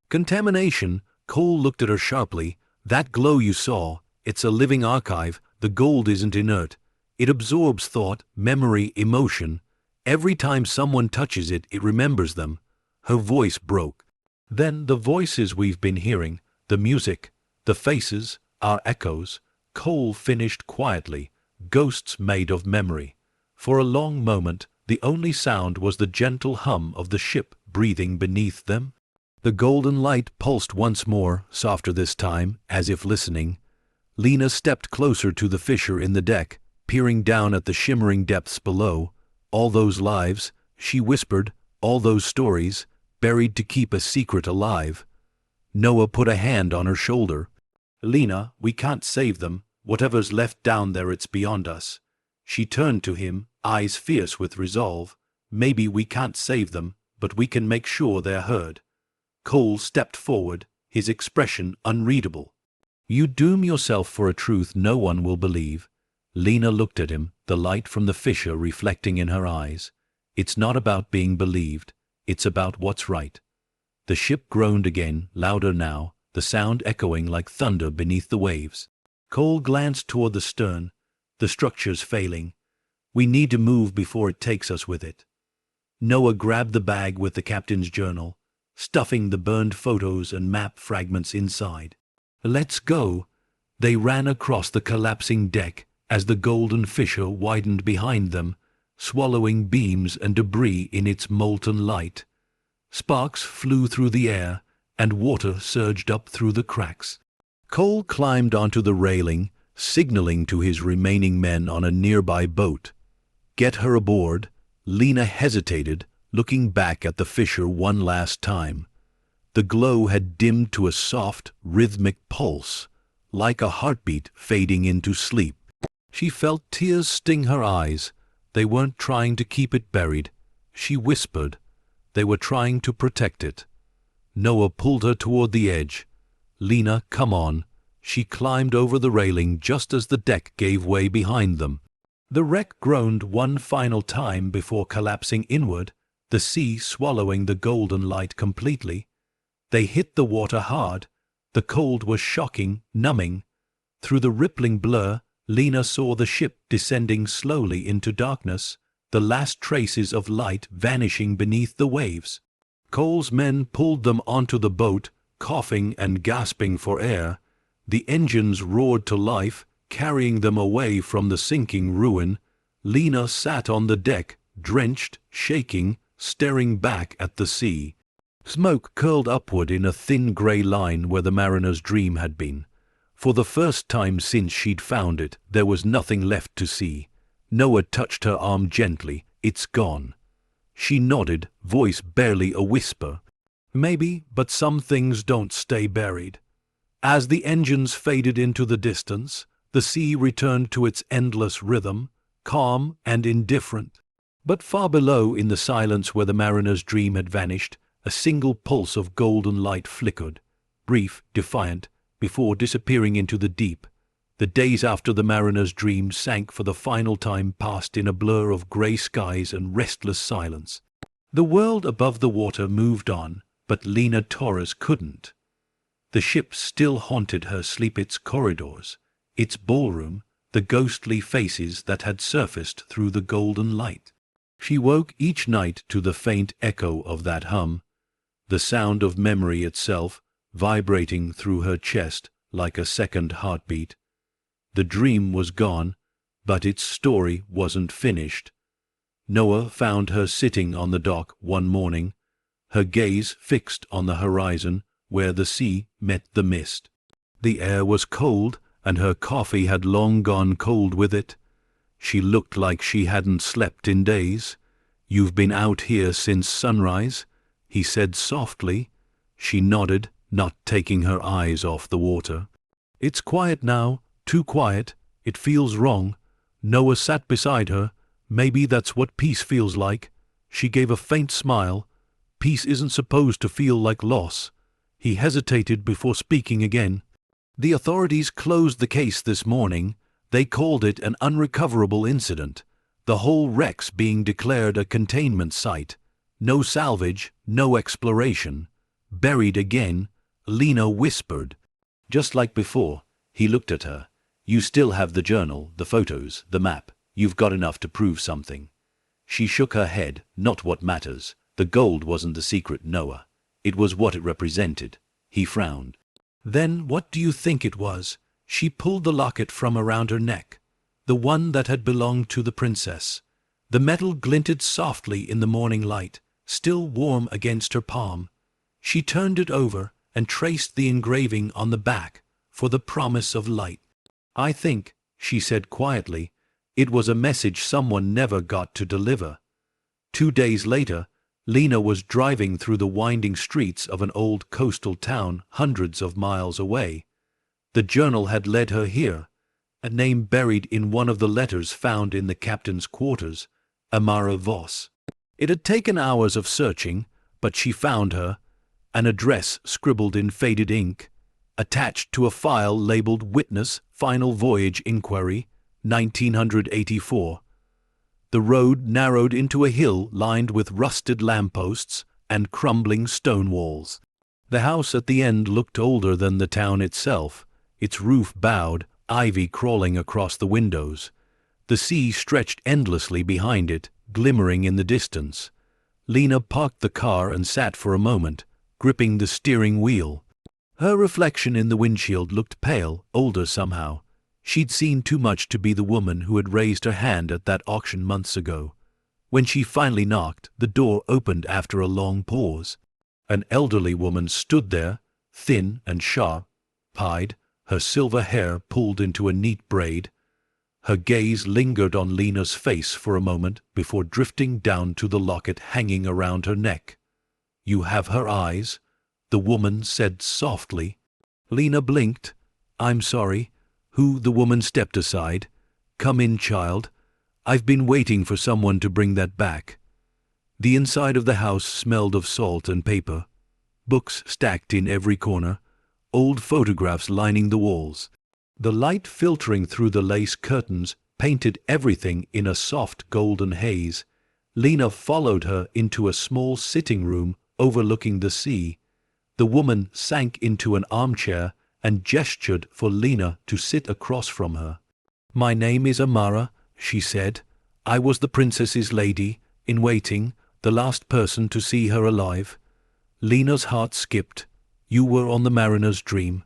"Contamination?" Cole looked at her sharply. "That glow you saw, it's a living archive. The gold isn't inert. It absorbs thought, memory, emotion. Every time someone touches it, it remembers them." Her voice broke. Then the voices we've been hearing, the music, the faces, are echoes. Cole finished quietly, ghosts made of memory. For a long moment, the only sound was the gentle hum of the ship breathing beneath them. The golden light pulsed once more, softer this time, as if listening. Lena stepped closer to the fissure in the deck, peering down at the shimmering depths below. All those lives, she whispered, all those stories, buried to keep a secret alive. Noah put a hand on her shoulder. Lena, we can't save them. Whatever's left down there, it's beyond us. She turned to him, eyes fierce with resolve. Maybe we can't save them, but we can make sure they're heard. Cole stepped forward, his expression unreadable. You doom yourself for a truth no one will believe. Lena looked at him, the light from the fissure reflecting in her eyes. It's not about being believed. It's about what's right. The ship groaned again, louder now, the sound echoing like thunder beneath the waves. Cole glanced toward the stern. The structure's failing. We need to move before it takes us with it. Noah grabbed the bag with the captain's journal, stuffing the burned photos and map fragments inside. Let's go. They ran across the collapsing deck as the golden fissure widened behind them, swallowing beams and debris in its molten light. Sparks flew through the air, and water surged up through the cracks. Cole climbed onto the railing, signaling to his remaining men on a nearby boat. Get her aboard. Lena hesitated, looking back at the fissure one last time. The glow had dimmed to a soft, rhythmic pulse, like a heartbeat fading into sleep. She felt tears sting her eyes. They weren't trying to keep it buried. She whispered. They were trying to protect it. Noah pulled her toward the edge. Lena, come on. She climbed over the railing just as the deck gave way behind them. The wreck groaned one final time before collapsing inward, the sea swallowing the golden light completely. They hit the water hard. The cold was shocking, numbing. Through the rippling blur, Lena saw the ship descending slowly into darkness, the last traces of light vanishing beneath the waves. Cole's men pulled them onto the boat, coughing and gasping for air. The engines roared to life, carrying them away from the sinking ruin. Lena sat on the deck, drenched, shaking, staring back at the sea. Smoke curled upward in a thin grey line where the mariner's dream had been. For the first time since she'd found it, there was nothing left to see. Noah touched her arm gently. It's gone. She nodded, voice barely a whisper. Maybe, but some things don't stay buried. As the engines faded into the distance, the sea returned to its endless rhythm, calm and indifferent. But far below, in the silence where the mariner's dream had vanished, a single pulse of golden light flickered, brief, defiant, before disappearing into the deep. The days after the mariner's dream sank for the final time passed in a blur of grey skies and restless silence. The world above the water moved on, but Lena Torres couldn't. The ship still haunted her sleep, its corridors, its ballroom, the ghostly faces that had surfaced through the golden light. She woke each night to the faint echo of that hum, the sound of memory itself, vibrating through her chest like a second heartbeat. The dream was gone, but its story wasn't finished. Noah found her sitting on the dock one morning, her gaze fixed on the horizon where the sea met the mist. The air was cold, and her coffee had long gone cold with it. She looked like she hadn't slept in days. "You've been out here since sunrise?" he said softly. She nodded, not taking her eyes off the water. "It's quiet now, too quiet. It feels wrong." Noah sat beside her. "Maybe that's what peace feels like." She gave a faint smile. "Peace isn't supposed to feel like loss." He hesitated before speaking again. "The authorities closed the case this morning. They called it an unrecoverable incident, the whole wreck's being declared a containment site. No salvage, no exploration. Buried again," Lena whispered. Just like before, he looked at her. "You still have the journal, the photos, the map. You've got enough to prove something." She shook her head. "Not what matters. The gold wasn't the secret, Noah. It was what it represented. He frowned. Then what do you think it was? She pulled the locket from around her neck, the one that had belonged to the princess. The metal glinted softly in the morning light, still warm against her palm. She turned it over and traced the engraving on the back for the promise of light. I think, she said quietly, it was a message someone never got to deliver. 2 days later, Lena was driving through the winding streets of an old coastal town hundreds of miles away. The journal had led her here, a name buried in one of the letters found in the captain's quarters, Amara Voss. It had taken hours of searching, but she found her, an address scribbled in faded ink, attached to a file labeled Witness, Final Voyage Inquiry, 1984. The road narrowed into a hill lined with rusted lampposts and crumbling stone walls. The house at the end looked older than the town itself, its roof bowed, ivy crawling across the windows. The sea stretched endlessly behind it, glimmering in the distance. Lena parked the car and sat for a moment, gripping the steering wheel. Her reflection in the windshield looked pale, older somehow. She'd seen too much to be the woman who had raised her hand at that auction months ago. When she finally knocked, the door opened after a long pause. An elderly woman stood there, thin and sharp-eyed, her silver hair pulled into a neat braid. Her gaze lingered on Lena's face for a moment before drifting down to the locket hanging around her neck. "You have her eyes," the woman said softly. Lena blinked. "I'm sorry." The woman stepped aside. "Come in, child. I've been waiting for someone to bring that back." The inside of the house smelled of salt and paper. Books stacked in every corner, old photographs lining the walls. The light filtering through the lace curtains painted everything in a soft golden haze. Lena followed her into a small sitting room overlooking the sea. The woman sank into an armchair and gestured for Lena to sit across from her. "My name is Amara," she said. "I was the princess's lady, in waiting, the last person to see her alive." Lena's heart skipped. "You were on the mariner's dream."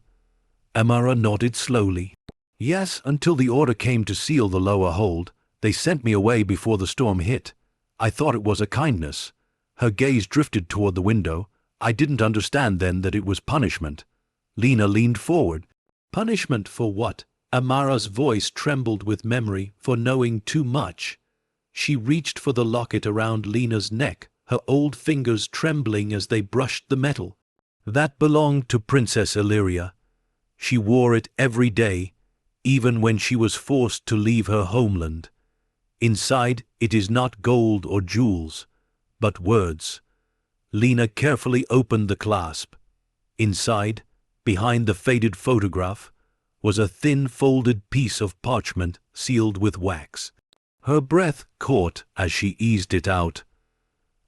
Amara nodded slowly. "Yes, until the order came to seal the lower hold. They sent me away before the storm hit. I thought it was a kindness." Her gaze drifted toward the window. "I didn't understand then that it was punishment." Lena leaned forward. "Punishment for what?" Amara's voice trembled with memory, "for knowing too much." She reached for the locket around Lena's neck, her old fingers trembling as they brushed the metal. "That belonged to Princess Illyria. She wore it every day, even when she was forced to leave her homeland. Inside it is not gold or jewels, but words." Lena carefully opened the clasp. Inside, behind the faded photograph, was a thin folded piece of parchment sealed with wax. Her breath caught as she eased it out.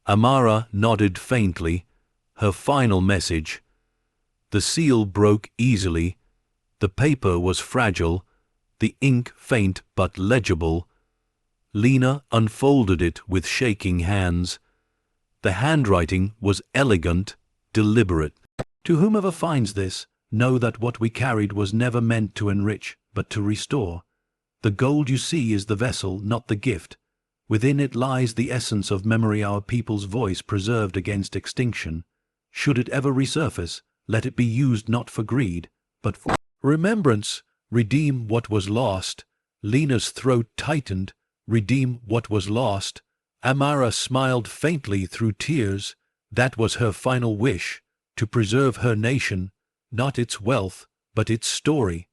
Amara nodded faintly, her final message. The seal broke easily. The paper was fragile, the ink faint but legible. Lena unfolded it with shaking hands. The handwriting was elegant, deliberate. "To whomever finds this, know that what we carried was never meant to enrich, but to restore. The gold you see is the vessel, not the gift. Within it lies the essence of memory, our people's voice preserved against extinction. Should it ever resurface, let it be used not for greed, but for remembrance. Redeem what was lost." Lena's throat tightened. "Redeem what was lost." Amara smiled faintly through tears. That was her final wish, to preserve her nation, not its wealth, but its story.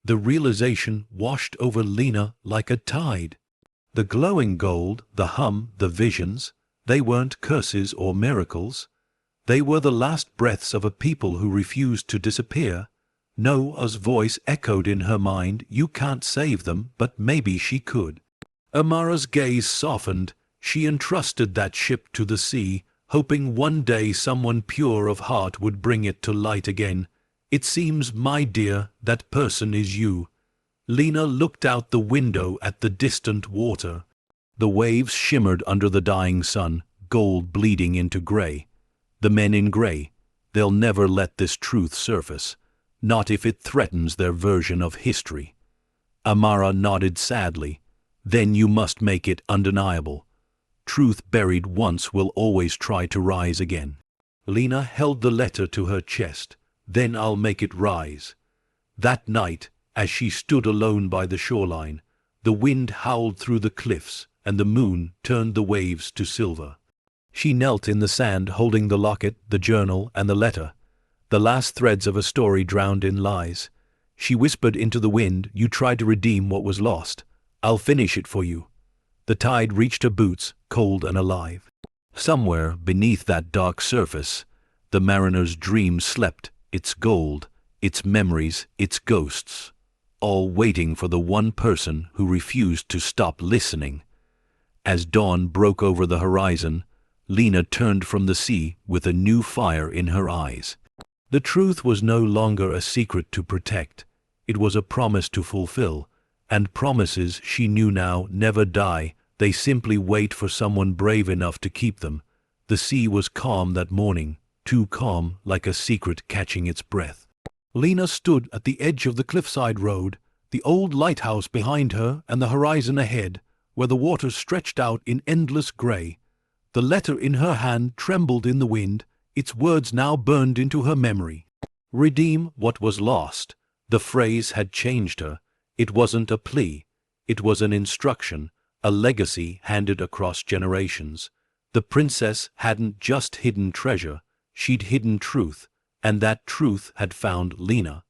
The realization washed over Lena like a tide. The glowing gold, the hum, the visions, they weren't curses or miracles. They were the last breaths of a people who refused to disappear. Noah's voice echoed in her mind. You can't save them, but maybe she could. Amara's gaze softened. She entrusted that ship to the sea, hoping one day someone pure of heart would bring it to light again. "It seems, my dear, that person is you." Lena looked out the window at the distant water. The waves shimmered under the dying sun, gold bleeding into gray. The men in gray, they'll never let this truth surface, not if it threatens their version of history. Amara nodded sadly. Then you must make it undeniable. Truth buried once will always try to rise again. Lena held the letter to her chest. Then I'll make it rise. That night, as she stood alone by the shoreline, the wind howled through the cliffs, and the moon turned the waves to silver. She knelt in the sand, holding the locket, the journal, and the letter, the last threads of a story drowned in lies. She whispered into the wind, "You tried to redeem what was lost. I'll finish it for you." The tide reached her boots, cold and alive. Somewhere beneath that dark surface, the mariner's dream slept, its gold, its memories, its ghosts, all waiting for the one person who refused to stop listening. As dawn broke over the horizon, Lena turned from the sea with a new fire in her eyes. The truth was no longer a secret to protect. It was a promise to fulfill, and promises, she knew now, never die. They simply wait for someone brave enough to keep them. The sea was calm that morning, too calm, like a secret catching its breath. Lena stood at the edge of the cliffside road, the old lighthouse behind her and the horizon ahead, where the water stretched out in endless gray. The letter in her hand trembled in the wind, its words now burned into her memory. Redeem what was lost. The phrase had changed her. It wasn't a plea. It was an instruction, a legacy handed across generations. The princess hadn't just hidden treasure, she'd hidden truth, and that truth had found Lena.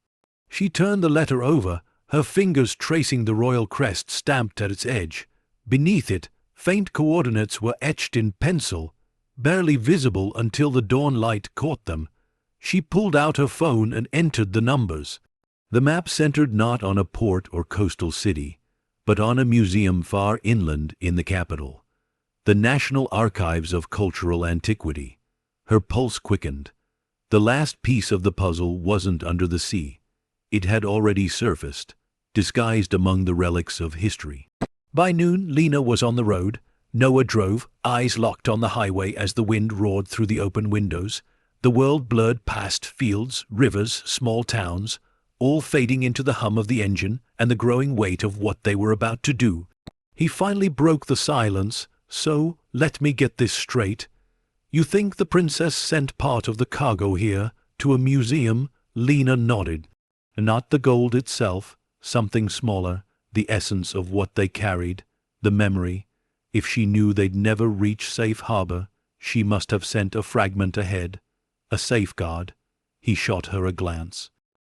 She turned the letter over, her fingers tracing the royal crest stamped at its edge. Beneath it, faint coordinates were etched in pencil, barely visible until the dawn light caught them. She pulled out her phone and entered the numbers. The map centered not on a port or coastal city, but on a museum far inland in the capital, the National Archives of Cultural Antiquity. Her pulse quickened. The last piece of the puzzle wasn't under the sea. It had already surfaced, disguised among the relics of history. By noon, Lena was on the road. Noah drove, eyes locked on the highway as the wind roared through the open windows. The world blurred past fields, rivers, small towns, all fading into the hum of the engine and the growing weight of what they were about to do. He finally broke the silence. "So, let me get this straight. You think the princess sent part of the cargo here, to a museum?" Lena nodded. "Not the gold itself, something smaller, the essence of what they carried, the memory. If she knew they'd never reach safe harbor, she must have sent a fragment ahead, a safeguard." He shot her a glance.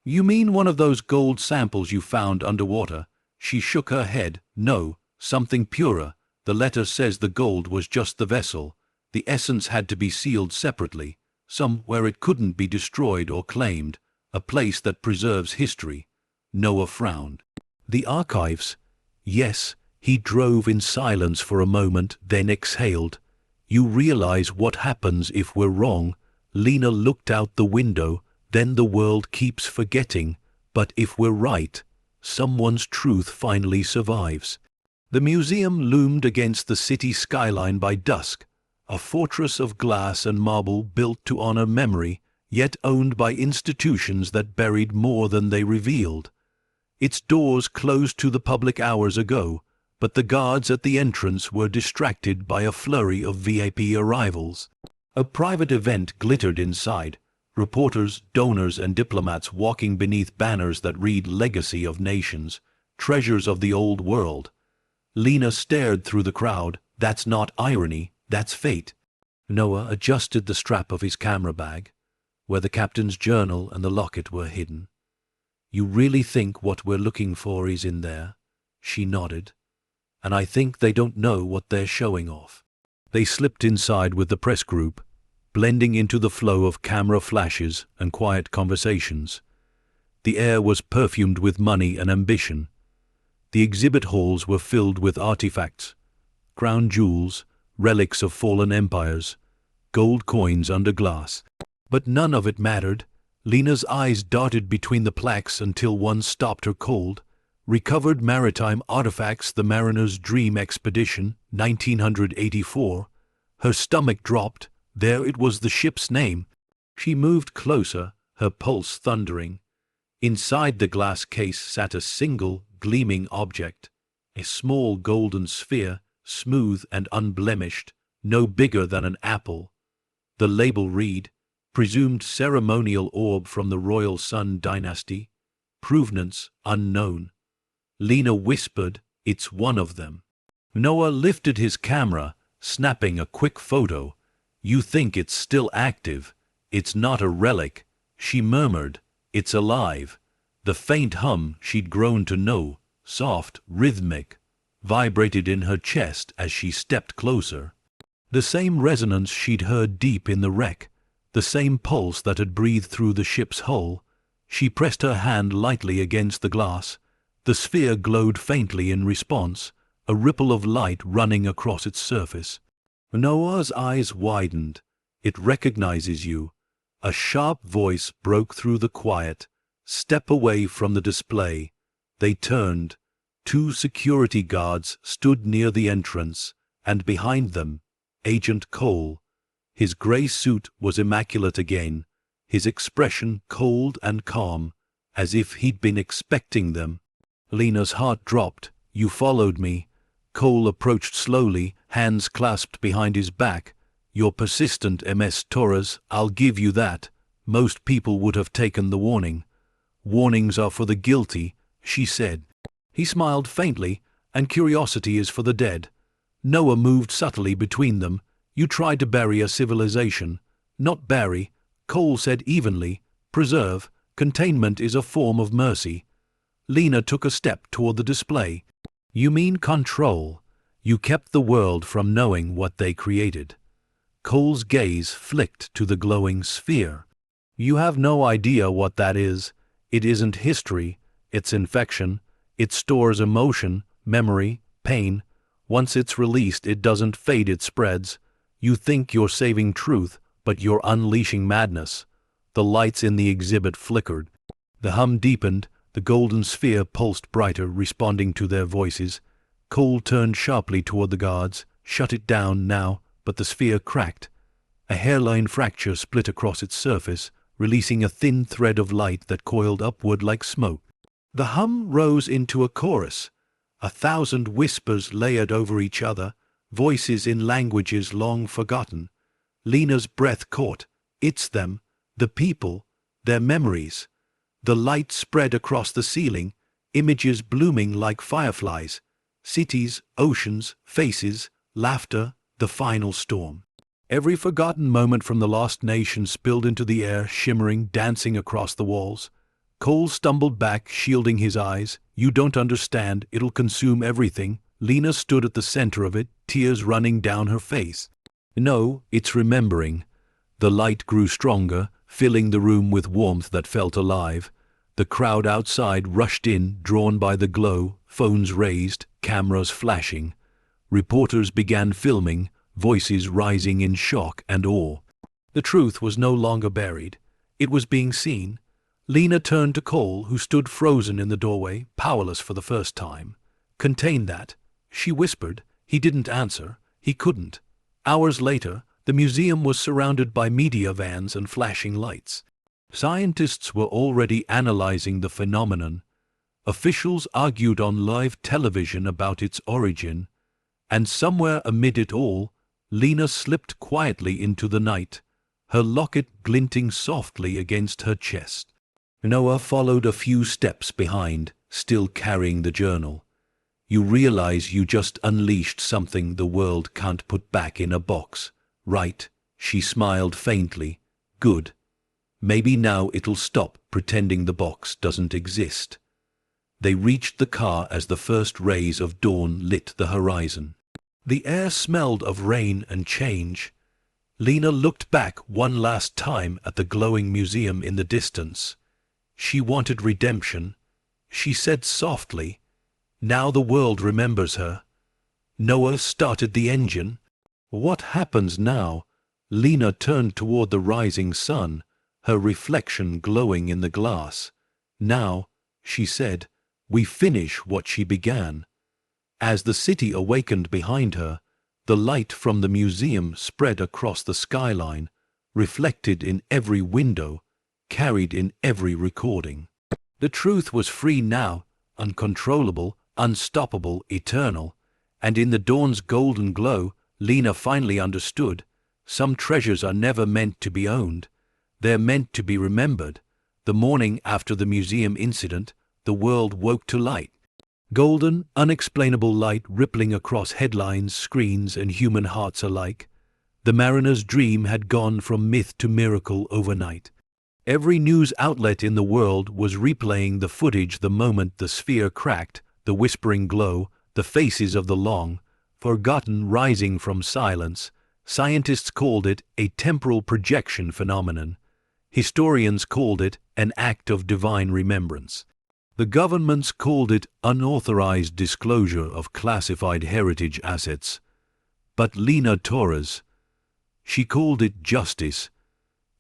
"You mean one of those gold samples you found underwater?" She shook her head. "No, something purer. The letter says the gold was just the vessel. The essence had to be sealed separately, somewhere it couldn't be destroyed or claimed, a place that preserves history." Noah frowned. "The archives?" "Yes." He drove in silence for a moment, then exhaled. "You realize what happens if we're wrong?" Lena looked out the window. "Then the world keeps forgetting. But if we're right, someone's truth finally survives." The museum loomed against the city skyline by dusk, a fortress of glass and marble built to honor memory, yet owned by institutions that buried more than they revealed. Its doors closed to the public hours ago, but the guards at the entrance were distracted by a flurry of VIP arrivals. A private event glittered inside, reporters, donors, and diplomats walking beneath banners that read "Legacy of Nations, Treasures of the Old World." Lena stared through the crowd. That's not irony, that's fate. Noah adjusted the strap of his camera bag, where the captain's journal and the locket were hidden. "You really think what we're looking for is in there?" She nodded. "And I think they don't know what they're showing off." They slipped inside with the press group, blending into the flow of camera flashes and quiet conversations. The air was perfumed with money and ambition. The exhibit halls were filled with artifacts, crown jewels, relics of fallen empires, gold coins under glass. But none of it mattered. Lena's eyes darted between the plaques until one stopped her cold. Recovered maritime artifacts, the Mariner's Dream Expedition, 1984. Her stomach dropped. There it was, the ship's name. She moved closer, her pulse thundering. Inside the glass case sat a single, gleaming object, a small golden sphere, smooth and unblemished, no bigger than an apple. The label read, "Presumed ceremonial orb from the royal Sun dynasty. Provenance unknown." Lena whispered, "It's one of them." Noah lifted his camera, snapping a quick photo. "You think it's still active? It's not a relic," she murmured. "It's alive." The faint hum she'd grown to know, soft, rhythmic, vibrated in her chest as she stepped closer. The same resonance she'd heard deep in the wreck, the same pulse that had breathed through the ship's hull. She pressed her hand lightly against the glass. The sphere glowed faintly in response, a ripple of light running across its surface. Noah's eyes widened. "It recognizes you." A sharp voice broke through the quiet. "Step away from the display." They turned. 2 security guards stood near the entrance, and behind them, Agent Cole. His grey suit was immaculate again, his expression cold and calm, as if he'd been expecting them. Lena's heart dropped. "You followed me." Cole approached slowly, hands clasped behind his back. "You're persistent, Ms. Torres, I'll give you that. Most people would have taken the warning." "Warnings are for the guilty," she said. He smiled faintly, "And curiosity is for the dead." Noah moved subtly between them. "You tried to bury a civilization." "Not bury," Cole said evenly. "Preserve. Containment is a form of mercy." Lena took a step toward the display. "You mean control. You kept the world from knowing what they created." Cole's gaze flicked to the glowing sphere. "You have no idea what that is. It isn't history, it's infection. It stores emotion, memory, pain. Once it's released, it doesn't fade, it spreads. You think you're saving truth, but you're unleashing madness." The lights in the exhibit flickered. The hum deepened, the golden sphere pulsed brighter, responding to their voices. Cole turned sharply toward the guards. "Shut it down now," but the sphere cracked. A hairline fracture split across its surface, releasing a thin thread of light that coiled upward like smoke. The hum rose into a chorus, 1,000 whispers layered over each other, voices in languages long forgotten. Lena's breath caught. It's them, the people, their memories. The light spread across the ceiling, images blooming like fireflies. Cities, oceans, faces, laughter, the final storm. Every forgotten moment from the lost nation spilled into the air, shimmering, dancing across the walls. Cole stumbled back, shielding his eyes. "You don't understand. It'll consume everything." Lena stood at the center of it, tears running down her face. "No, it's remembering." The light grew stronger, filling the room with warmth that felt alive. The crowd outside rushed in, drawn by the glow, phones raised, cameras flashing. Reporters began filming, voices rising in shock and awe. The truth was no longer buried. It was being seen. Lena turned to Cole, who stood frozen in the doorway, powerless for the first time. "Contain that," she whispered. He didn't answer. He couldn't. Hours later, the museum was surrounded by media vans and flashing lights. Scientists were already analyzing the phenomenon. Officials argued on live television about its origin. And somewhere amid it all, Lena slipped quietly into the night, her locket glinting softly against her chest. Noah followed a few steps behind, still carrying the journal. "You realize you just unleashed something the world can't put back in a box, right?" She smiled faintly. "Good. Maybe now it'll stop pretending the box doesn't exist." They reached the car as the first rays of dawn lit the horizon. The air smelled of rain and change. Lena looked back one last time at the glowing museum in the distance. She wanted redemption. She said softly, "Now the world remembers her." Noah started the engine. "What happens now?" Lena turned toward the rising sun, her reflection glowing in the glass. "Now," she said, "we finish what she began." As the city awakened behind her, The light from the museum spread across the skyline, reflected in every window, carried in every recording. The truth was free now, uncontrollable, unstoppable, eternal, and in the dawn's golden glow, Lena finally understood. Some treasures are never meant to be owned. They're meant to be remembered. The morning after the museum incident, the world woke to light. Golden, unexplainable light rippling across headlines, screens, and human hearts alike. The mariner's dream had gone from myth to miracle overnight. Every news outlet in the world was replaying the footage the moment the sphere cracked, the whispering glow, the faces of the long, forgotten rising from silence. Scientists called it a temporal projection phenomenon. Historians called it an act of divine remembrance. The governments called it unauthorized disclosure of classified heritage assets. But Lena Torres, she called it justice.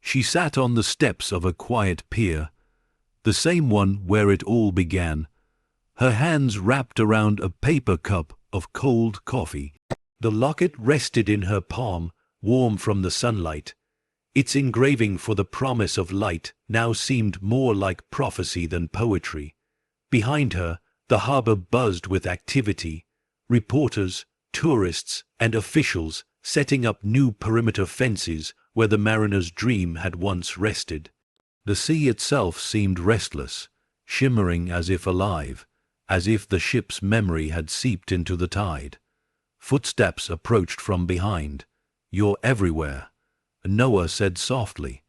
She sat on the steps of a quiet pier, the same one where it all began, her hands wrapped around a paper cup of cold coffee. The locket rested in her palm, warm from the sunlight. Its engraving for the promise of light now seemed more like prophecy than poetry. Behind her, the harbor buzzed with activity. Reporters, tourists, and officials setting up new perimeter fences where the mariner's dream had once rested. The sea itself seemed restless, shimmering as if alive, as if the ship's memory had seeped into the tide. Footsteps approached from behind. "You're everywhere," Noah said softly.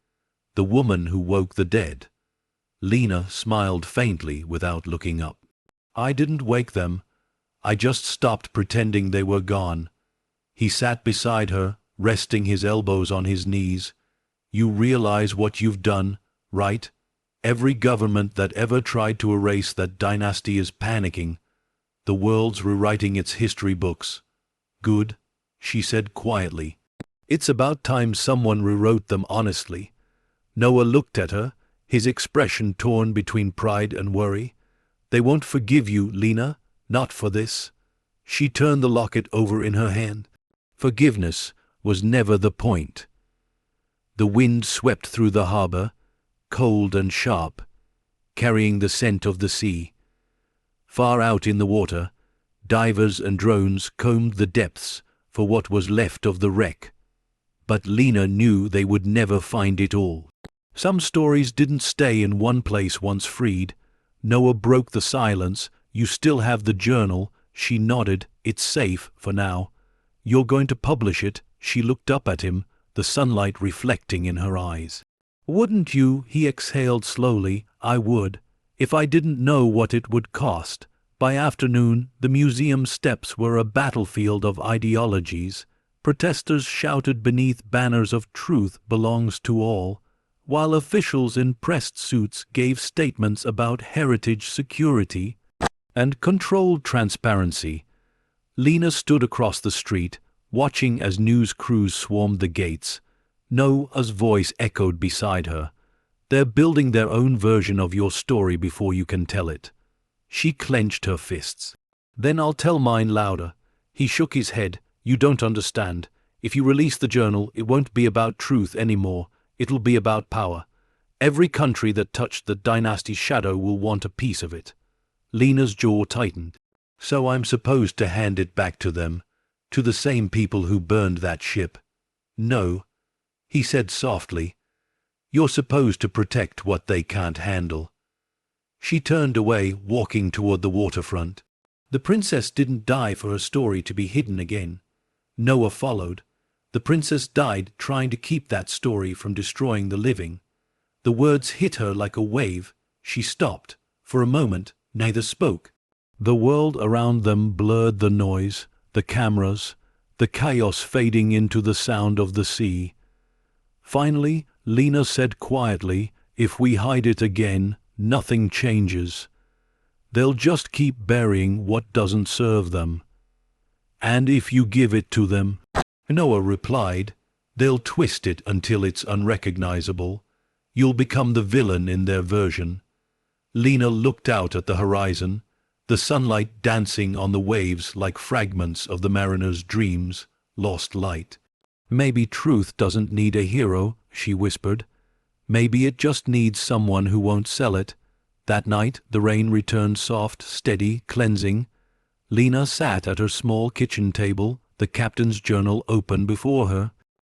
"The woman who woke the dead." Lena smiled faintly without looking up. "I didn't wake them. I just stopped pretending they were gone." He sat beside her, resting his elbows on his knees. "You realize what you've done, right? Every government that ever tried to erase that dynasty is panicking. The world's rewriting its history books." "Good," she said quietly. "It's about time someone rewrote them honestly." Noah looked at her, his expression torn between pride and worry. "They won't forgive you, Lena, not for this." She turned the locket over in her hand. Forgiveness was never the point. The wind swept through the harbor, cold and sharp, carrying the scent of the sea. Far out in the water, divers and drones combed the depths for what was left of the wreck. But Lena knew they would never find it all. Some stories didn't stay in one place once freed. Noah broke the silence. "You still have the journal." She nodded. "It's safe for now." "You're going to publish it?" She looked up at him, the sunlight reflecting in her eyes. "Wouldn't you?" He exhaled slowly. "I would, if I didn't know what it would cost." By afternoon, the museum steps were a battlefield of ideologies. Protesters shouted beneath banners of "Truth belongs to all," while officials in pressed suits gave statements about heritage security and controlled transparency. Lena stood across the street, watching as news crews swarmed the gates. Noah's voice echoed beside her. "They're building their own version of your story before you can tell it." She clenched her fists. "Then I'll tell mine louder." He shook his head. "You don't understand. If you release the journal, it won't be about truth anymore. It'll be about power. Every country that touched the dynasty's shadow will want a piece of it." Lena's jaw tightened. "So I'm supposed to hand it back to them? To the same people who burned that ship?" "No," he said softly. "You're supposed to protect what they can't handle." She turned away, walking toward the waterfront. The princess didn't die for her story to be hidden again. Noah followed. The princess died trying to keep that story from destroying the living. The words hit her like a wave. She stopped. For a moment, neither spoke. The world around them blurred, the noise, the cameras, the chaos fading into the sound of the sea. Finally, Lena said quietly, "If we hide it again, nothing changes. They'll just keep burying what doesn't serve them. And if you give it to them," Noah replied, "they'll twist it until it's unrecognizable. You'll become the villain in their version." Lena looked out at the horizon, the sunlight dancing on the waves like fragments of the mariner's dreams, lost light. Maybe truth doesn't need a hero, she whispered. Maybe it just needs someone who won't sell it. That night, the rain returned soft, steady, cleansing. Lena sat at her small kitchen table, the captain's journal open before her.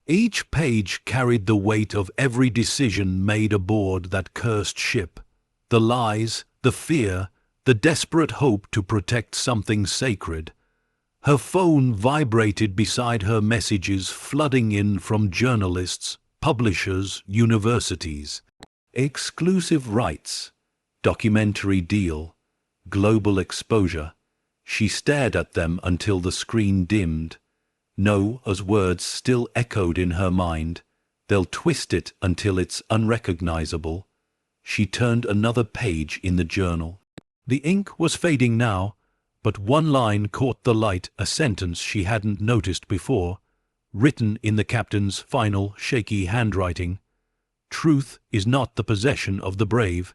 Each page carried the weight of every decision made aboard that cursed ship. The lies, the fear, the desperate hope to protect something sacred. Her phone vibrated beside her, messages flooding in from journalists, publishers, universities. Exclusive rights, documentary deal, global exposure. She stared at them until the screen dimmed. No, as words still echoed in her mind. They'll twist it until it's unrecognizable. She turned another page in the journal. The ink was fading now, but one line caught the light, a sentence she hadn't noticed before, written in the captain's final, shaky handwriting. Truth is not the possession of the brave,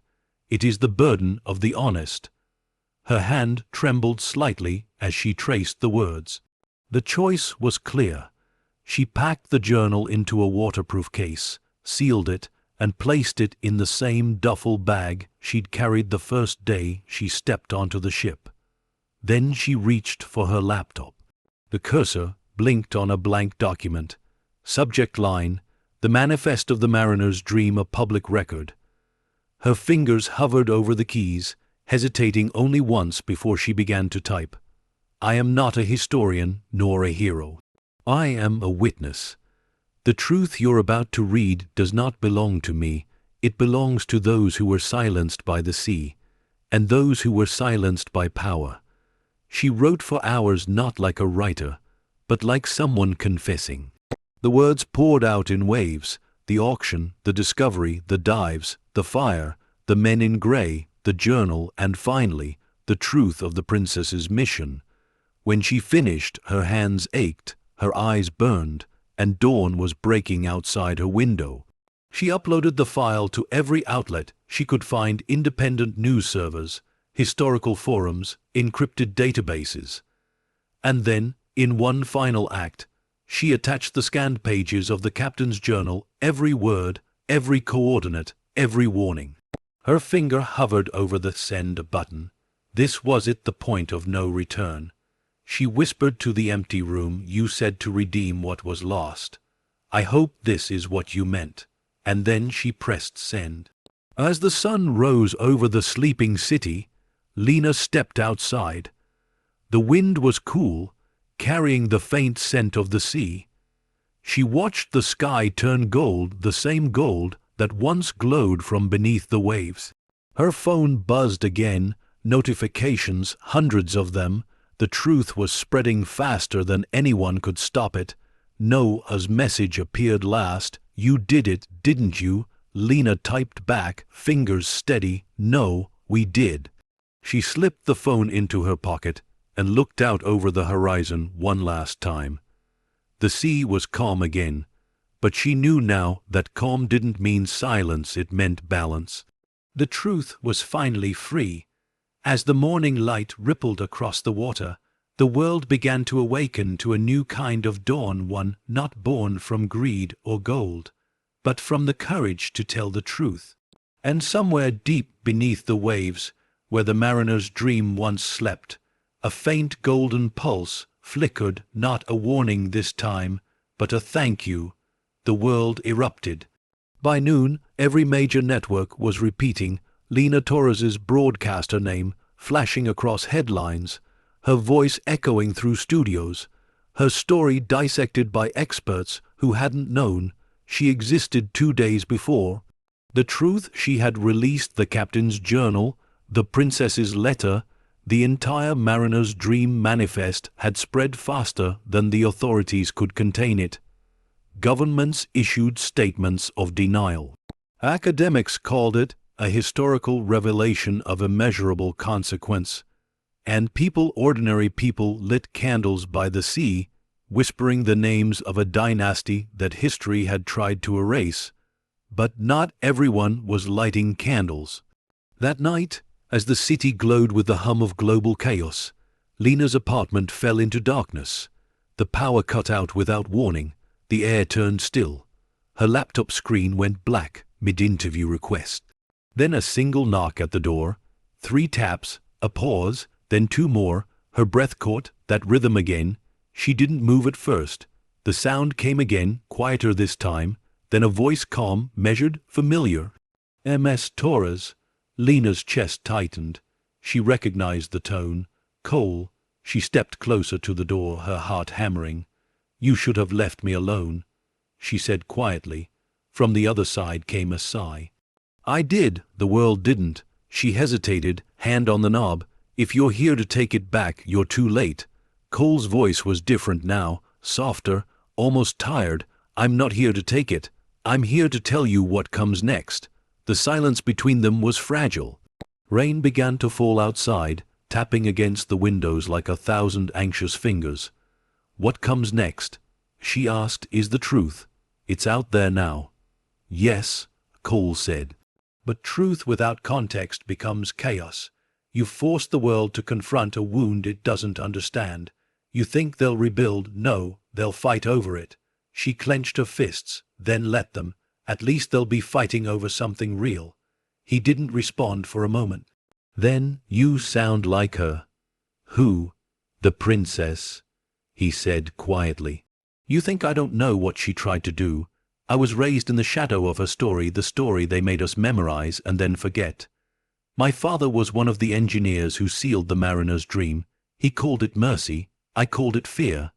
it is the burden of the honest. Her hand trembled slightly as she traced the words. The choice was clear. She packed the journal into a waterproof case, sealed it, and placed it in the same duffel bag she'd carried the first day she stepped onto the ship. Then she reached for her laptop. The cursor blinked on a blank document. Subject line, "The Manifest of the Mariner's Dream, a Public Record." Her fingers hovered over the keys, hesitating only once before she began to type. "I am not a historian nor a hero. I am a witness. The truth you're about to read does not belong to me. It belongs to those who were silenced by the sea, and those who were silenced by power." She wrote for hours, not like a writer, but like someone confessing. The words poured out in waves: the auction, the discovery, the dives, the fire, the men in grey, the journal, and finally, the truth of the princess's mission. When she finished, her hands ached, her eyes burned, and dawn was breaking outside her window. She uploaded the file to every outlet she could find: independent news servers, historical forums, encrypted databases. And then, in one final act, she attached the scanned pages of the captain's journal, every word, every coordinate, every warning. Her finger hovered over the send button. This was it, the point of no return. She whispered to the empty room, "You said to redeem what was lost. I hope this is what you meant." And then she pressed send. As the sun rose over the sleeping city, Lena stepped outside. The wind was cool, carrying the faint scent of the sea. She watched the sky turn gold, the same gold that once glowed from beneath the waves. Her phone buzzed again, notifications, hundreds of them. The truth was spreading faster than anyone could stop it. Noah's message appeared last. "You did it, didn't you?" Lena typed back, fingers steady. "No, we did." She slipped the phone into her pocket and looked out over the horizon one last time. The sea was calm again, but she knew now that calm didn't mean silence, it meant balance. The truth was finally free. As the morning light rippled across the water, the world began to awaken to a new kind of dawn, one not born from greed or gold, but from the courage to tell the truth. And somewhere deep beneath the waves, where the mariner's dream once slept, a faint golden pulse flickered, not a warning this time, but a thank you. The world erupted. By noon, every major network was repeating Lena Torres's broadcaster name, flashing across headlines, her voice echoing through studios, her story dissected by experts who hadn't known she existed 2 days before. The truth she had released: the captain's journal, the princess's letter, the entire mariner's dream manifest had spread faster than the authorities could contain it. Governments issued statements of denial. Academics called it a historical revelation of immeasurable consequence. And people, ordinary people, lit candles by the sea, whispering the names of a dynasty that history had tried to erase. But not everyone was lighting candles. That night, as the city glowed with the hum of global chaos, Lena's apartment fell into darkness. The power cut out without warning. The air turned still. Her laptop screen went black mid-interview request. Then a single knock at the door. 3 taps, a pause, then 2 more. Her breath caught that rhythm again. She didn't move at first. The sound came again, quieter this time. Then a voice, calm, measured, familiar. "Ms. Torres." Lena's chest tightened. She recognized the tone. "Cole." She stepped closer to the door, her heart hammering. "You should have left me alone," she said quietly. From the other side came a sigh. "I did, the world didn't." She hesitated, hand on the knob. "If you're here to take it back, you're too late." Cole's voice was different now, softer, almost tired. "I'm not here to take it. I'm here to tell you what comes next." The silence between them was fragile. Rain began to fall outside, tapping against the windows like 1,000 anxious fingers. "What comes next?" she asked. "Is the truth. It's out there now." "Yes," Cole said. "But truth without context becomes chaos. You've forced the world to confront a wound it doesn't understand. You think they'll rebuild. No, they'll fight over it." She clenched her fists. "Then let them. At least they'll be fighting over something real." He didn't respond for a moment. "Then you sound like her." "Who?" "The princess," he said quietly. "You think I don't know what she tried to do? I was raised in the shadow of her story, the story they made us memorize and then forget. My father was one of the engineers who sealed the mariner's dream. He called it mercy. I called it fear."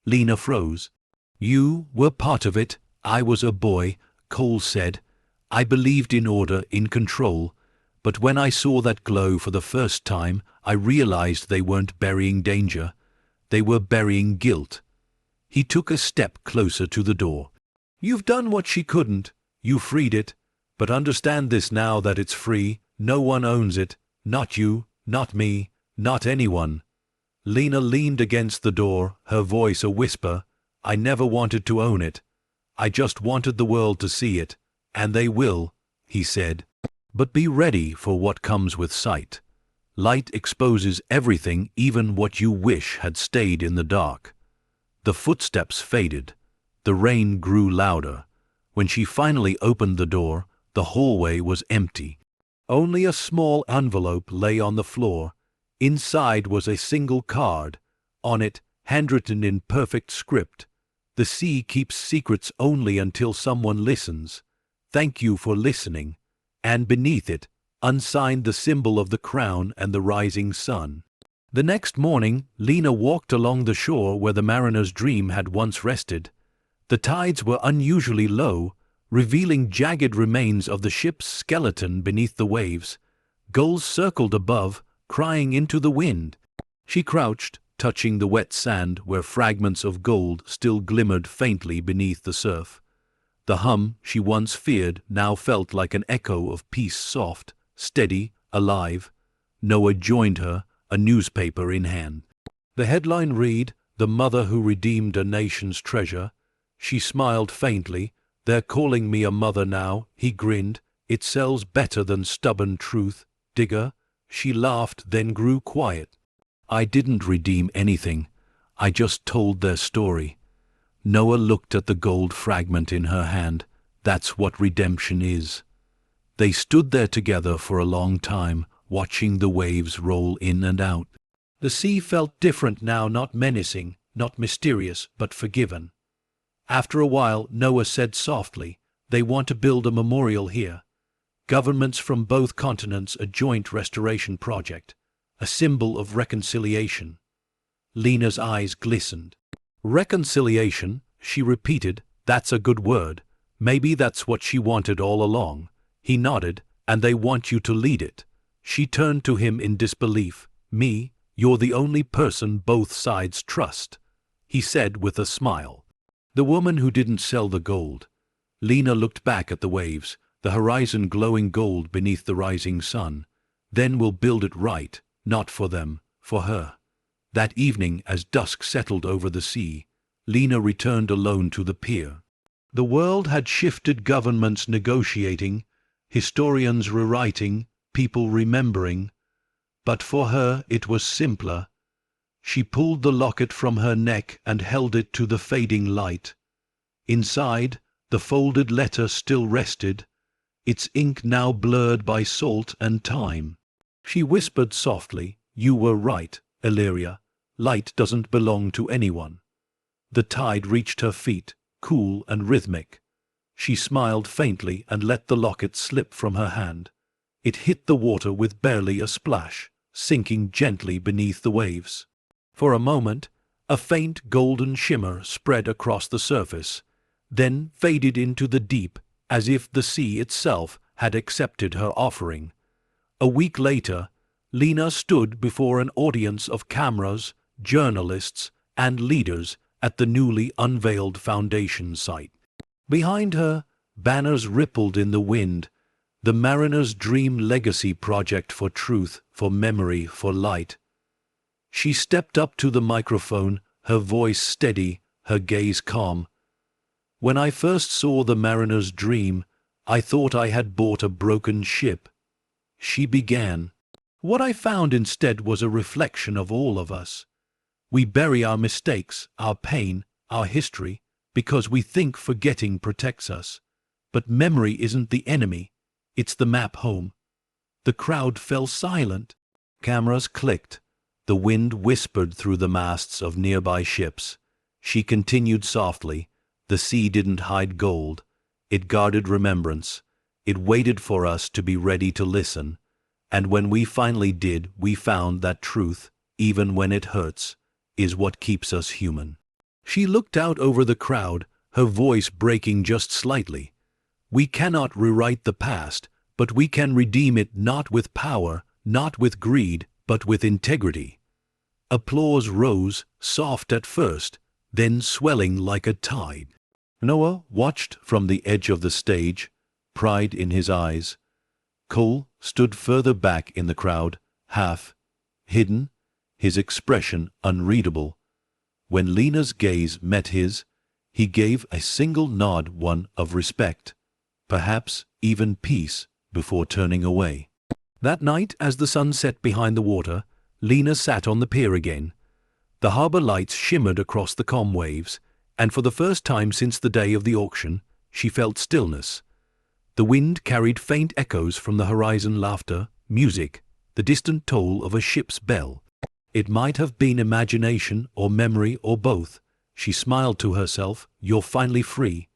Lena froze. "You were part of it. I was a boy," Cole said. "I believed in order, in control. But when I saw that glow for the first time, I realized they weren't burying danger. They were burying guilt." He took a step closer to the door. "You've done what she couldn't. You freed it. But understand this now that it's free. No one owns it. Not you, not me, not anyone." Lena leaned against the door, her voice a whisper. "I never wanted to own it. I just wanted the world to see it. And they will," he said. "But be ready for what comes with sight. Light exposes everything, even what you wish had stayed in the dark." The footsteps faded. The rain grew louder. When she finally opened the door, the hallway was empty. Only a small envelope lay on the floor. Inside was a single card. On it, handwritten in perfect script, "The sea keeps secrets only until someone listens. Thank you for listening." And beneath it, unsigned, the symbol of the crown and the rising sun. The next morning, Lena walked along the shore where the mariner's dream had once rested. The tides were unusually low, revealing jagged remains of the ship's skeleton beneath the waves. Gulls circled above, crying into the wind. She crouched, touching the wet sand where fragments of gold still glimmered faintly beneath the surf. The hum she once feared now felt like an echo of peace, soft, steady, alive. Noah joined her, a newspaper in hand. The headline read, "The Mother Who Redeemed a Nation's Treasure." She smiled faintly. "They're calling me a mother now," he grinned. "It sells better than stubborn truth, digger." She laughed, then grew quiet. "I didn't redeem anything. I just told their story." Noah looked at the gold fragment in her hand. "That's what redemption is." They stood there together for a long time, watching the waves roll in and out. The sea felt different now, not menacing, not mysterious, but forgiven. After a while, Noah said softly, "They want to build a memorial here. Governments from both continents, a joint restoration project, a symbol of reconciliation." Lena's eyes glistened. "Reconciliation," she repeated. "That's a good word. Maybe that's what she wanted all along." He nodded. "And they want you to lead it." She turned to him in disbelief. "Me? You're the only person both sides trust," he said with a smile. "The woman who didn't sell the gold." Lena looked back at the waves, the horizon glowing gold beneath the rising sun. "Then we'll build it right, not for them, for her." That evening, as dusk settled over the sea, Lena returned alone to the pier. The world had shifted, governments negotiating, historians rewriting, people remembering. But for her it was simpler. She pulled the locket from her neck and held it to the fading light. Inside, the folded letter still rested, its ink now blurred by salt and time. She whispered softly, "You were right, Illyria. Light doesn't belong to anyone." The tide reached her feet, cool and rhythmic. She smiled faintly and let the locket slip from her hand. It hit the water with barely a splash, sinking gently beneath the waves. For a moment, a faint golden shimmer spread across the surface, then faded into the deep, as if the sea itself had accepted her offering. A week later, Lena stood before an audience of cameras, journalists, and leaders at the newly unveiled Foundation site. Behind her, banners rippled in the wind, the Mariner's Dream Legacy Project for Truth, for Memory, for Light. She stepped up to the microphone, her voice steady, her gaze calm. "When I first saw the Mariner's Dream, I thought I had bought a broken ship," she began. "What I found instead was a reflection of all of us. We bury our mistakes, our pain, our history, because we think forgetting protects us. But memory isn't the enemy, it's the map home." The crowd fell silent. Cameras clicked. The wind whispered through the masts of nearby ships. She continued softly. "The sea didn't hide gold. It guarded remembrance. It waited for us to be ready to listen. And when we finally did, we found that truth, even when it hurts, is what keeps us human." She looked out over the crowd, her voice breaking just slightly. "We cannot rewrite the past, but we can redeem it, not with power, not with greed, but with integrity." Applause rose, soft at first, then swelling like a tide. Noah watched from the edge of the stage, pride in his eyes. Cole stood further back in the crowd, half hidden, his expression unreadable. When Lena's gaze met his, he gave a single nod, one of respect, perhaps even peace, before turning away. That night, as the sun set behind the water, Lena sat on the pier again. The harbor lights shimmered across the calm waves, and for the first time since the day of the auction, she felt stillness. The wind carried faint echoes from the horizon, laughter, music, the distant toll of a ship's bell. It might have been imagination or memory or both. She smiled to herself, "You're finally free."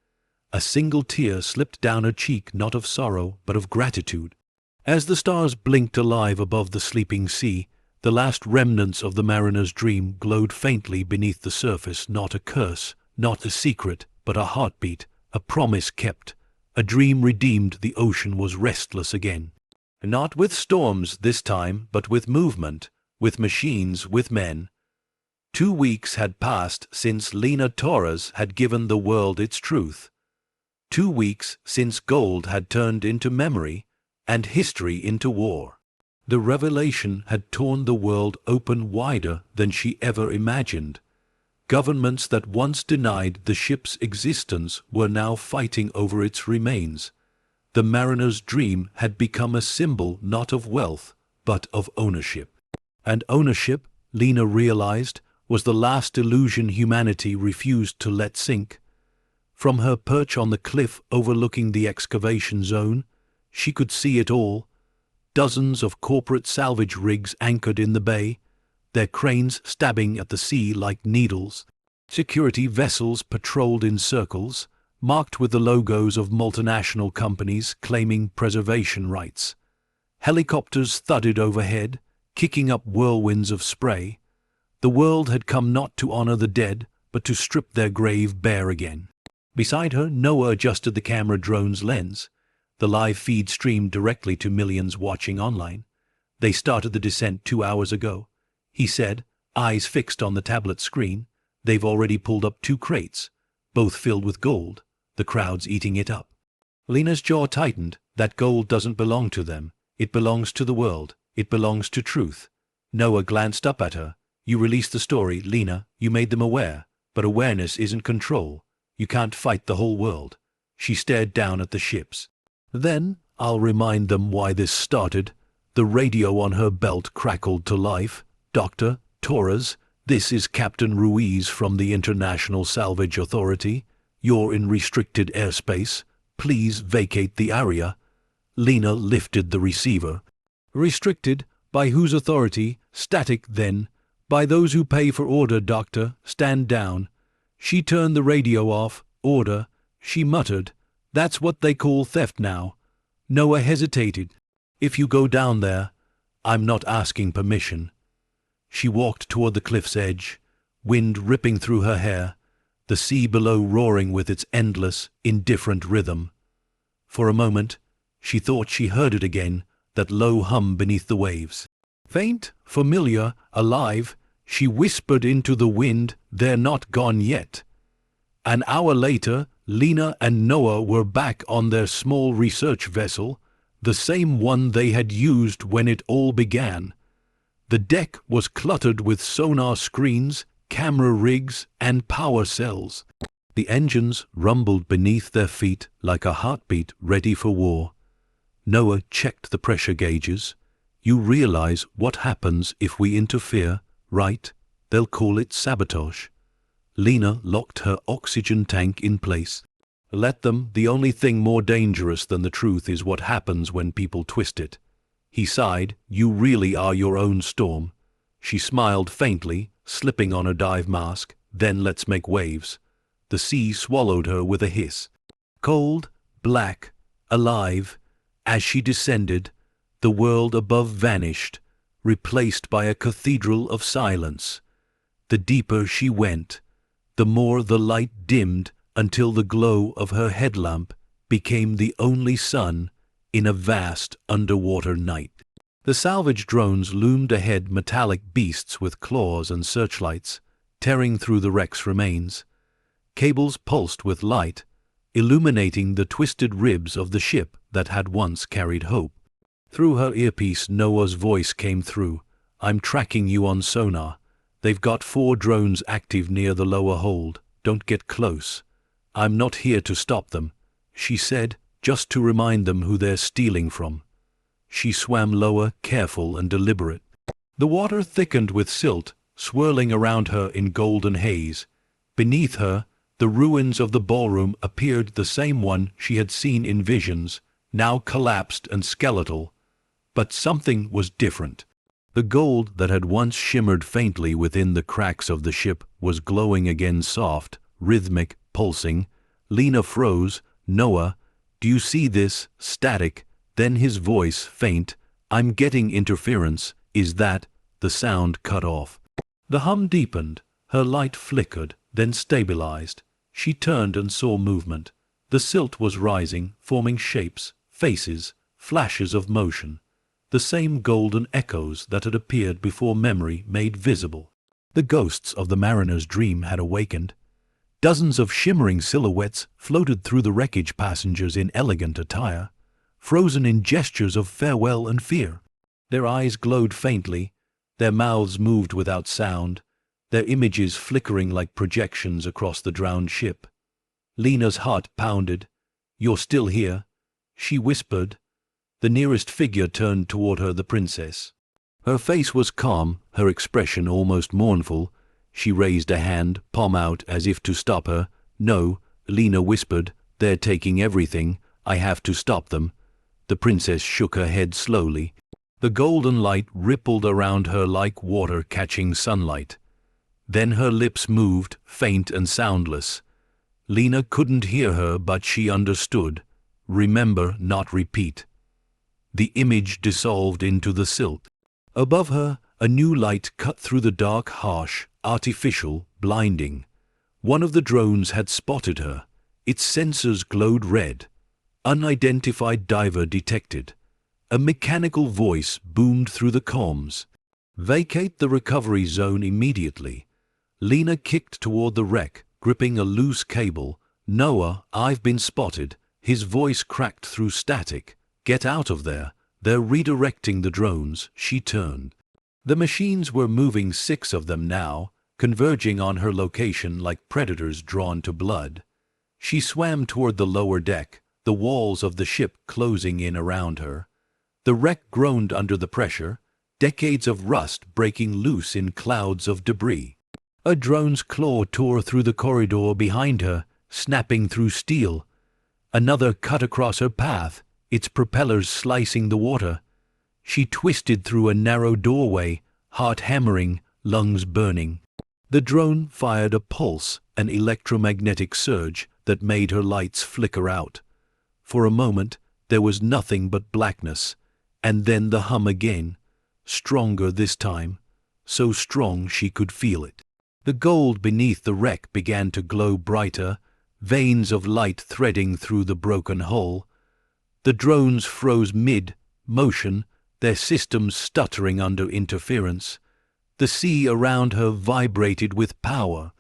A single tear slipped down her cheek, not of sorrow, but of gratitude. As the stars blinked alive above the sleeping sea, the last remnants of the Mariner's Dream glowed faintly beneath the surface, not a curse, not a secret, but a heartbeat, a promise kept. A dream redeemed. The ocean was restless again. Not with storms this time, but with movement, with machines, with men. 2 weeks had passed since Lena Torres had given the world its truth. 2 weeks since gold had turned into memory and history into war. The revelation had torn the world open wider than she ever imagined. Governments that once denied the ship's existence were now fighting over its remains. The Mariner's Dream had become a symbol not of wealth, but of ownership. And ownership, Lena realized, was the last illusion humanity refused to let sink. From her perch on the cliff overlooking the excavation zone, she could see it all. Dozens of corporate salvage rigs anchored in the bay, their cranes stabbing at the sea like needles. Security vessels patrolled in circles, marked with the logos of multinational companies claiming preservation rights. Helicopters thudded overhead, kicking up whirlwinds of spray. The world had come not to honor the dead, but to strip their grave bare again. Beside her, Noah adjusted the camera drone's lens. The live feed streamed directly to millions watching online. "They started the descent 2 hours ago," he said, eyes fixed on the tablet screen. "They've already pulled up 2 crates, both filled with gold. The crowd's eating it up." Lena's jaw tightened. That gold doesn't belong to them. It belongs to the world. It belongs to truth. Noah glanced up at her. "You released the story, Lena. You made them aware. But awareness isn't control. You can't fight the whole world." She stared down at the ships. "Then I'll remind them why this started." The radio on her belt crackled to life. "Dr. Torres, This is Captain Ruiz from the International Salvage Authority. You're in restricted airspace. Please vacate the area. Lena lifted the receiver. Restricted? By whose authority? Static, then. By those who pay for order, Doctor. Stand down. She turned the radio off. Order. She muttered. That's what they call theft now. Noah hesitated. If you go down there, I'm not asking permission. She walked toward the cliff's edge, wind ripping through her hair, the sea below roaring with its endless, indifferent rhythm. For a moment, she thought she heard it again, that low hum beneath the waves. Faint, familiar, alive, she whispered into the wind, "They're not gone yet." An hour later, Lena and Noah were back on their small research vessel, the same one they had used when it all began. The deck was cluttered with sonar screens, camera rigs, and power cells. The engines rumbled beneath their feet like a heartbeat ready for war. Noah checked the pressure gauges. You realize what happens if we interfere, right? They'll call it sabotage. Lena locked her oxygen tank in place. Let them. The only thing more dangerous than the truth is what happens when people twist it. He sighed. You really are your own storm. She smiled faintly, slipping on her dive mask. Then let's make waves. The sea swallowed her with a hiss. Cold, black, alive. As she descended, the world above vanished, replaced by a cathedral of silence. The deeper she went, the more the light dimmed until the glow of her headlamp became the only sun in a vast underwater night. The salvage drones loomed ahead, metallic beasts with claws and searchlights, tearing through the wreck's remains. Cables pulsed with light, illuminating the twisted ribs of the ship that had once carried hope. Through her earpiece, Noah's voice came through. I'm tracking you on sonar. They've got 4 drones active near the lower hold. Don't get close. I'm not here to stop them, she said, just to remind them who they're stealing from. She swam lower, careful and deliberate. The water thickened with silt, swirling around her in golden haze. Beneath her, the ruins of the ballroom appeared, the same one she had seen in visions, now collapsed and skeletal. But something was different. The gold that had once shimmered faintly within the cracks of the ship was glowing again, soft, rhythmic, pulsing. Lena froze. Noah, do you see this? Static. Then his voice, faint. I'm getting interference. Is that? The sound cut off. The hum deepened. Her light flickered, then stabilized. She turned and saw movement. The silt was rising, forming shapes, faces, flashes of motion. The same golden echoes that had appeared before memory made visible. The ghosts of the mariner's dream had awakened. Dozens of shimmering silhouettes floated through the wreckage, passengers in elegant attire, frozen in gestures of farewell and fear. Their eyes glowed faintly, their mouths moved without sound, their images flickering like projections across the drowned ship. Lena's heart pounded. You're still here, she whispered. The nearest figure turned toward her, the princess. Her face was calm, her expression almost mournful. She raised a hand, palm out, as if to stop her. No, Lena whispered. They're taking everything. I have to stop them. The princess shook her head slowly. The golden light rippled around her like water catching sunlight. Then her lips moved, faint and soundless. Lena couldn't hear her, but she understood. Remember, not repeat. The image dissolved into the silt. Above her, a new light cut through the dark, harsh, artificial, blinding. One of the drones had spotted her. Its sensors glowed red. Unidentified diver detected. A mechanical voice boomed through the comms. Vacate the recovery zone immediately. Lena kicked toward the wreck, gripping a loose cable. Noah, I've been spotted. His voice cracked through static. Get out of there. They're redirecting the drones. She turned. The machines were moving, 6 of them now, converging on her location like predators drawn to blood. She swam toward the lower deck, the walls of the ship closing in around her. The wreck groaned under the pressure, decades of rust breaking loose in clouds of debris. A drone's claw tore through the corridor behind her, snapping through steel. Another cut across her path, its propellers slicing the water. She twisted through a narrow doorway, heart hammering, lungs burning. The drone fired a pulse, an electromagnetic surge that made her lights flicker out. For a moment, there was nothing but blackness, and then the hum again, stronger this time, so strong she could feel it. The gold beneath the wreck began to glow brighter, veins of light threading through the broken hull. The drones froze mid-motion, their systems stuttering under interference. The sea around her vibrated with power.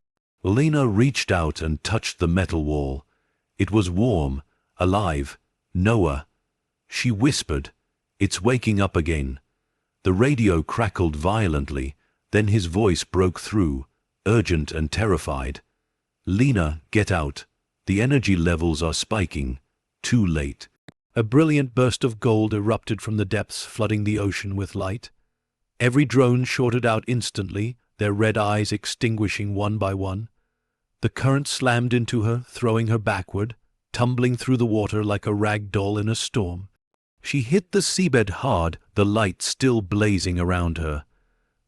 Lena reached out and touched the metal wall. It was warm, alive. Noah. She whispered, "It's waking up again." The radio crackled violently, then his voice broke through, urgent and terrified. "Lena, get out. The energy levels are spiking. Too late." A brilliant burst of gold erupted from the depths, flooding the ocean with light. Every drone shorted out instantly, their red eyes extinguishing one by one. The current slammed into her, throwing her backward, tumbling through the water like a rag doll in a storm. She hit the seabed hard, the light still blazing around her.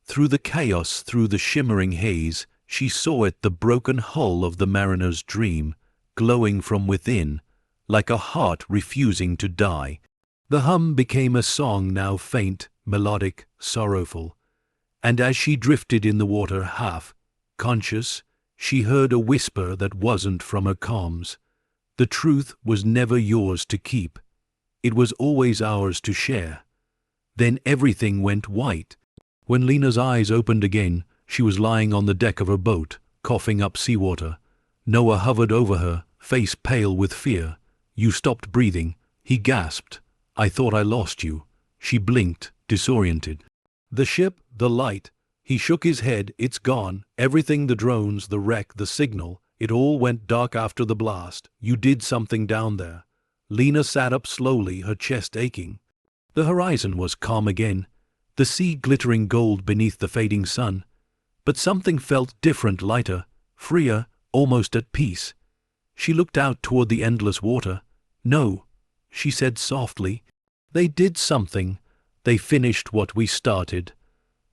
Through the chaos, through the shimmering haze, she saw it, the broken hull of the mariner's dream, glowing from within, like a heart refusing to die. The hum became a song, now faint, melodic, sorrowful. And as she drifted in the water, half conscious, she heard a whisper that wasn't from her comms. The truth was never yours to keep. It was always ours to share. Then everything went white. When Lena's eyes opened again, she was lying on the deck of her boat, coughing up seawater. Noah hovered over her, face pale with fear. "You stopped breathing," he gasped. "I thought I lost you." She blinked, disoriented. "The ship, the light." He shook his head. "It's gone. Everything, the drones, the wreck, the signal. It all went dark after the blast. You did something down there." Lena sat up slowly, her chest aching. The horizon was calm again, the sea glittering gold beneath the fading sun. But something felt different, lighter, freer, almost at peace. She looked out toward the endless water. "No," she said softly. "They did something. They finished what we started."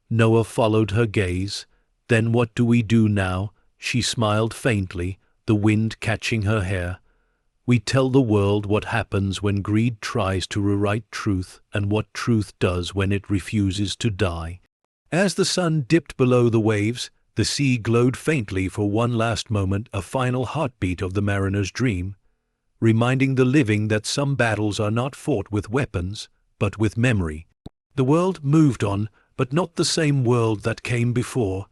Noah followed her gaze. "Then what do we do now?" She smiled faintly, the wind catching her hair. "We tell the world what happens when greed tries to rewrite truth, and what truth does when it refuses to die." As the sun dipped below the waves, the sea glowed faintly for one last moment, a final heartbeat of the mariner's dream, reminding the living that some battles are not fought with weapons, but with memory. The world moved on, but not the same world that came before.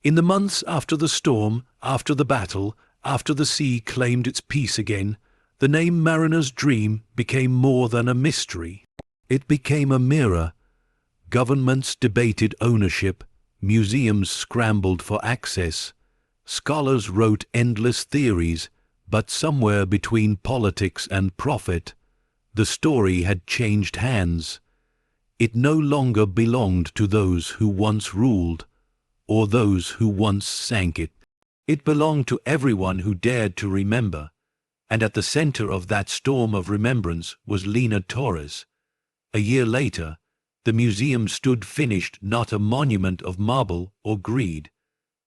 In the months after the storm, after the battle, after the sea claimed its peace again, the name Mariner's Dream became more than a mystery. It became a mirror. Governments debated ownership, museums scrambled for access, scholars wrote endless theories, but somewhere between politics and profit, the story had changed hands. It no longer belonged to those who once ruled, or those who once sank it. It belonged to everyone who dared to remember, and at the center of that storm of remembrance was Lena Torres. A year later, the museum stood finished, not a monument of marble or greed,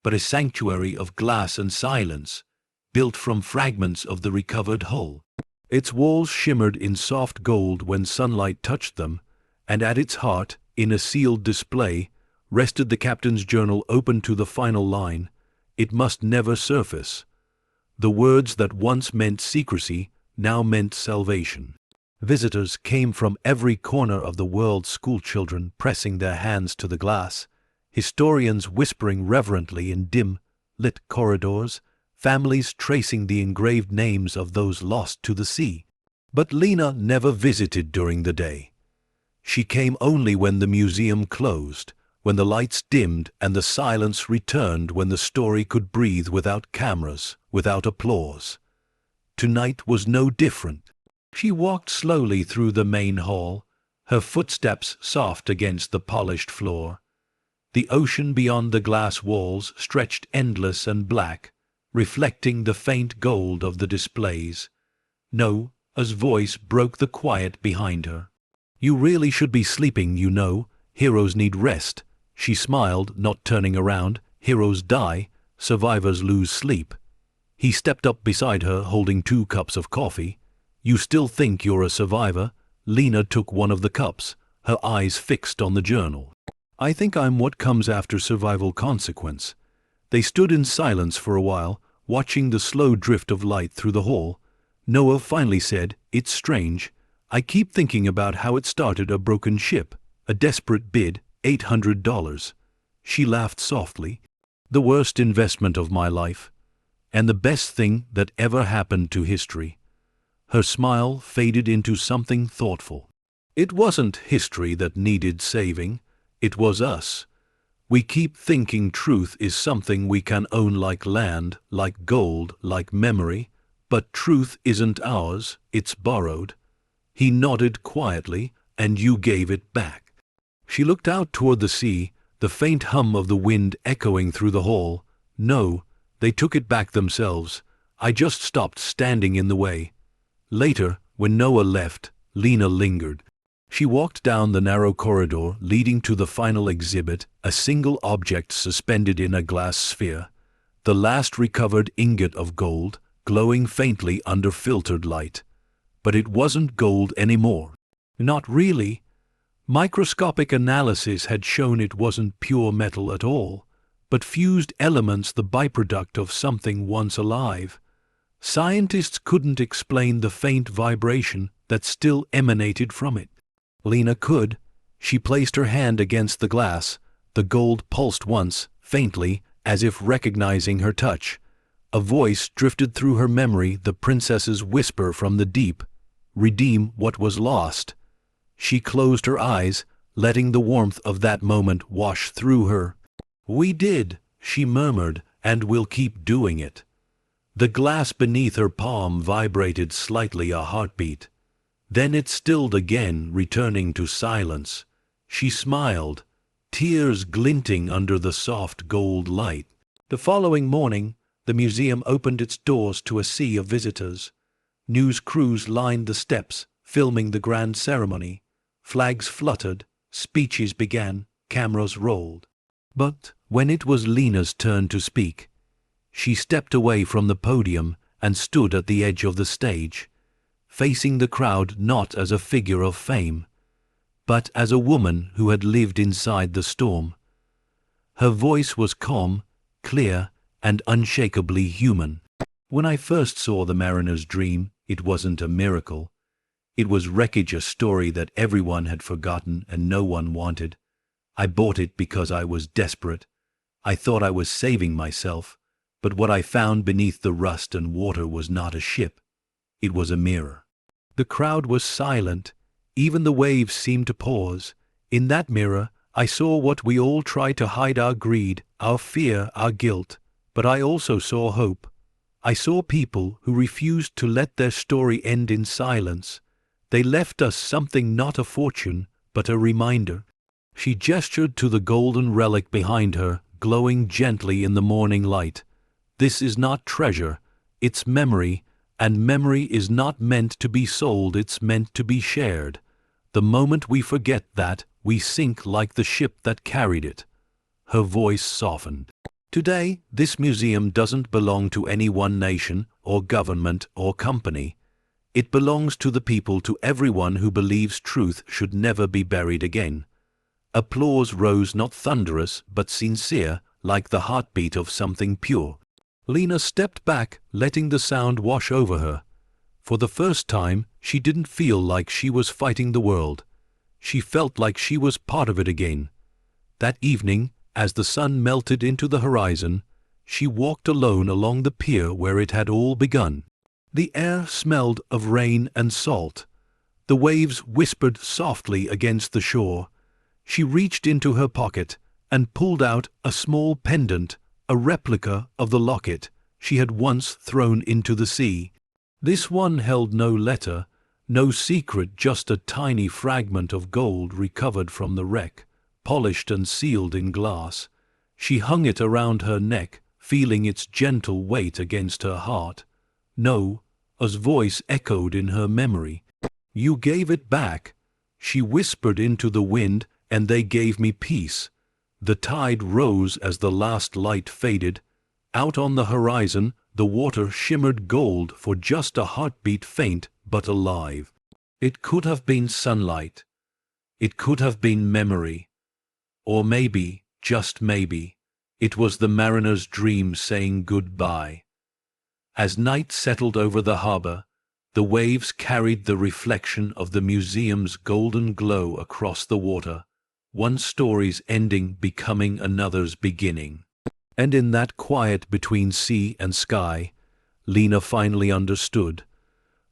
but a sanctuary of glass and silence, built from fragments of the recovered hull. Its walls shimmered in soft gold when sunlight touched them, and at its heart, in a sealed display, rested the captain's journal open to the final line, "It must never surface." The words that once meant secrecy now meant salvation. Visitors came from every corner of the world, schoolchildren pressing their hands to the glass, historians whispering reverently in dim, lit corridors, families tracing the engraved names of those lost to the sea. But Lena never visited during the day. She came only when the museum closed, when the lights dimmed and the silence returned, when the story could breathe without cameras, without applause. Tonight was no different. She walked slowly through the main hall, her footsteps soft against the polished floor. The ocean beyond the glass walls stretched endless and black, reflecting the faint gold of the displays. Noah's voice broke the quiet behind her. "You really should be sleeping, you know. Heroes need rest." She smiled, not turning around. "Heroes die, survivors lose sleep." He stepped up beside her, holding 2 cups of coffee. "You still think you're a survivor?" Lena took one of the cups, her eyes fixed on the journal. "I think I'm what comes after survival consequence." They stood in silence for a while, watching the slow drift of light through the hall. Noah finally said, "It's strange. I keep thinking about how it started a broken ship, a desperate bid, $800. She laughed softly. "The worst investment of my life. And the best thing that ever happened to history." Her smile faded into something thoughtful. "It wasn't history that needed saving. It was us. We keep thinking truth is something we can own, like land, like gold, like memory. But truth isn't ours, it's borrowed." He nodded quietly. "And you gave it back." She looked out toward the sea, the faint hum of the wind echoing through the hall. "No, they took it back themselves. I just stopped standing in the way." Later, when Noah left, Lena lingered. She walked down the narrow corridor leading to the final exhibit, a single object suspended in a glass sphere, the last recovered ingot of gold, glowing faintly under filtered light. But it wasn't gold anymore. Not really. Microscopic analysis had shown it wasn't pure metal at all, but fused elements, the byproduct of something once alive. Scientists couldn't explain the faint vibration that still emanated from it. Lena could. She placed her hand against the glass. The gold pulsed once, faintly, as if recognizing her touch. A voice drifted through her memory, the princess's whisper from the deep, "Redeem what was lost." She closed her eyes, letting the warmth of that moment wash through her. "We did," she murmured, "and we'll keep doing it." The glass beneath her palm vibrated slightly, a heartbeat. Then it stilled again, returning to silence. She smiled, tears glinting under the soft gold light. The following morning, the museum opened its doors to a sea of visitors. News crews lined the steps, filming the grand ceremony. Flags fluttered, speeches began, cameras rolled. But when it was Lena's turn to speak, she stepped away from the podium and stood at the edge of the stage, facing the crowd not as a figure of fame, but as a woman who had lived inside the storm. Her voice was calm, clear, and unshakably human. "When I first saw The Mariner's Dream, it wasn't a miracle. It was wreckage, a story that everyone had forgotten and no one wanted. I bought it because I was desperate. I thought I was saving myself, but what I found beneath the rust and water was not a ship. It was a mirror." The crowd was silent. Even the waves seemed to pause. "In that mirror, I saw what we all try to hide: our greed, our fear, our guilt. But I also saw hope. I saw people who refused to let their story end in silence. They left us something, not a fortune, but a reminder." She gestured to the golden relic behind her, glowing gently in the morning light. "This is not treasure, it's memory, and memory is not meant to be sold, it's meant to be shared. The moment we forget that, we sink like the ship that carried it." Her voice softened. "Today, this museum doesn't belong to any one nation or government or company. It belongs to the people, to everyone who believes truth should never be buried again." Applause rose, not thunderous, but sincere, like the heartbeat of something pure. Lena stepped back, letting the sound wash over her. For the first time, she didn't feel like she was fighting the world. She felt like she was part of it again. That evening, as the sun melted into the horizon, she walked alone along the pier where it had all begun. The air smelled of rain and salt. The waves whispered softly against the shore. She reached into her pocket and pulled out a small pendant, a replica of the locket she had once thrown into the sea. This one held no letter, no secret, just a tiny fragment of gold recovered from the wreck, polished and sealed in glass. She hung it around her neck, feeling its gentle weight against her heart. No, a voice echoed in her memory. You gave it back. She whispered into the wind, and they gave me peace. The tide rose as the last light faded. Out on the horizon, the water shimmered gold for just a heartbeat, faint but alive. It could have been sunlight. It could have been memory. Or maybe, just maybe, it was the mariner's dream saying goodbye. As night settled over the harbor, the waves carried the reflection of the museum's golden glow across the water, one story's ending becoming another's beginning. And in that quiet between sea and sky, Lena finally understood.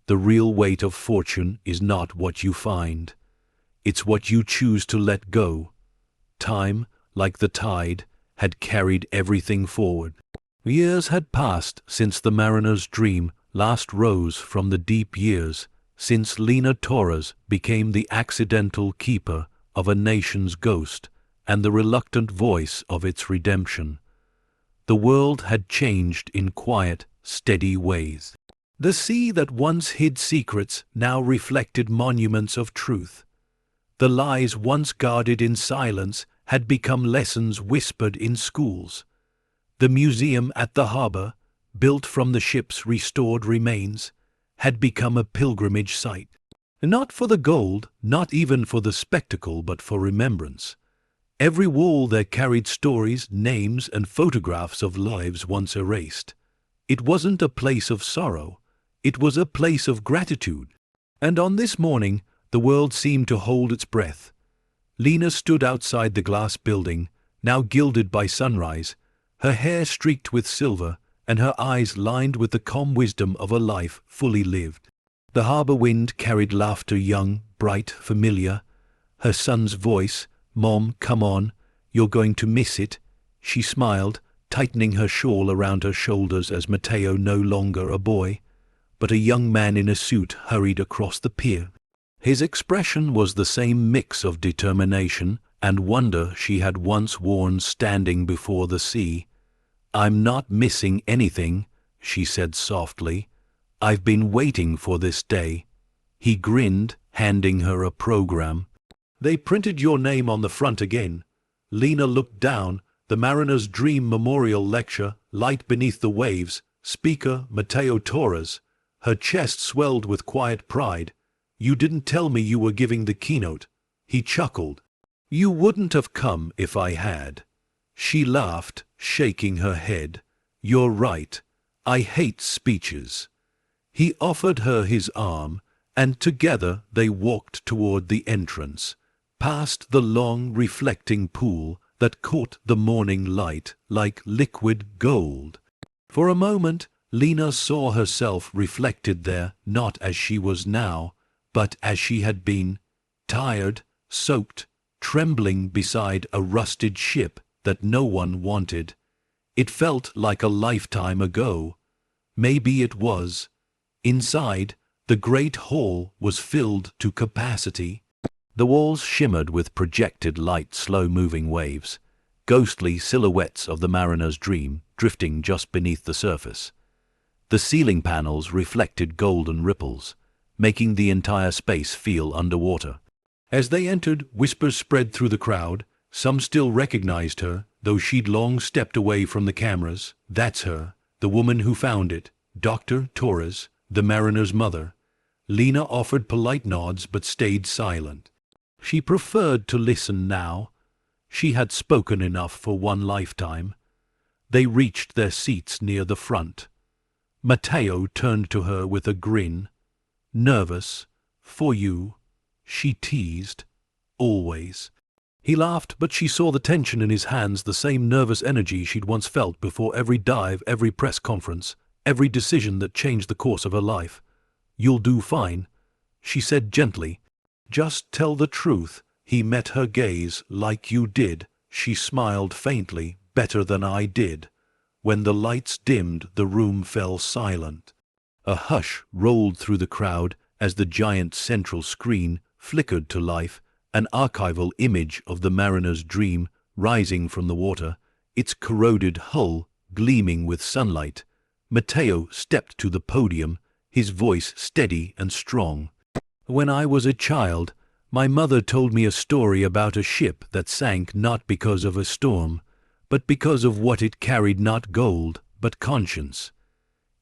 The real weight of fortune is not what you find. It's what you choose to let go. Time, like the tide, had carried everything forward. Years had passed since the mariner's dream last rose from the deep years, since Lena Torres became the accidental keeper of a nation's ghost and the reluctant voice of its redemption. The world had changed in quiet, steady ways. The sea that once hid secrets now reflected monuments of truth. The lies once guarded in silence had become lessons whispered in schools. The museum at the harbor, built from the ship's restored remains, had become a pilgrimage site. Not for the gold, not even for the spectacle, but for remembrance. Every wall there carried stories, names, and photographs of lives once erased. It wasn't a place of sorrow. It was a place of gratitude. And on this morning, the world seemed to hold its breath. Lena stood outside the glass building, now gilded by sunrise, her hair streaked with silver, and her eyes lined with the calm wisdom of a life fully lived. The harbor wind carried laughter, young, bright, familiar. Her son's voice, "Mom, come on, you're going to miss it." She smiled, tightening her shawl around her shoulders as Mateo, no longer a boy, but a young man in a suit, hurried across the pier. His expression was the same mix of determination and wonder she had once worn standing before the sea. "I'm not missing anything," she said softly. "I've been waiting for this day." He grinned, handing her a program. "They printed your name on the front again." Lena looked down. The Mariner's Dream Memorial Lecture, Light Beneath the Waves, speaker Mateo Torres. Her chest swelled with quiet pride. "You didn't tell me you were giving the keynote." He chuckled. "You wouldn't have come if I had." She laughed, shaking her head. "You're right. I hate speeches." He offered her his arm, and together they walked toward the entrance, past the long, reflecting pool that caught the morning light like liquid gold. For a moment, Lena saw herself reflected there, not as she was now, but as she had been, tired, soaked, trembling beside a rusted ship that no one wanted. It felt like a lifetime ago. Maybe it was. Inside, the great hall was filled to capacity. The walls shimmered with projected light, slow-moving waves, ghostly silhouettes of the mariner's dream drifting just beneath the surface. The ceiling panels reflected golden ripples, making the entire space feel underwater. As they entered, whispers spread through the crowd. Some still recognized her, though she'd long stepped away from the cameras. "That's her, the woman who found it, Dr. Torres, the mariner's mother." Lena offered polite nods but stayed silent. She preferred to listen now. She had spoken enough for one lifetime. They reached their seats near the front. Mateo turned to her with a grin. "Nervous? For you?" she teased. "Always." He laughed, but she saw the tension in his hands, the same nervous energy she'd once felt before every dive, every press conference, every decision that changed the course of her life. "You'll do fine," she said gently. "Just tell the truth." He met her gaze. "Like you did." She smiled faintly. "Better than I did." When the lights dimmed, the room fell silent. A hush rolled through the crowd as the giant central screen flickered to life, an archival image of the mariner's dream rising from the water, its corroded hull gleaming with sunlight. Matteo stepped to the podium, his voice steady and strong. "When I was a child, my mother told me a story about a ship that sank not because of a storm, but because of what it carried, not gold, but conscience."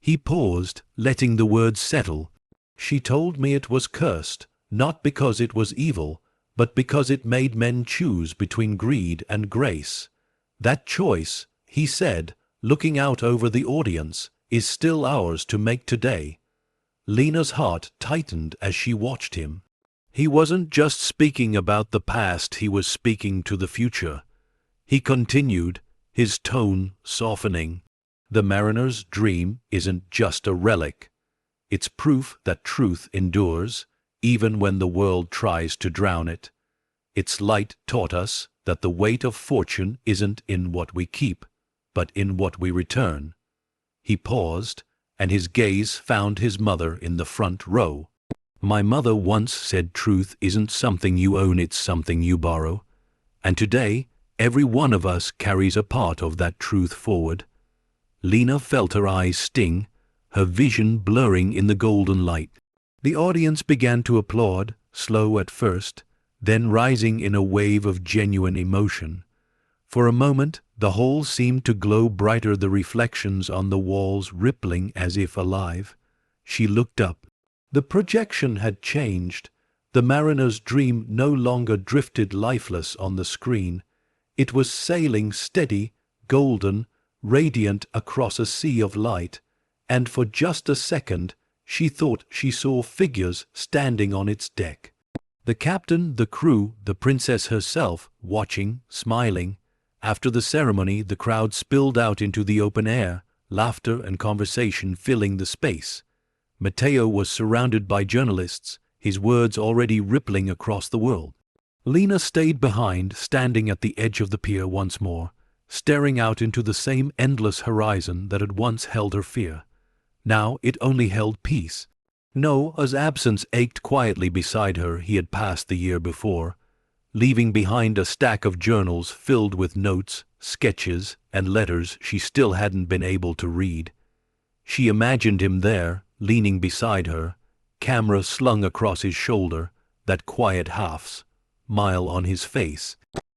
He paused, letting the words settle. "She told me it was cursed, not because it was evil, but because it made men choose between greed and grace. That choice," he said, looking out over the audience, "is still ours to make today." Lena's heart tightened as she watched him. He wasn't just speaking about the past, he was speaking to the future. He continued, his tone softening. "The mariner's dream isn't just a relic. It's proof that truth endures, even when the world tries to drown it. Its light taught us that the weight of fortune isn't in what we keep, but in what we return." He paused, and his gaze found his mother in the front row. "My mother once said truth isn't something you own, it's something you borrow. And today, every one of us carries a part of that truth forward." Lena felt her eyes sting, her vision blurring in the golden light. The audience began to applaud, slow at first, then rising in a wave of genuine emotion. For a moment, the hall seemed to glow brighter, the reflections on the walls rippling as if alive. She looked up. The projection had changed. The mariner's dream no longer drifted lifeless on the screen. It was sailing steady, golden, radiant across a sea of light, and for just a second she thought she saw figures standing on its deck. The captain, the crew, the princess herself, watching, smiling. After the ceremony, the crowd spilled out into the open air, laughter and conversation filling the space. Matteo was surrounded by journalists, his words already rippling across the world. Lena stayed behind, standing at the edge of the pier once more, staring out into the same endless horizon that had once held her fear. Now it only held peace. Noah's absence ached quietly beside her. He had passed the year before, leaving behind a stack of journals filled with notes, sketches, and letters she still hadn't been able to read. She imagined him there, leaning beside her, camera slung across his shoulder, that quiet half-smile on his face.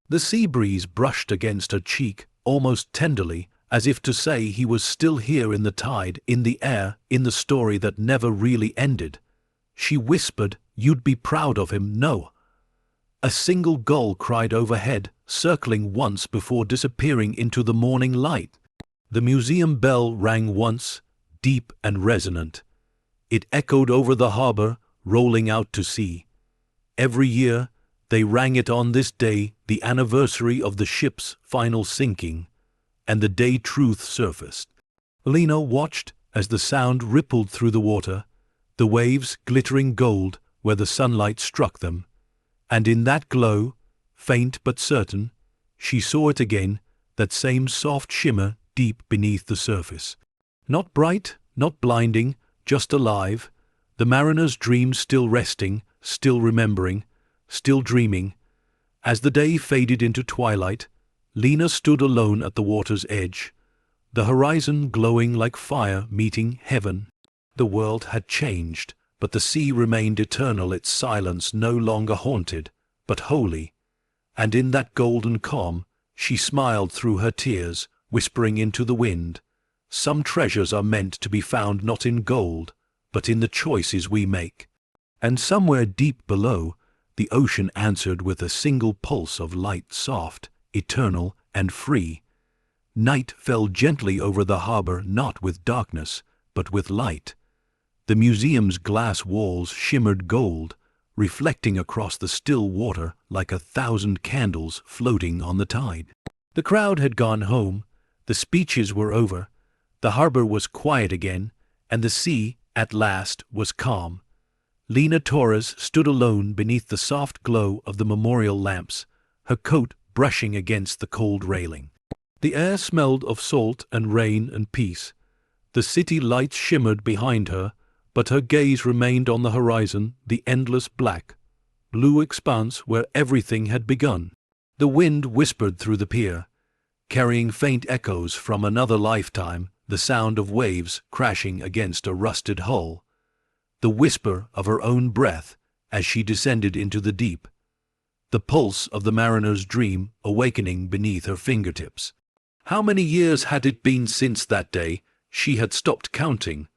The sea breeze brushed against her cheek, almost tenderly, as if to say he was still here in the tide, in the air, in the story that never really ended. She whispered, "You'd be proud of him, no." A single gull cried overhead, circling once before disappearing into the morning light. The museum bell rang once, deep and resonant. It echoed over the harbor, rolling out to sea. Every year, they rang it on this day, the anniversary of the ship's final sinking, and the day truth surfaced. Lena watched as the sound rippled through the water, the waves glittering gold where the sunlight struck them, and in that glow, faint but certain, she saw it again, that same soft shimmer deep beneath the surface. Not bright, not blinding, just alive, the mariner's dream still resting, still remembering, still dreaming. As the day faded into twilight, Lena stood alone at the water's edge, the horizon glowing like fire meeting heaven. The world had changed, but the sea remained eternal, its silence no longer haunted, but holy. And in that golden calm, she smiled through her tears, whispering into the wind, "Some treasures are meant to be found not in gold, but in the choices we make." And somewhere deep below, the ocean answered with a single pulse of light, soft, eternal, and free. Night fell gently over the harbor, not with darkness, but with light. The museum's glass walls shimmered gold, reflecting across the still water like 1,000 candles floating on the tide. The crowd had gone home, the speeches were over, the harbor was quiet again, and the sea, at last, was calm. Lena Torres stood alone beneath the soft glow of the memorial lamps, her coat brushing against the cold railing. The air smelled of salt and rain and peace. The city lights shimmered behind her, but her gaze remained on the horizon, the endless black, blue expanse where everything had begun. The wind whispered through the pier, carrying faint echoes from another lifetime, the sound of waves crashing against a rusted hull, the whisper of her own breath as she descended into the deep, the pulse of the mariner's dream awakening beneath her fingertips. How many years had it been since that day? She had stopped counting.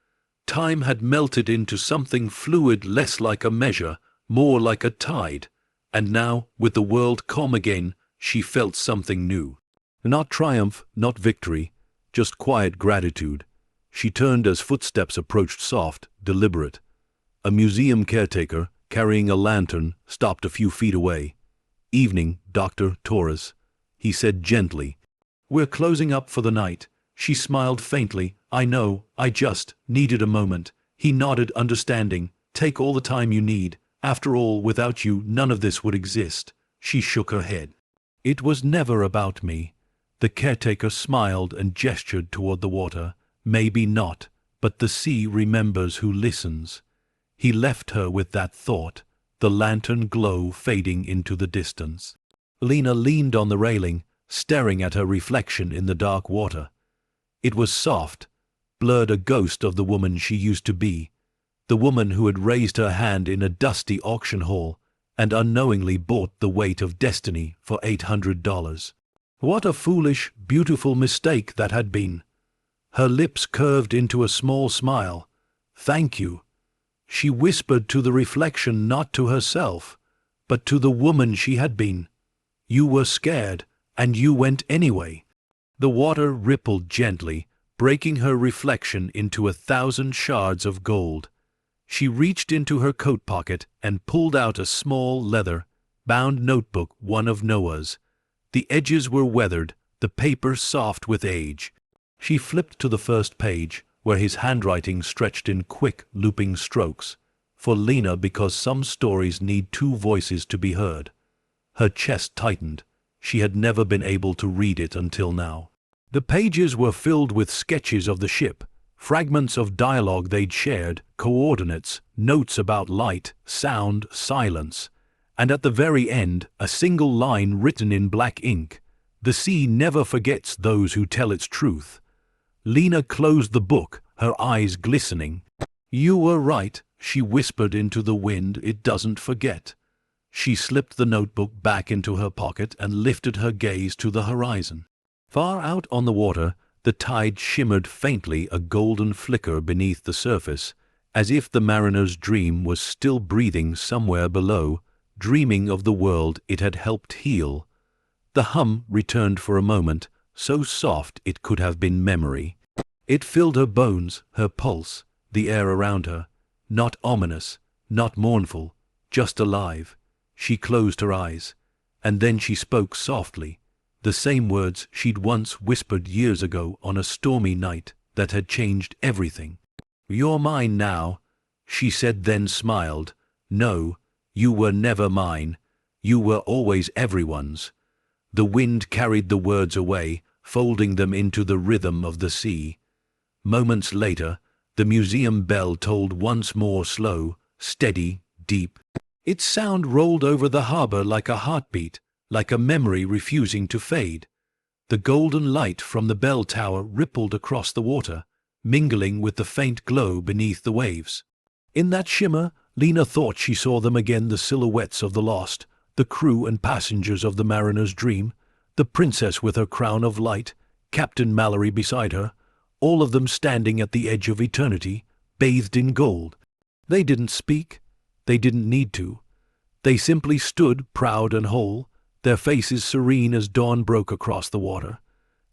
Time had melted into something fluid, less like a measure, more like a tide. And now, with the world calm again, she felt something new. Not triumph, not victory, just quiet gratitude. She turned as footsteps approached, soft, deliberate. A museum caretaker, carrying a lantern, stopped a few feet away. "Evening, Dr. Torres," he said gently. "We're closing up for the night." She smiled faintly. "I know, I just needed a moment." He nodded, understanding. "Take all the time you need. After all, without you, none of this would exist." She shook her head. "It was never about me." The caretaker smiled and gestured toward the water. "Maybe not, but the sea remembers who listens." He left her with that thought, the lantern glow fading into the distance. Lena leaned on the railing, staring at her reflection in the dark water. It was soft, blurred, a ghost of the woman she used to be, the woman who had raised her hand in a dusty auction hall and unknowingly bought the weight of destiny for $800. What a foolish, beautiful mistake that had been. Her lips curved into a small smile. "Thank you," she whispered to the reflection, not to herself, but to the woman she had been. "You were scared, and you went anyway." The water rippled gently, breaking her reflection into 1,000 shards of gold. She reached into her coat pocket and pulled out a small leather-bound notebook, one of Noah's. The edges were weathered, the paper soft with age. She flipped to the first page, where his handwriting stretched in quick, looping strokes. For Lena, because some stories need two voices to be heard. Her chest tightened. She had never been able to read it until now. The pages were filled with sketches of the ship, fragments of dialogue they'd shared, coordinates, notes about light, sound, silence. And at the very end, a single line written in black ink: "The sea never forgets those who tell its truth." Lena closed the book, her eyes glistening. "You were right," she whispered into the wind. "It doesn't forget." She slipped the notebook back into her pocket and lifted her gaze to the horizon. Far out on the water, the tide shimmered faintly, a golden flicker beneath the surface, as if the mariner's dream was still breathing somewhere below, dreaming of the world it had helped heal. The hum returned for a moment, so soft it could have been memory. It filled her bones, her pulse, the air around her, not ominous, not mournful, just alive. She closed her eyes, and then she spoke softly, the same words she'd once whispered years ago on a stormy night that had changed everything. "You're mine now," she said, then smiled. "No, you were never mine. You were always everyone's." The wind carried the words away, folding them into the rhythm of the sea. Moments later, the museum bell tolled once more, slow, steady, deep. Its sound rolled over the harbor like a heartbeat, like a memory refusing to fade. The golden light from the bell tower rippled across the water, mingling with the faint glow beneath the waves. In that shimmer, Lena thought she saw them again, the silhouettes of the lost, the crew and passengers of the mariner's dream, the princess with her crown of light, Captain Mallory beside her, all of them standing at the edge of eternity, bathed in gold. They didn't speak. They didn't need to. They simply stood, proud and whole, their faces serene as dawn broke across the water.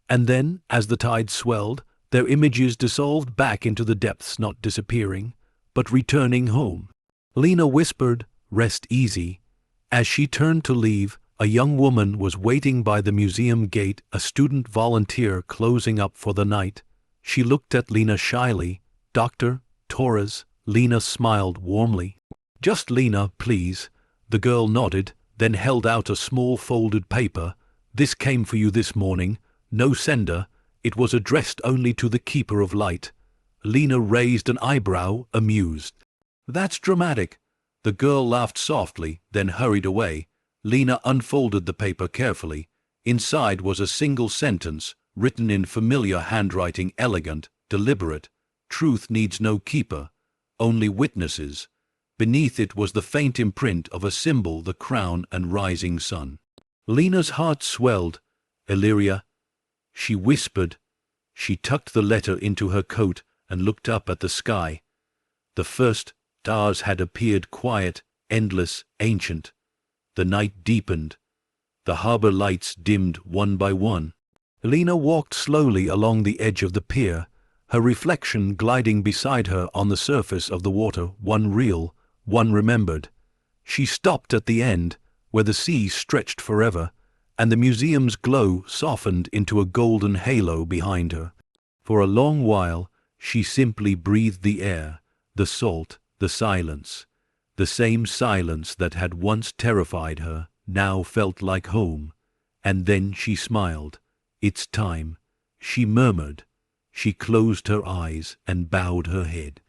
And then, as the tide swelled, their images dissolved back into the depths, not disappearing, but returning home. Lena whispered, "Rest easy." As she turned to leave, a young woman was waiting by the museum gate, a student volunteer closing up for the night. She looked at Lena shyly. "Dr. Torres." Lena smiled warmly. "Just Lena, please." The girl nodded, then held out a small folded paper. "This came for you this morning. No sender. It was addressed only to the Keeper of Light." Lena raised an eyebrow, amused. "That's dramatic." The girl laughed softly, then hurried away. Lena unfolded the paper carefully. Inside was a single sentence, written in familiar handwriting, elegant, deliberate. Truth needs no keeper, only witnesses. Beneath it was the faint imprint of a symbol, the crown and rising sun. Lena's heart swelled. Illyria, she whispered. She tucked the letter into her coat and looked up at the sky. The first stars had appeared, quiet, endless, ancient. The night deepened. The harbor lights dimmed one by one. Lena walked slowly along the edge of the pier, her reflection gliding beside her on the surface of the water, one real, one remembered. She stopped at the end, where the sea stretched forever, and the museum's glow softened into a golden halo behind her. For a long while she simply breathed the air, the salt, the silence. The same silence that had once terrified her now felt like home. And then she smiled. "It's time," she murmured. She closed her eyes and bowed her head.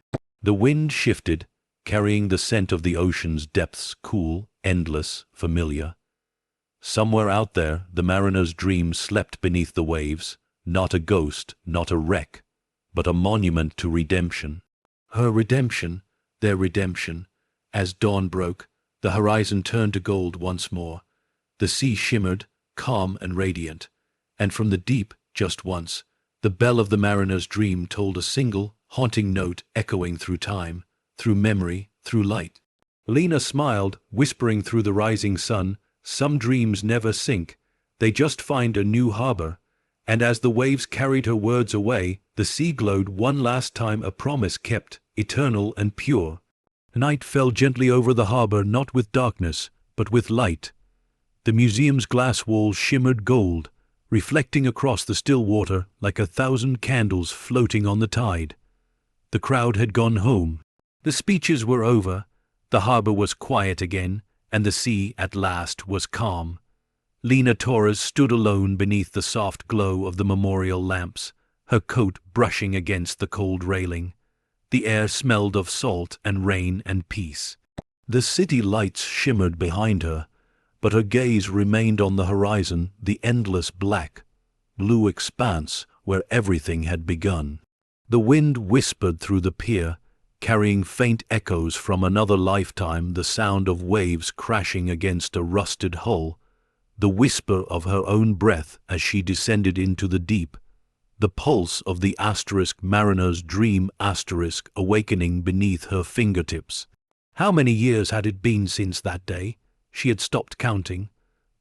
The wind shifted, carrying the scent of the ocean's depths, cool, endless, familiar. Somewhere out there, the mariner's dream slept beneath the waves, not a ghost, not a wreck, but a monument to redemption. Her redemption, their redemption. As dawn broke, the horizon turned to gold once more. The sea shimmered, calm and radiant, and from the deep, just once, the bell of the mariner's dream tolled a single, haunting note echoing through time, through memory, through light. Lena smiled, whispering through the rising sun, "Some dreams never sink, they just find a new harbor." And as the waves carried her words away, the sea glowed one last time, a promise kept, eternal and pure. Night fell gently over the harbor, not with darkness, but with light. The museum's glass walls shimmered gold, reflecting across the still water like 1,000 candles floating on the tide. The crowd had gone home. The speeches were over. The harbor was quiet again, and the sea, at last, was calm. Lena Torres stood alone beneath the soft glow of the memorial lamps, her coat brushing against the cold railing. The air smelled of salt and rain and peace. The city lights shimmered behind her, but her gaze remained on the horizon, the endless black, blue expanse where everything had begun. The wind whispered through the pier, carrying faint echoes from another lifetime, the sound of waves crashing against a rusted hull, the whisper of her own breath as she descended into the deep, the pulse of the mariner's dream awakening beneath her fingertips. How many years had it been since that day? She had stopped counting.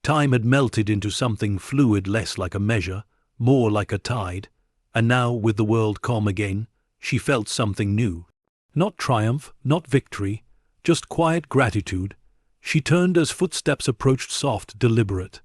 Time had melted into something fluid, less like a measure, more like a tide. And now, with the world calm again, she felt something new. Not triumph, not victory, just quiet gratitude. She turned as footsteps approached, soft, deliberate.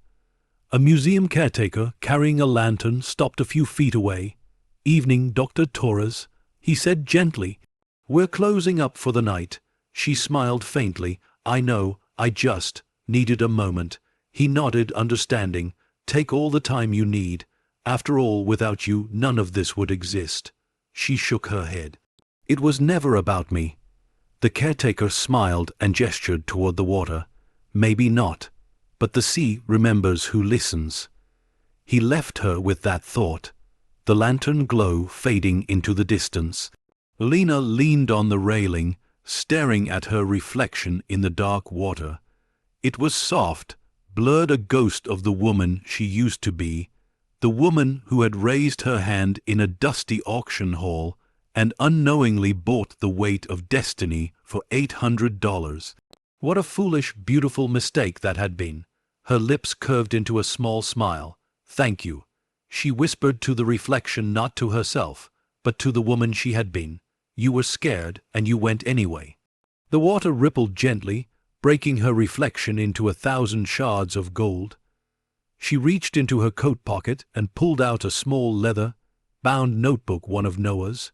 A museum caretaker, carrying a lantern, stopped a few feet away. "Evening, Dr. Torres," he said gently. "We're closing up for the night." She smiled faintly. "I know, I just needed a moment." He nodded, understanding. "Take all the time you need. After all, without you, none of this would exist." She shook her head. "It was never about me." The caretaker smiled and gestured toward the water. "Maybe not, but the sea remembers who listens." He left her with that thought, the lantern glow fading into the distance. Lena leaned on the railing, staring at her reflection in the dark water. It was soft, blurred, a ghost of the woman she used to be, the woman who had raised her hand in a dusty auction hall and unknowingly bought the weight of destiny for $800. What a foolish, beautiful mistake that had been. Her lips curved into a small smile. "Thank you," she whispered to the reflection, not to herself, but to the woman she had been. "You were scared, and you went anyway." The water rippled gently, breaking her reflection into 1,000 shards of gold. She reached into her coat pocket and pulled out a small leather-bound notebook, one of Noah's.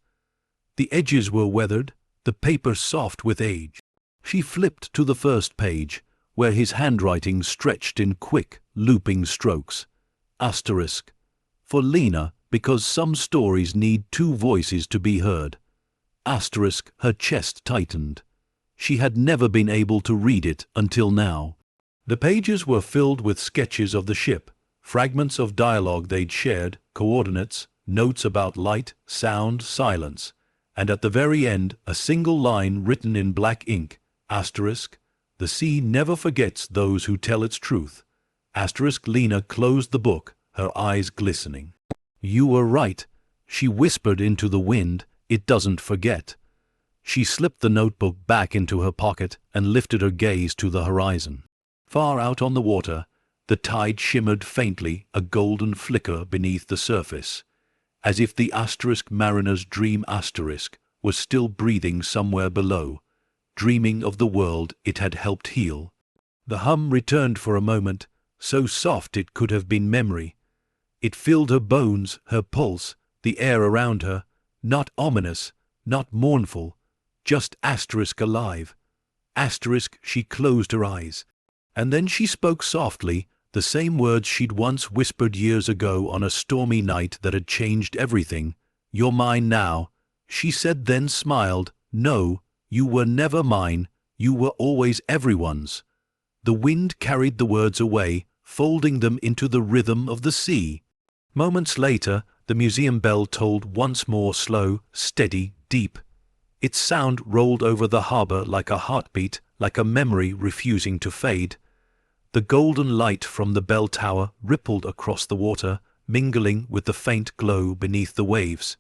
The edges were weathered, the paper soft with age. She flipped to the first page, where his handwriting stretched in quick, looping strokes. Asterisk. For Lena, because some stories need two voices to be heard. Asterisk. Her chest tightened. She had never been able to read it until now. The pages were filled with sketches of the ship, fragments of dialogue they'd shared, coordinates, notes about light, sound, silence, and at the very end a single line written in black ink, asterisk, "The sea never forgets those who tell its truth." Asterisk. Lena closed the book, her eyes glistening. "You were right," she whispered into the wind, "it doesn't forget." She slipped the notebook back into her pocket and lifted her gaze to the horizon. Far out on the water, the tide shimmered faintly, a golden flicker beneath the surface, as if the asterisk mariner's dream asterisk was still breathing somewhere below, dreaming of the world it had helped heal. The hum returned for a moment, so soft it could have been memory. It filled her bones, her pulse, the air around her, not ominous, not mournful, just asterisk alive. Asterisk. She closed her eyes. And then she spoke softly, the same words she'd once whispered years ago on a stormy night that had changed everything. "You're mine now," she said, then smiled. "No, you were never mine, you were always everyone's." The wind carried the words away, folding them into the rhythm of the sea. Moments later, the museum bell tolled once more, slow, steady, deep. Its sound rolled over the harbor like a heartbeat, like a memory refusing to fade. The golden light from the bell tower rippled across the water, mingling with the faint glow beneath the waves.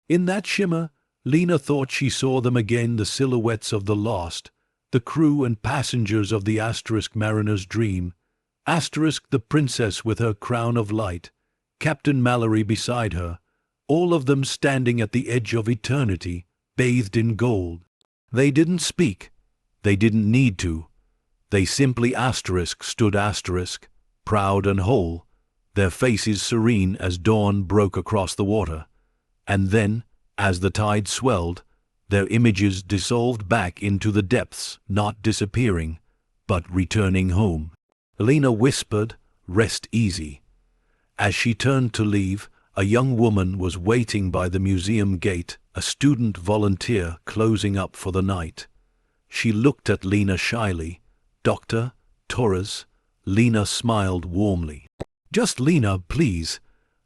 In that shimmer, Lena thought she saw them again, the silhouettes of the lost, the crew and passengers of the asterisk mariner's dream. Asterisk. The princess with her crown of light, Captain Mallory beside her, all of them standing at the edge of eternity, bathed in gold. They didn't speak. They didn't need to. They simply asterisk stood asterisk, proud and whole, their faces serene as dawn broke across the water. And then, as the tide swelled, their images dissolved back into the depths, not disappearing, but returning home. Lena whispered, "Rest easy." As she turned to leave, a young woman was waiting by the museum gate, a student volunteer closing up for the night. She looked at Lena shyly. "Dr. Torres?" Lena smiled warmly. "Just Lena, please."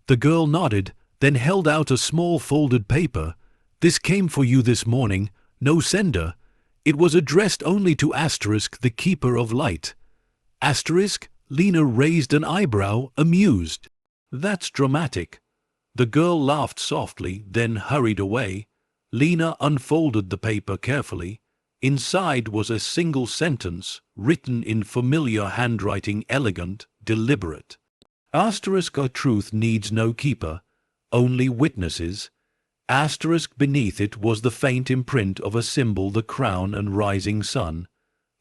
The girl nodded, then held out a small folded paper. "This came for you this morning, no sender. It was addressed only to asterisk, the keeper of light." Asterisk. Lena raised an eyebrow, amused. "That's dramatic." The girl laughed softly, then hurried away. Lena unfolded the paper carefully. Inside was a single sentence, written in familiar handwriting, elegant, deliberate. Asterisk. "A truth needs no keeper, only witnesses." Asterisk. Beneath it was the faint imprint of a symbol, the crown and rising sun.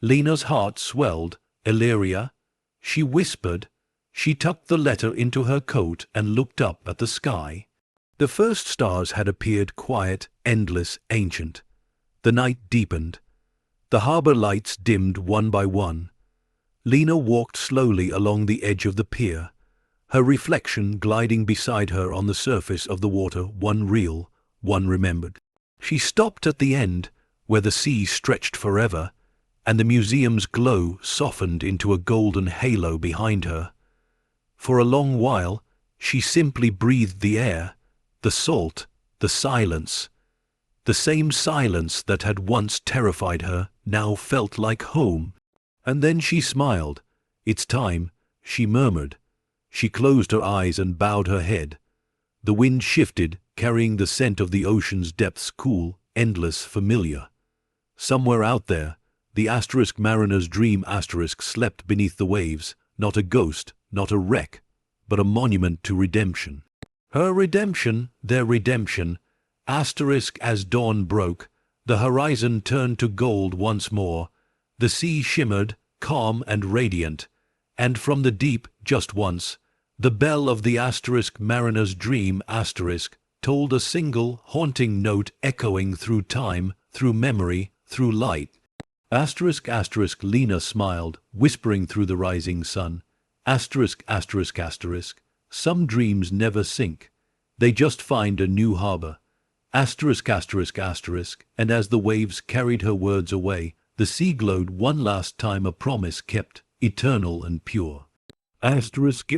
Lena's heart swelled. "Illyria?" she whispered. She tucked the letter into her coat and looked up at the sky. The first stars had appeared, quiet, endless, ancient. The night deepened. The harbor lights dimmed one by one. Lena walked slowly along the edge of the pier, her reflection gliding beside her on the surface of the water, one real, one remembered. She stopped at the end, where the sea stretched forever, and the museum's glow softened into a golden halo behind her. For a long while, she simply breathed the air, the salt, the silence. The same silence that had once terrified her now felt like home. And then she smiled. "It's time," she murmured. She closed her eyes and bowed her head. The wind shifted, carrying the scent of the ocean's depths, cool, endless, familiar. Somewhere out there, the asterisk mariner's dream asterisk slept beneath the waves, not a ghost, not a wreck, but a monument to redemption. Her redemption, their redemption. Asterisk. As dawn broke, the horizon turned to gold once more. The sea shimmered, calm and radiant, and from the deep, just once, the bell of the asterisk mariner's dream asterisk tolled a single, haunting note, echoing through time, through memory, through light. Asterisk. Asterisk. Lena smiled, whispering through the rising sun. Asterisk. Asterisk. Asterisk. Some dreams never sink. They just find a new harbor. Asterisk. Asterisk. Asterisk. And as the waves carried her words away, The sea glowed one last time, a promise kept, eternal and pure. Asterisk